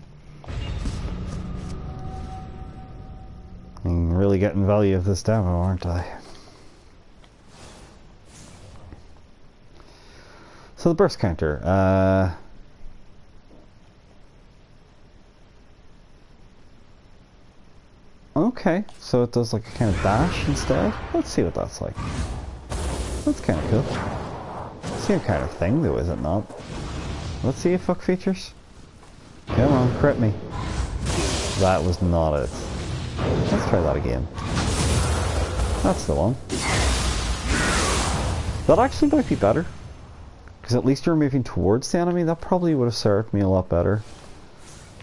Speaker 1: I'm really getting value of this demo, aren't I? So the burst counter, okay, so it does like a kind of dash instead. Let's see what that's like. That's kind of cool. Same kind of thing though, is it not? Let's see your fuck features. Come on, crit me. That was not it. Let's try that again. That's the one. That actually might be better. Because at least you're moving towards the enemy. That probably would have served me a lot better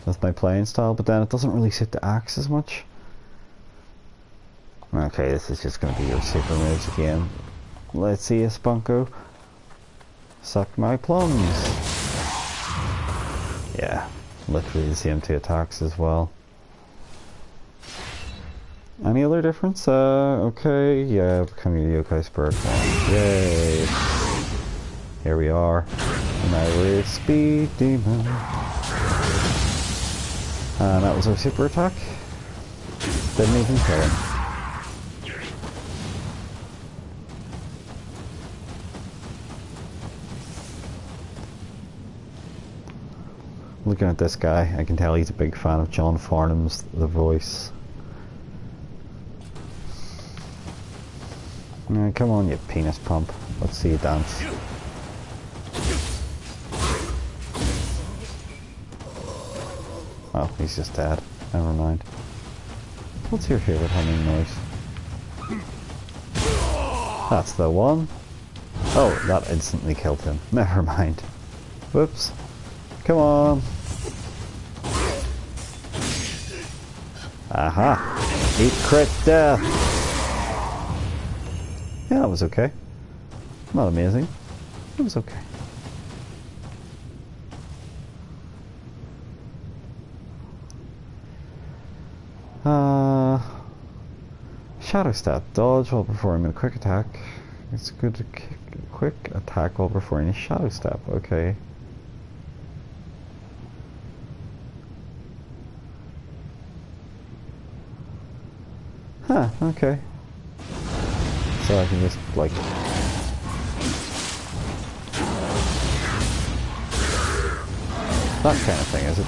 Speaker 1: with my playing style, but then it doesn't really suit the axe as much. Okay, this is just going to be your super moves again. Let's see, Spunko. Suck my plums. Yeah, literally the same two attacks as well. Any other difference? Okay, yeah, becoming a yokai spirit form. Yay! Here we are. Now we're speed demon. And that was our super attack. Didn't even kill him. Looking at this guy, I can tell he's a big fan of John Farnham's The Voice. Come on, you penis pump. Let's see you dance. Oh, he's just dead. Never mind. What's your favorite humming noise? That's the one. Oh, that instantly killed him. Never mind. Whoops. Come on. Aha! Eat crit death! Yeah, that was okay. Not amazing. It was okay. Shadow stat. Dodge while performing a quick attack. It's good to kick a quick attack while performing a shadow step. Okay. Huh, okay. So I can just, like... that kind of thing, is it?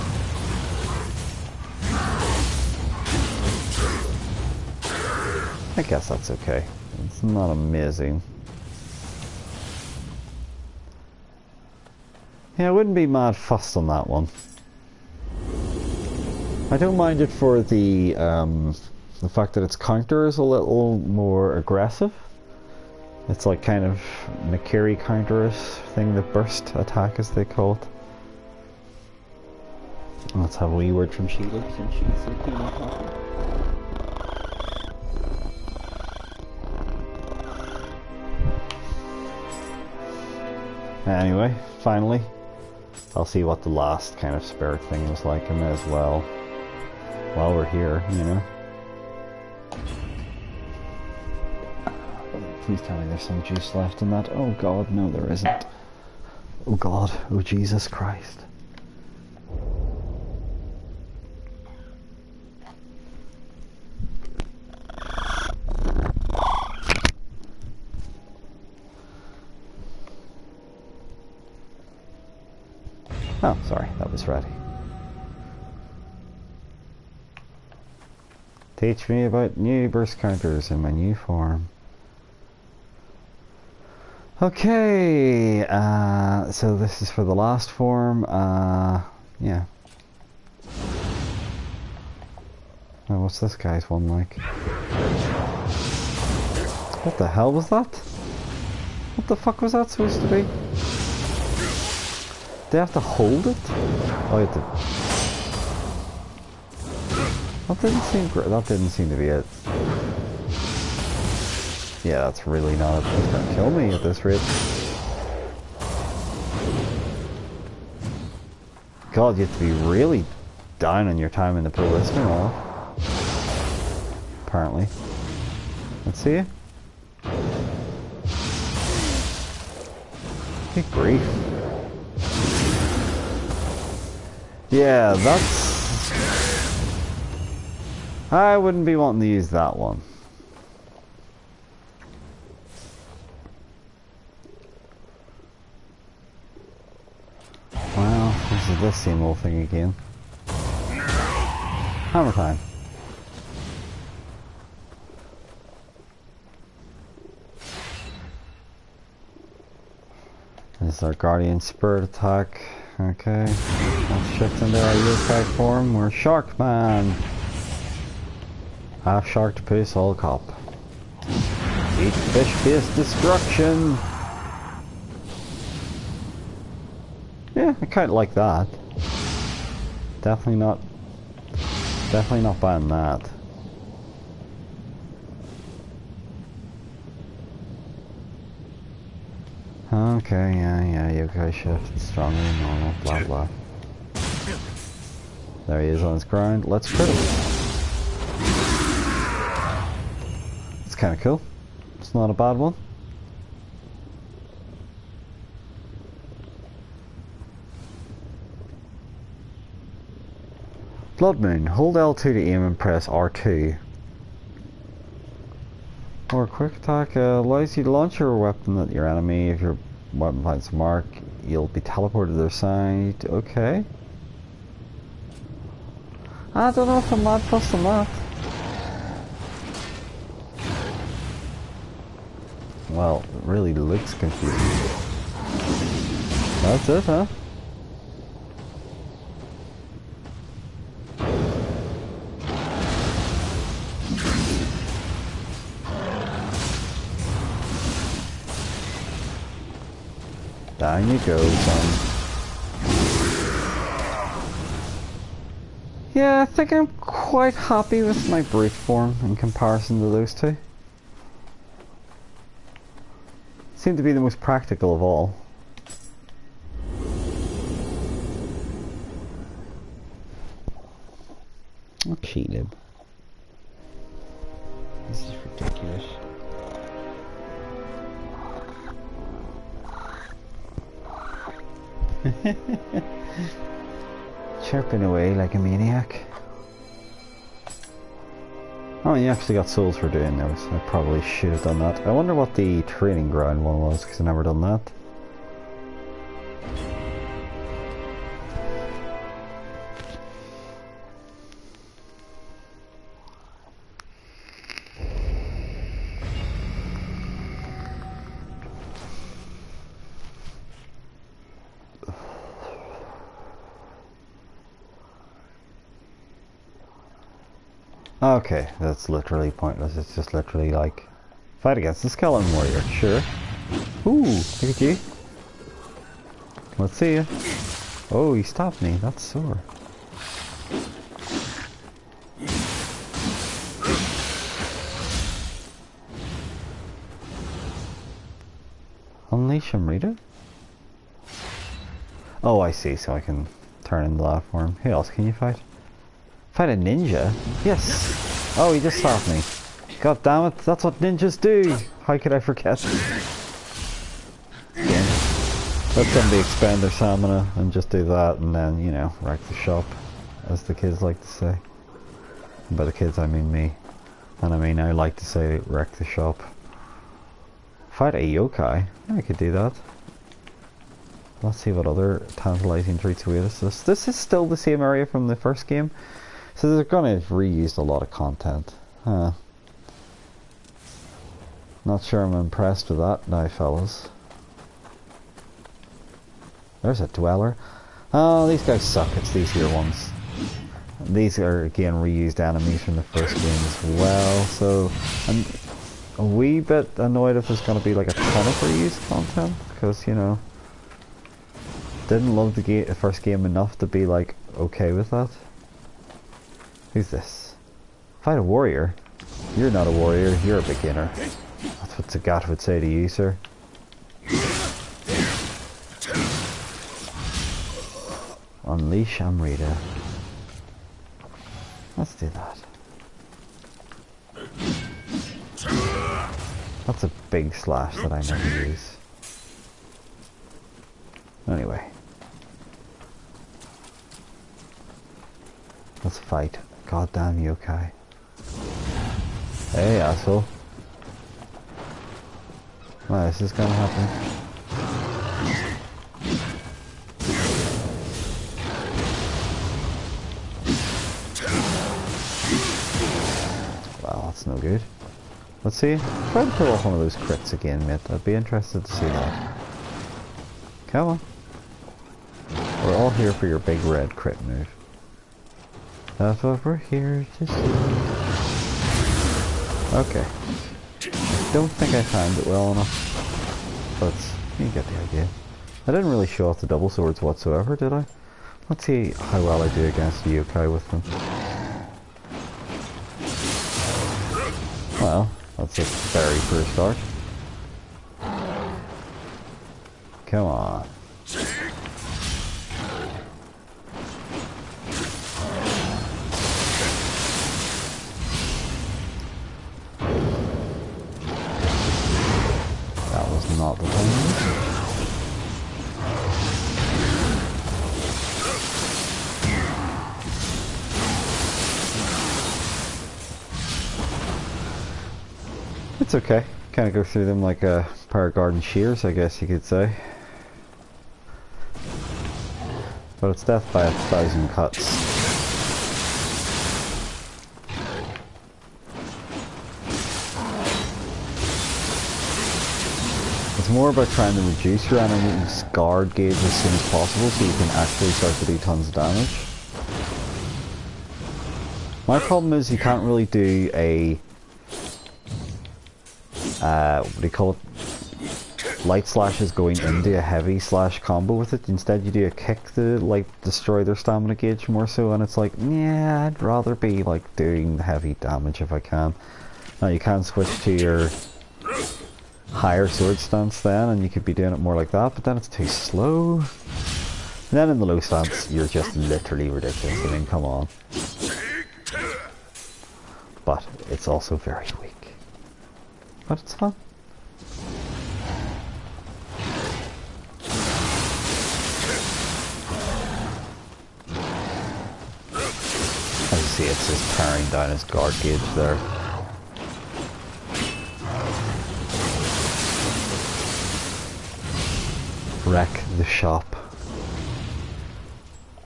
Speaker 1: I guess that's okay. It's not amazing. Yeah, I wouldn't be mad fussed on that one. I don't mind it for the fact that its counter is a little more aggressive. It's like kind of Makiri counter-ish thing, the burst attack as they call it. Let's have a wee word from Sheila since she's so keen on talking. Anyway, finally, I'll see what the last kind of spirit thing was like. I may as well, while we're here, you know. Please tell me there's some juice left in that. Oh god, no there isn't. Oh god, oh Jesus Christ. Oh, sorry, that was ready. Teach me about new burst counters in my new form. Okay, so this is for the last form, yeah. Oh, what's this guy's one like? What the hell was that? What the fuck was that supposed to be? They have to hold it? Oh, you have to... That didn't seem to be it. Yeah, that's really not... It's gonna kill me at this rate. God, you have to be really down on your time in the pull this one off. Apparently. Let's see. Good grief. Yeah, that's... I wouldn't be wanting to use that one. Well, this is this same old thing again. Hammer time. This is our Guardian Spirit attack. Okay, let's shift into our yokai form. We're Shark Man. Half shark to puss all cop. Eat fish face destruction. Yeah, I kinda like that. Definitely not buying that. Okay, yeah, yokai shift, stronger than normal, blah blah. There he is on his ground, let's crit him. It's kinda cool. It's not a bad one. Blood Moon, hold L2 to aim and press R2. Or quick attack allows you to launch your weapon at your enemy. If your weapon finds a mark, you'll be teleported to their side. Okay. I don't know if I'm mad fussed on that. Well, it really looks confusing. That's it, huh? Down you go, son. Yeah, I think I'm quite happy with my brute form in comparison to those two. Seem to be the most practical of all. Oh, cheated. This is ridiculous. Chirping away like a maniac. Oh, you actually got souls for doing those. I probably should have done that. I wonder what the training ground one was, because I've never done that. Okay, that's literally pointless. It's just literally like fight against the skeleton warrior. Sure. Ooh, look at you. Let's see ya. Oh, he stopped me. That's sore. Unleash Amrita? Oh, I see. So I can turn into that form. Who else can you fight? Fight a ninja? Yes! Oh, he just stopped me. God damn it, that's what ninjas do! How could I forget? Yeah. Let somebody expend their stamina and just do that and then, you know, wreck the shop, as the kids like to say. And by the kids I mean me. And I mean I like to say wreck the shop. Fight a yokai? I could do that. Let's see what other tantalizing treats await us. This is still the same area from the first game. So they're gonna have reused a lot of content. Huh. Not sure I'm impressed with that now, fellas. There's a dweller. Oh, these guys suck. It's these here ones. These are again reused enemies from the first game as well. So I'm a wee bit annoyed if there's gonna be like a ton of reused content, because you know, didn't love the first game enough to be like okay with that. Who's this? Fight a warrior? You're not a warrior, you're a beginner. That's what Zagat would say to you, sir. Unleash Amrita. Let's do that. That's a big slash that I never use. Anyway. Let's fight. Goddamn yokai. Hey, asshole. Well, this is gonna happen. Well, that's no good. Let's see. Try to pull off one of those crits again, mate. I'd be interested to see that. Come on. We're all here for your big red crit move. That's what we're here to see. Okay. I don't think I timed it well enough, but you get the idea. I didn't really show off the double swords whatsoever, did I? Let's see how well I do against the yokai with them. Well, that's a very poor start. Come on. That was not the time. It's okay. Kind of go through them like a pair of garden shears, I guess you could say. But it's death by 1,000 cuts. It's more about trying to reduce your enemy's guard gauge as soon as possible so you can actually start to do tons of damage. My problem is you can't really do a what do you call it? light slash is going into a heavy slash combo with it. Instead you do a kick to like destroy their stamina gauge more so, and it's like, yeah, I'd rather be like doing heavy damage if I can. Now you can switch to your higher sword stance then, and you could be doing it more like that, but then it's too slow. And then in the low stance, you're just literally ridiculous. I mean, come on. But it's also very weak. But it's fun. As you see, it's just tearing down his guard gauge there. Wreck the shop.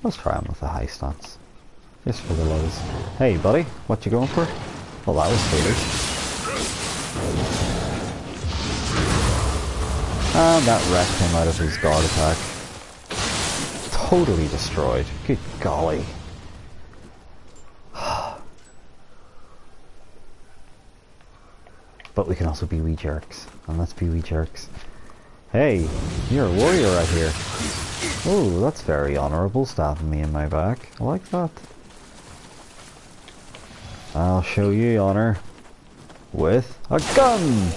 Speaker 1: Let's try him with a high stance. Just for the lows. Hey buddy, what you going for? Well, that was foolish. And that wrecked him out of his guard attack. Totally destroyed. Good golly. But we can also be wee jerks. And let's be wee jerks. Hey, you're a warrior right here. Oh, that's very honourable, stabbing me in my back. I like that. I'll show you honour with a gun!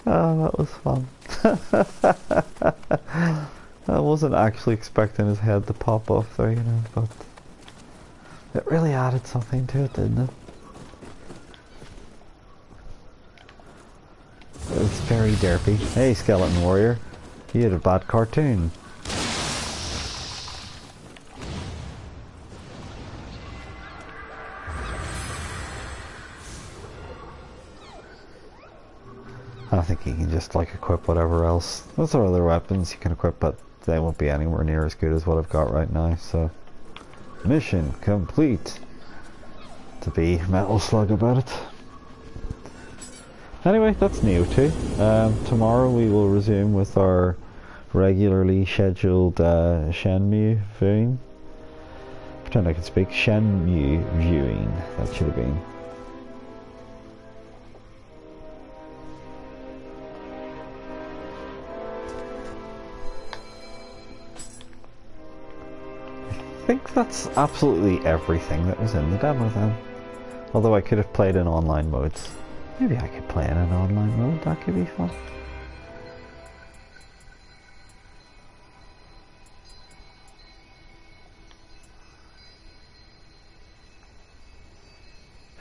Speaker 1: Oh, that was fun. I wasn't actually expecting his head to pop off there, you know, but it really added something to it, didn't it? It's very derpy. Hey, Skeleton Warrior. You had a bad cartoon. I think you can just like equip whatever else. Those are other weapons you can equip, but they won't be anywhere near as good as what I've got right now, so... Mission complete! To be Metal Slug about it. Anyway, that's Nioh 2. Tomorrow we will resume with our regularly scheduled Shenmue viewing. Pretend I can speak. Shenmue viewing, that should have been. I think that's absolutely everything that was in the demo then. Although I could have played in online modes. Maybe I could play in an online mode, that could be fun.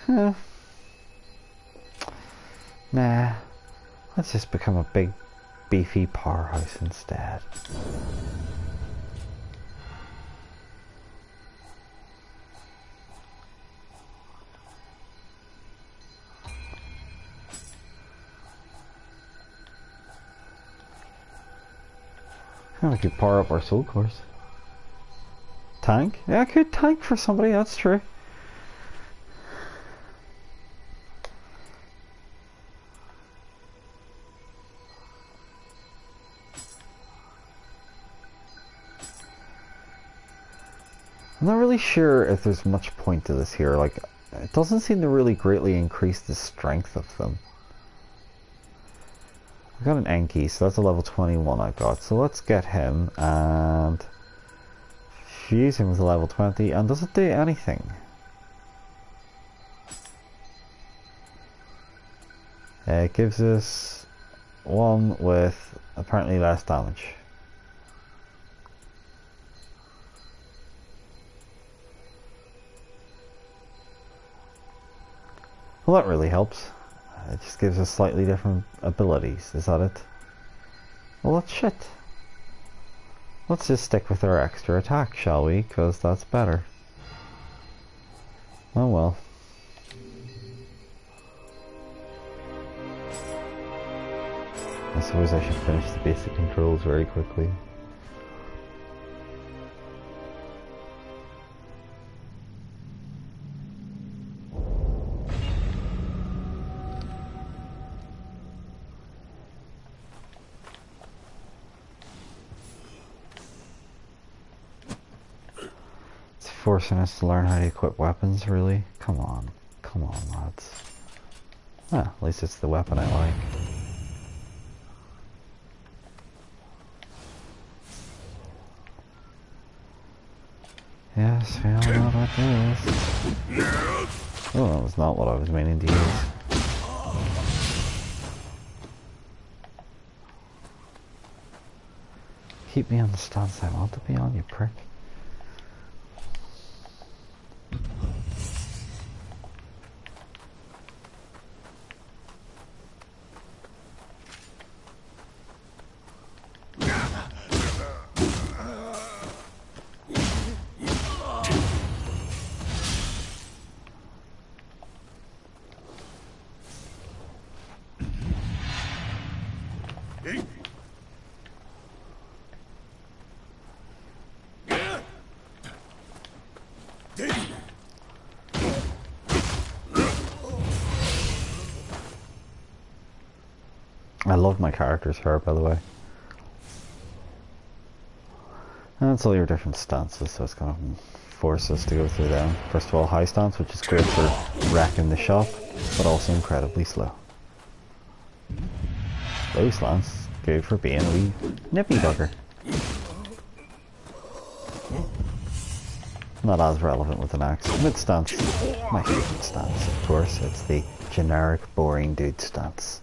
Speaker 1: Huh. Nah, let's just become a big, beefy powerhouse instead. We could power up our soul cores. Tank? Yeah, I could tank for somebody, that's true. I'm not really sure if there's much point to this here, like, it doesn't seem to really greatly increase the strength of them. I got an Enki, so that's a level 21 I got. So let's get him and fuse him with a level 20. And does it do anything? It gives us one with apparently less damage. Well, that really helps. It just gives us slightly different abilities, is that it? Well, that's shit. Let's just stick with our extra attack, shall we? Because that's better. Oh well. I suppose I should finish the basic controls very quickly. Forcing us to learn how to equip weapons, really? Come on. Come on, lads. Ah, at least it's the weapon I like. Yes, we all know what this. Oh, that was not what I was meaning to use. Keep me on the stance I want to be on, you prick. I love my character's hair, by the way. And it's all your different stances, so it's going to force us to go through them. First of all, high stance, which is great for wrecking the shop, but also incredibly slow. Low stance, good for being a wee nippy bugger. Not as relevant with an axe. Mid stance, my favourite stance, of course. It's the generic, boring dude stance.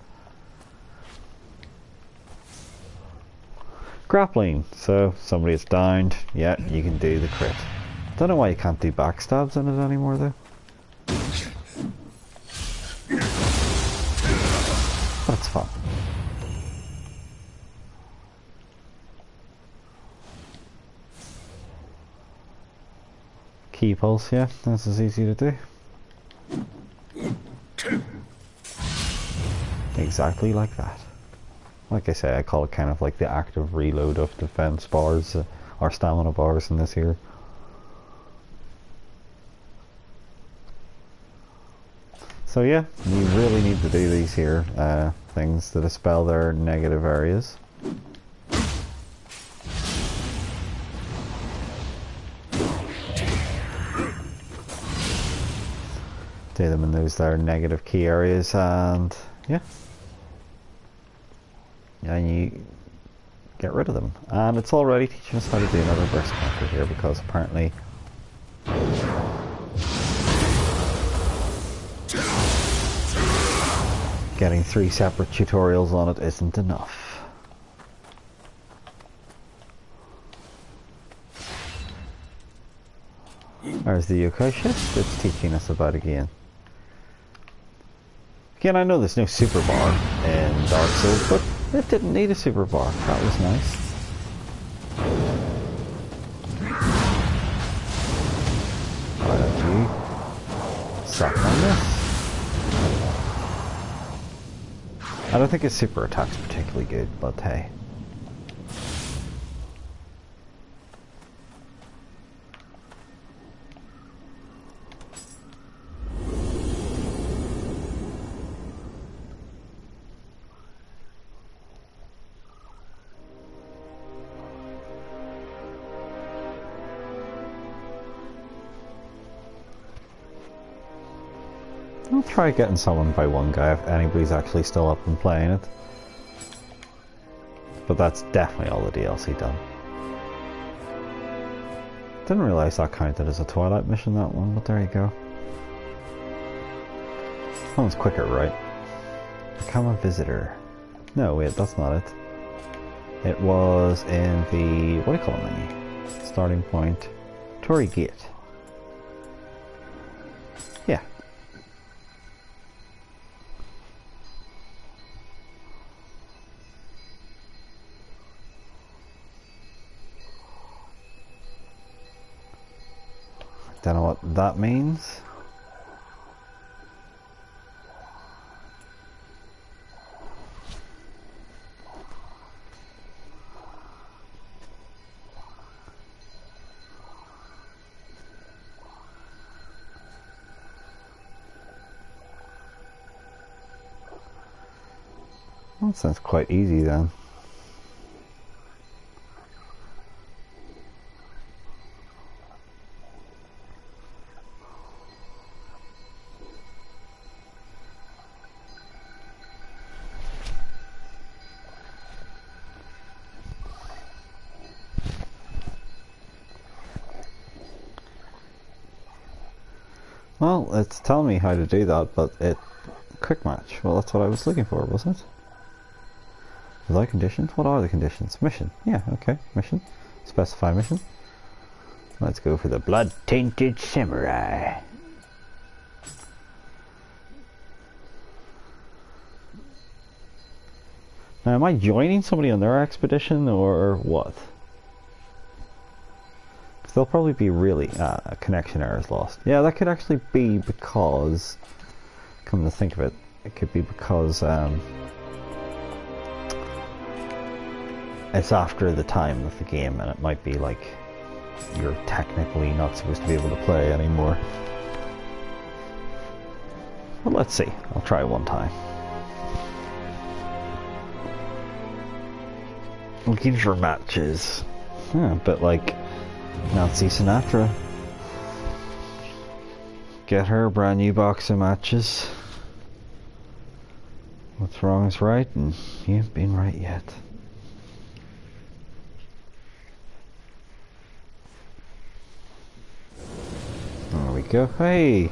Speaker 1: Grappling, so somebody is downed, yeah, you can do the crit. Don't know why you can't do backstabs in it anymore though. But it's fun. Key pulse, yeah, that's as easy to do. Exactly like that. Like I say, I call it kind of like the active reload of defense bars, or stamina bars in this here. So yeah, you really need to do these here things to dispel their negative areas. Do them in those there negative key areas, and yeah. And you get rid of them. And it's already teaching us how to do another burst counter here, because apparently getting 3 separate tutorials on it isn't enough. There's the yokai shift it's teaching us about again. Again, I know there's no super bar in Dark Souls, but it didn't need a super bar. That was nice. Why don't you suck on this? I don't think his super attack's particularly good, but hey. I'll try getting summoned by one guy if anybody's actually still up and playing it. But that's definitely all the DLC done. Didn't realise that counted as a Twilight mission, that one, but there you go. That one's quicker, right? Become a visitor. No, wait, that's not it. It was in the... what do you call it menu? Starting point. Torii Gate. Yeah. Don't know what that means. That sounds quite easy then. Well, it's telling me how to do that, but quick match. Well, that's what I was looking for, wasn't it? Without conditions? What are the conditions? Mission. Yeah, okay. Mission. Specify mission. Let's go for the blood-tainted samurai. Now, am I joining somebody on their expedition, or what? Because they'll probably be really... connection errors lost. Yeah, that could actually be because... Come to think of it, it could be because, it's after the time of the game, and it might be like... You're technically not supposed to be able to play anymore. Well, let's see. I'll try one time. Looking for matches. Yeah, a bit like Nancy Sinatra. Get her a brand new box of matches. What's wrong is right, and you ain't been right yet. There we go. Hey!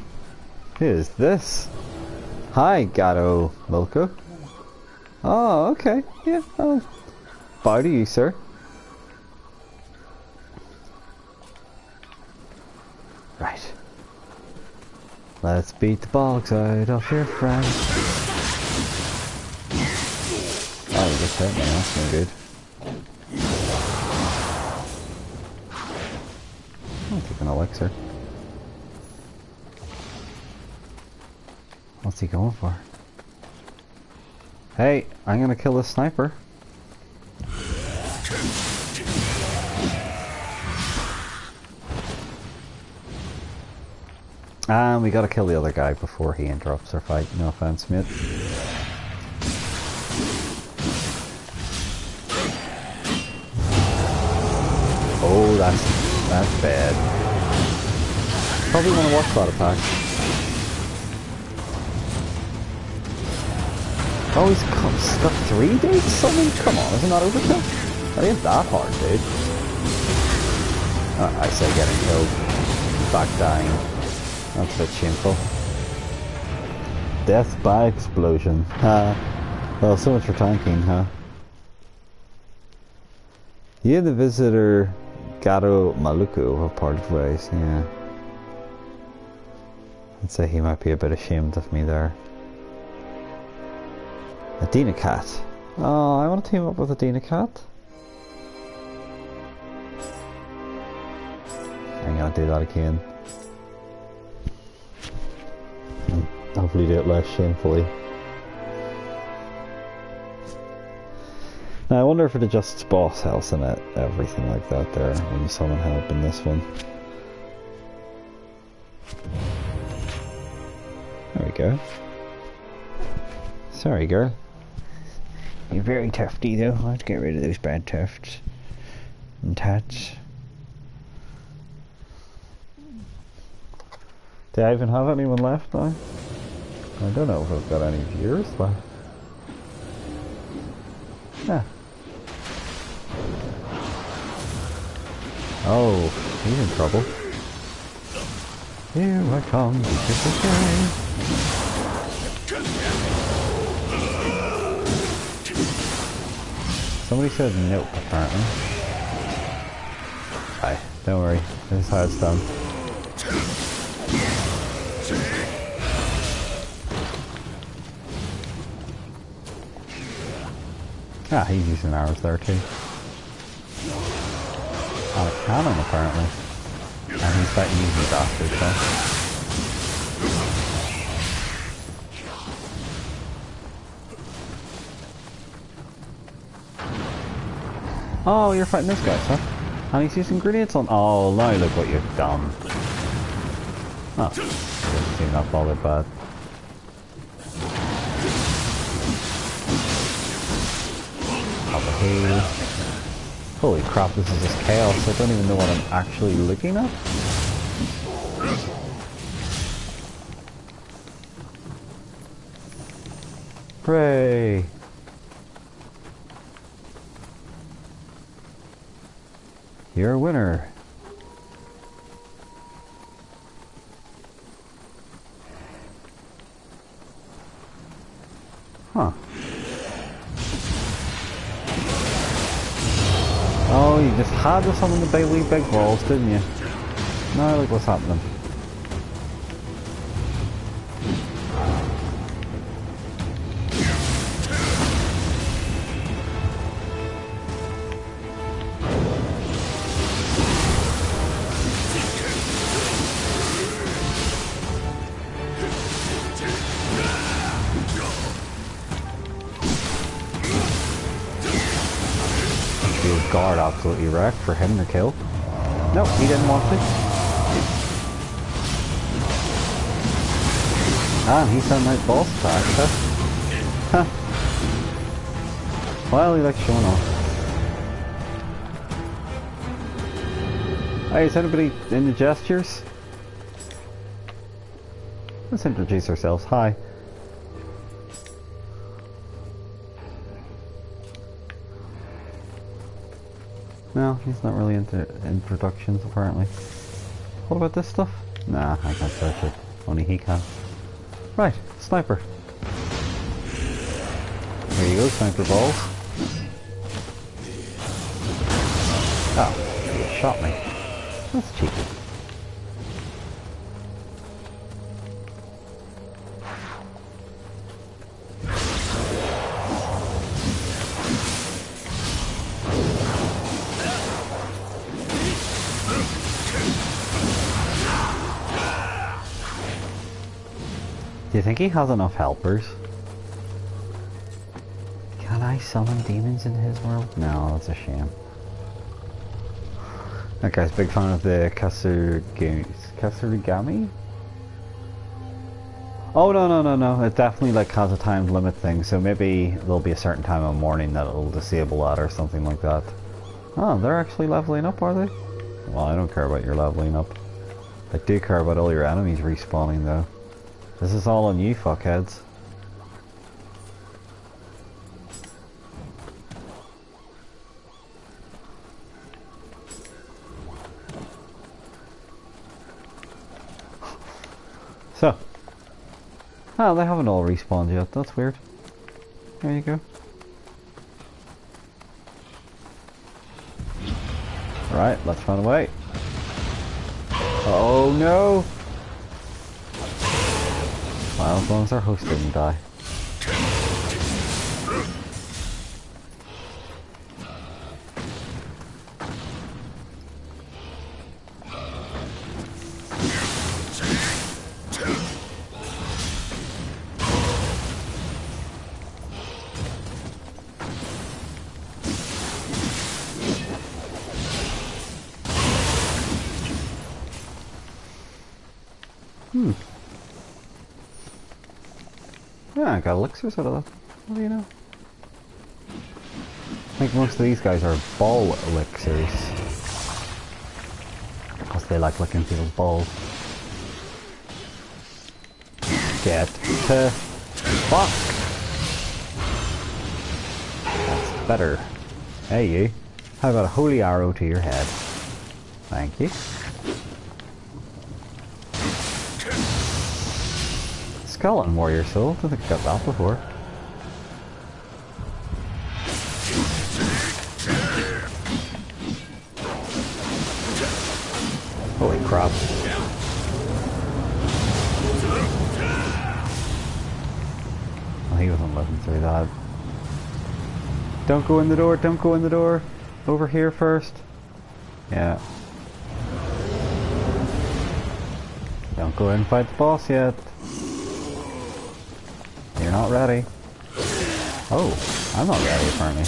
Speaker 1: Who is this? Hi, Gatto Milko. Oh, okay. Yeah, I'll bow to you, sir. Right. Let's beat the bollocks out of your friend. Oh, you just hit me. That's no good. I'll take an elixir. What's he going for? Hey, I'm gonna kill this sniper. And we gotta kill the other guy before he interrupts our fight. No offense, mate. Oh, that's bad. Probably wanna watch that attack. Oh, he's got 3 dudes summoned? Come on, isn't that overkill? That ain't that hard, dude. I say getting killed. Back dying. That's a bit shameful. Death by explosion. Well, so much for tanking, huh? You and the visitor Gatto Maluku have parted ways, yeah. I'd say he might be a bit ashamed of me there. Adina Cat. Oh, I want to team up with Adina Cat. I'm gonna do that again. And hopefully do it less shamefully. Now I wonder if it adjusts boss health and everything like that there when you summon help in this one. There we go. Sorry, girl. You're very tufty though. Let's get rid of those bad tufts and tats. Do I even have anyone left now? I don't know if I've got any viewers left. Yeah. Oh, he's in trouble. Here I come, because of Somebody said nope, apparently. Hi, don't worry, this is how it's done. Ah, he's using arrows there too. On a cannon, apparently. And he's that easy bastard, so. Oh, you're fighting this guy, huh? And he's using grenades on. Oh, now look what you've done. Oh, doesn't seem that bothered bad. Hey. Holy crap, this is just chaos. I don't even know what I'm actually looking at. Hooray! You're a winner. Huh. Oh, you just had to summon the big balls, didn't you? Now look what's happening. His guard absolutely wrecked for hitting the kill. No, he didn't want to. And he sent out boss attacks, huh? Well, he likes showing off. Hey, is anybody in the gestures? Let's introduce ourselves. Hi. No, he's not really into introductions apparently. What about this stuff? Nah, I can't search it. Only he can. Right, sniper. There you go, sniper balls. Oh, he shot me. That's cheeky. Do you think he has enough helpers? Can I summon demons in his world? No, that's a shame. That guy's a big fan of the Kasurigami? Oh no, it definitely like has a time limit thing, so maybe there'll be a certain time of morning that it'll disable that or something like that. Oh, they're actually leveling up, are they? Well, I don't care about your leveling up. I do care about all your enemies respawning though. This is all on you, fuckheads. So. Oh, they haven't all respawned yet. That's weird. There you go. Right, let's run away. Oh no! Well, as long as our host didn't die. Yeah, I got elixirs out of that. What do you know? I think most of these guys are ball elixirs. Because they like licking people's balls. Get to fuck! That's better. Hey you. How about a holy arrow to your head? Thank you. Skeleton warrior soul. I don't think I got that before. Holy crap. Well, he wasn't living through that. Don't go in the door, don't go in the door. Over here first. Yeah. Don't go in and fight the boss yet. You're not ready. Oh, I'm not ready apparently.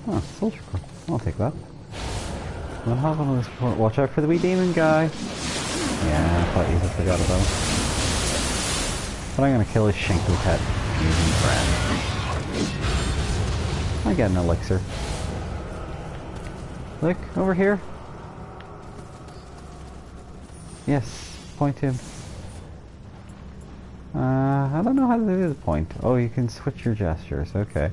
Speaker 1: Oh, soldier core. I'll take that. I'll have one of those before. Watch out for the wee demon guy. Yeah, I thought you forgot about him. But I'm gonna kill his Shinko pet using friend. I get an elixir. Look, over here. Yes, point him. I don't know how to do the point. Oh, you can switch your gestures, okay.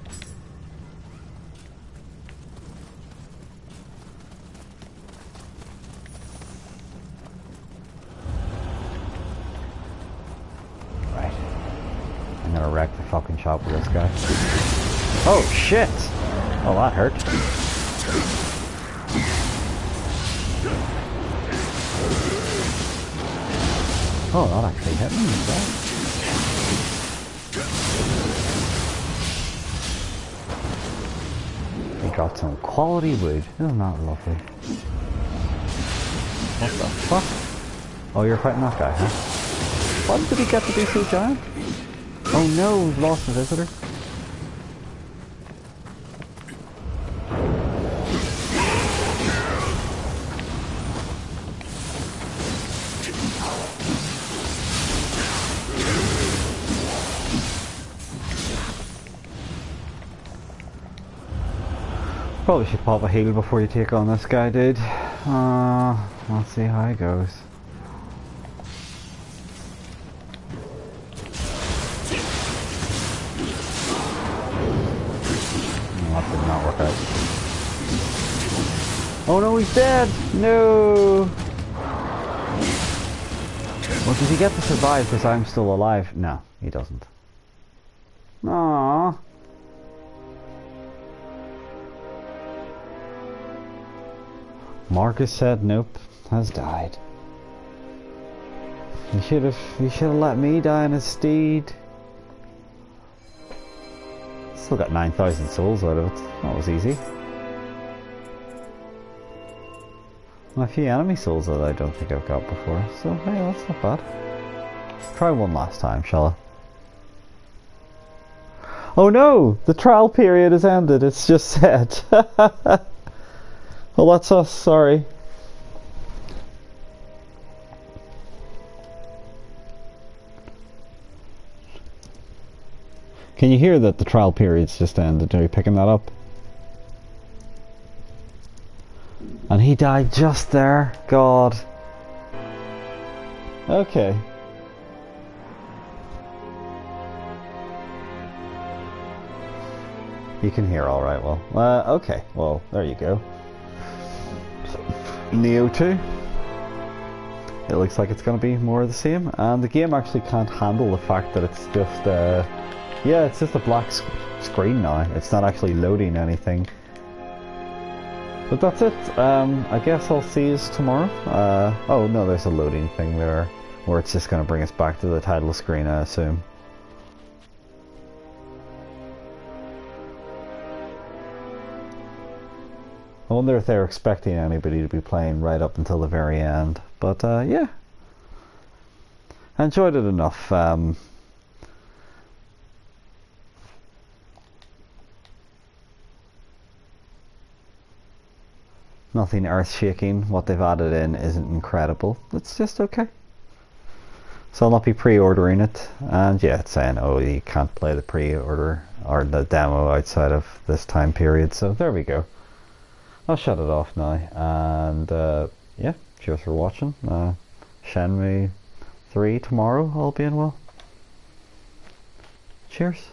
Speaker 1: shot with this guy. Oh shit! Oh, that hurt. Oh, that actually hit me as well. We got some quality wood. Isn't that lovely? What the fuck? Oh, you're fighting that guy, huh? Why did he get to be so giant? Oh no, we've lost a visitor. Probably should pop a heal before you take on this guy, dude. Let's see how it goes. That did not work out. Oh no, he's dead! No! Well, does he get to survive because I'm still alive? No, he doesn't. Aww. Marcus said nope, has died. You should have let me die in his stead. Still got 9,000 souls out of it. That was easy. And a few enemy souls that I don't think I've got before. So hey, that's not bad. Try one last time, shall I? Oh no! The trial period has ended. It's just said. Well, that's us, sorry. Can you hear that the trial period's just ended? Are you picking that up? And he died just there. God. Okay. You can hear alright, well. Okay, well, there you go. Nioh 2. It looks like it's going to be more of the same, and the game actually can't handle the fact that it's just yeah, it's just a black screen now. It's not actually loading anything. But that's it. I guess I'll see you tomorrow. Oh no, there's a loading thing there where it's just going to bring us back to the title screen, I assume. I wonder if they're expecting anybody to be playing right up until the very end. But yeah, I enjoyed it enough. Nothing earth-shaking. What they've added in isn't incredible. It's just okay. So I'll not be pre-ordering it. And yeah, it's saying, oh, you can't play the pre-order or the demo outside of this time period. So there we go. I'll shut it off now, and yeah, cheers for watching. Shenmue 3 tomorrow, all being well. Cheers.